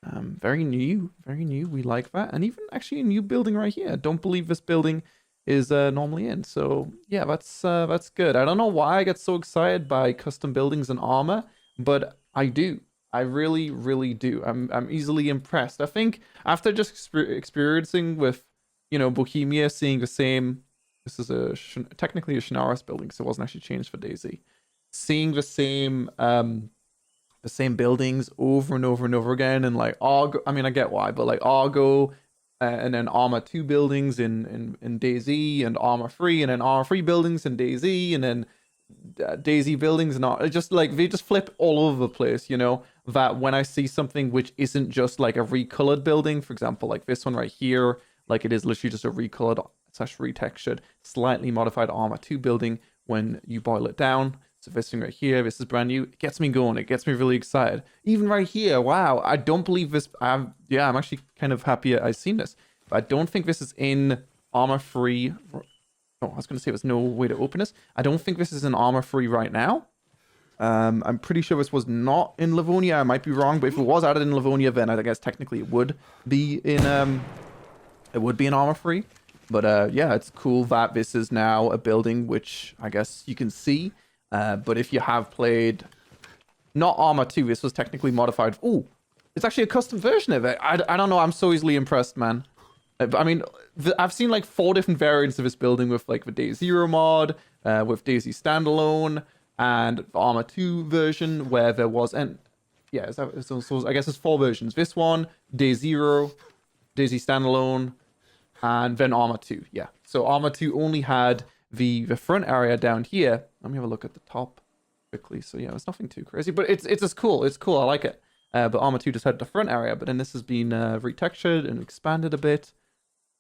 very new. We like that. And even actually a new building right here. I don't believe this building is normally in. So yeah, that's good. I don't know why I get so excited by custom buildings and Arma, but I do. I really, really do. I'm easily impressed. I think after just experiencing with, you know, Bohemia, seeing the same, this is technically a Shinaris building, so it wasn't actually changed for Daisy. Seeing the same buildings over and over and over again, and like Argo, I mean, I get why, but like Argo, and then Arma 2 buildings in Daisy, and Arma 3, and then Arma 3 buildings in Daisy, and then Daisy buildings, and all, just like they just flip all over the place, you know, that when I see something which isn't just like a recolored building, for example, like this one right here, like it is literally just a recolored / retextured, slightly modified Arma 2 building when you boil it down. So this thing right here, this is brand new. It gets me going. It gets me really excited. Even right here, wow, I don't believe this. Yeah, I'm actually kind of happy I've seen this. But I don't think this is in Arma 3. Oh, I was going to say there's no way to open this. I don't think this is in Arma 3 right now. I'm pretty sure this was not in Livonia. I might be wrong, but if it was added in Livonia, then I guess technically it would be in Arma 3. But yeah, it's cool that this is now a building which I guess you can see. But if you have played not Arma 2, this was technically modified. Ooh, it's actually a custom version of it. I don't know. I'm so easily impressed, man. I mean, I've seen like 4 different variants of this building with like the Day Zero mod, with Daisy Standalone, and the Arma 2 version where there was, and yeah, so I guess there's 4 versions. This one, Day Zero, Daisy Standalone, and then Arma 2. Yeah, so Arma 2 only had the front area down here. Let me have a look at the top quickly. So yeah, it's nothing too crazy, but it's just cool. It's cool. I like it. But Arma 2 just had the front area, but then this has been retextured and expanded a bit.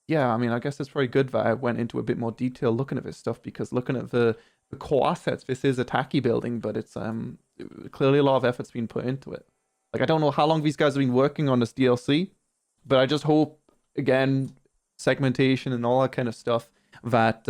Yeah, I mean, I guess it's very good that I went into a bit more detail looking at this stuff, because looking at the core assets, this is a tacky building, but it's clearly a lot of effort's been put into it. Like, I don't know how long these guys have been working on this DLC, but I just hope, again, segmentation and all that kind of stuff, that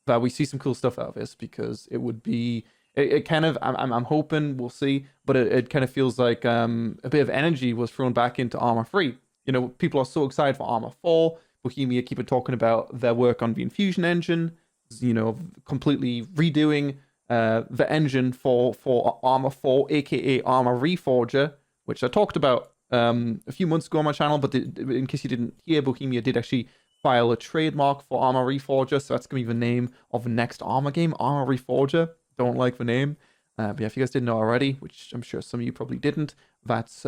that we see some cool stuff out of this, because it would be, it kind of, I'm hoping we'll see, but it kind of feels like a bit of energy was thrown back into Arma 3. You know, people are so excited for Arma 4. Bohemia keep on talking about their work on the Infusion engine, you know, completely redoing the engine for Arma 4, aka Arma Reforger, which I talked about a few months ago on my channel, but in case you didn't hear, Bohemia did actually file a trademark for Arma Reforger, so that's going to be the name of the next Arma game, Arma Reforger. Don't like the name, but yeah, if you guys didn't know already, which I'm sure some of you probably didn't, that's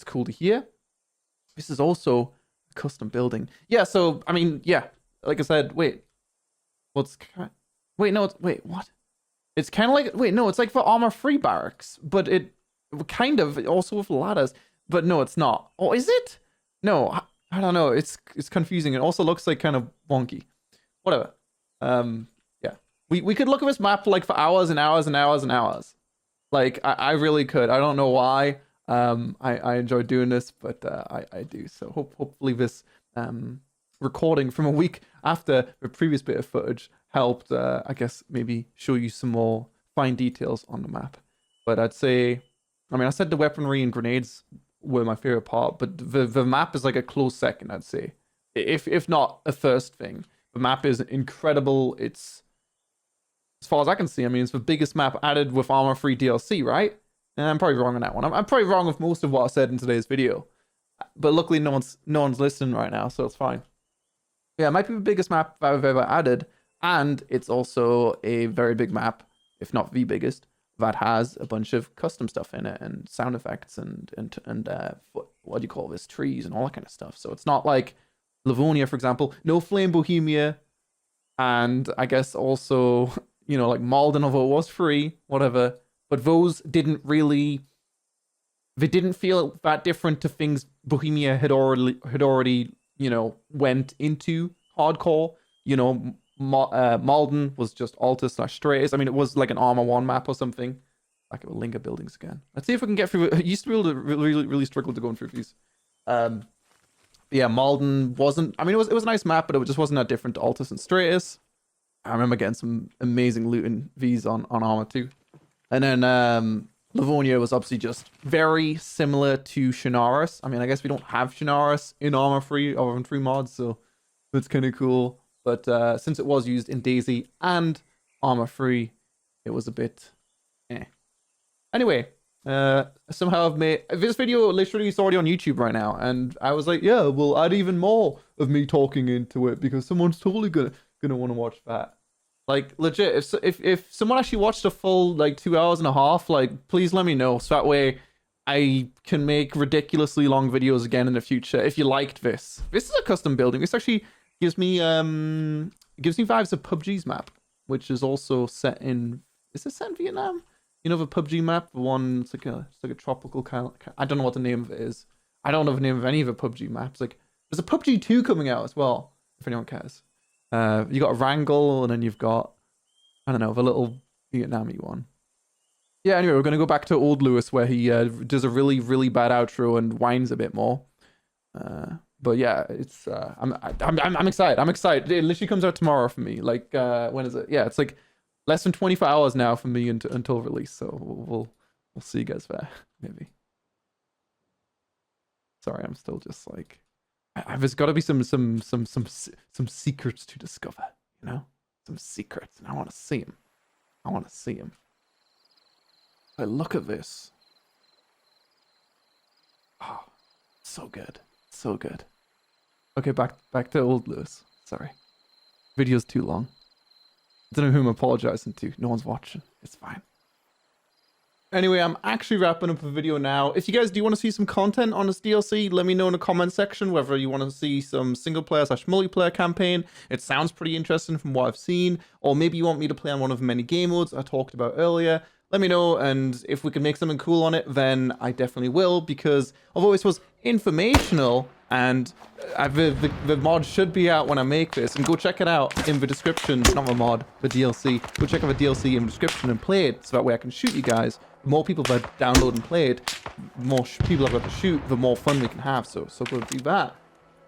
cool to hear. This is also a custom building. Yeah, so, I mean, yeah, like I said, wait, what? It's kind of like, it's like for Arma 3 barracks, but it kind of also with ladders, but no, it's not. Oh, is it? No, I don't know. It's confusing. It also looks like kind of wonky. Whatever. Yeah, we could look at this map like for hours and hours and hours and hours. Like I really could. I don't know why. I enjoy doing this, but I do. So hopefully this recording from a week after the previous bit of footage helped, I guess, maybe show you some more fine details on the map. But I'd say, I mean, I said the weaponry and grenades were my favorite part, but the map is like a close second, I'd say. If not a first thing. The map is incredible. It's, as far as I can see, I mean, it's the biggest map added with Arma 3 DLC, right? And I'm probably wrong on that one. I'm probably wrong with most of what I said in today's video. But luckily no one's listening right now, so it's fine. Yeah, it might be the biggest map I've ever added, and it's also a very big map, if not the biggest, that has a bunch of custom stuff in it, and sound effects, and what do you call this, trees and all that kind of stuff. So it's not like Livonia, for example, no Flame Bohemia, and I guess also, you know, like Malden, although it was free, whatever, but those didn't really, they didn't feel that different to things Bohemia had already, you know, went into hardcore. You know, Malden was just Alta/Stratus. I mean, it was like an Arma 1 map or something. Like it will link up buildings again. Let's see if we can get through it. I used to be able to really struggle to go through these. Yeah, Malden wasn't, I mean, it was a nice map, but it just wasn't that different to Altus and Stratus. I remember getting some amazing loot in these on Arma 2. And then Livonia was obviously just very similar to Shinaris. I mean, I guess we don't have Shinaris in Arma 3 or in 3 mods, so that's kind of cool. But since it was used in Daisy and Arma 3, it was a bit eh. Anyway, somehow I've made this video literally is already on YouTube right now, and I was like, yeah, we'll add even more of me talking into it because someone's totally gonna want to watch that. Like legit, if someone actually watched a full like 2 hours and a half, like please let me know so that way I can make ridiculously long videos again in the future. If you liked this is a custom building. This actually gives me vibes of PUBG's map, which is also set in, is it set in Vietnam? You know the PUBG map, the one, it's like a tropical kind of, I don't know what the name of it is. I don't know the name of any of the PUBG maps. Like there's a PUBG 2 coming out as well, if anyone cares. You got a Wrangle, and then you've got, I don't know, the little Vietnamese one. Yeah, anyway, we're gonna go back to Old Lewis where he does a really bad outro and whines a bit more. But yeah, it's I'm excited. I'm excited. It literally comes out tomorrow for me. Like when is it? Yeah, it's like less than 24 hours now for me until release. So we'll see you guys there maybe. Sorry, I'm still just like, there's got to be some secrets to discover. You know, some secrets, and I want to see them. I want to see them. But look at this. Oh, so good. So good. Okay, back to Old Lewis. Sorry. Video's too long. I don't know who I'm apologizing to. No one's watching. It's fine. Anyway, I'm actually wrapping up the video now. If you guys do want to see some content on this DLC, let me know in the comment section whether you want to see some single player / multiplayer campaign. It sounds pretty interesting from what I've seen. Or maybe you want me to play on one of the many game modes I talked about earlier. Let me know, and if we can make something cool on it, then I definitely will, because although this was informational, and the mod should be out when I make this, and go check it out in the description, not the mod, the DLC. Go check out the DLC in the description and play it, so that way I can shoot you guys. The more people that download and play it, the more people I've got to shoot, the more fun we can have, so go do that.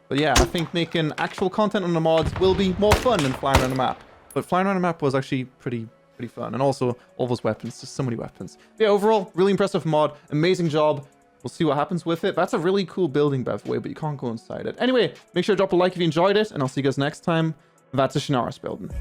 But yeah, I think making actual content on the mods will be more fun than flying around the map. But flying around the map was actually pretty fun. And also all those weapons, just so many weapons. Yeah, overall, really impressive mod. Amazing job. We'll see what happens with it. That's a really cool building, by the way, but you can't go inside it. Anyway, make sure to drop a like if you enjoyed it, and I'll see you guys next time. That's a Shinaris building.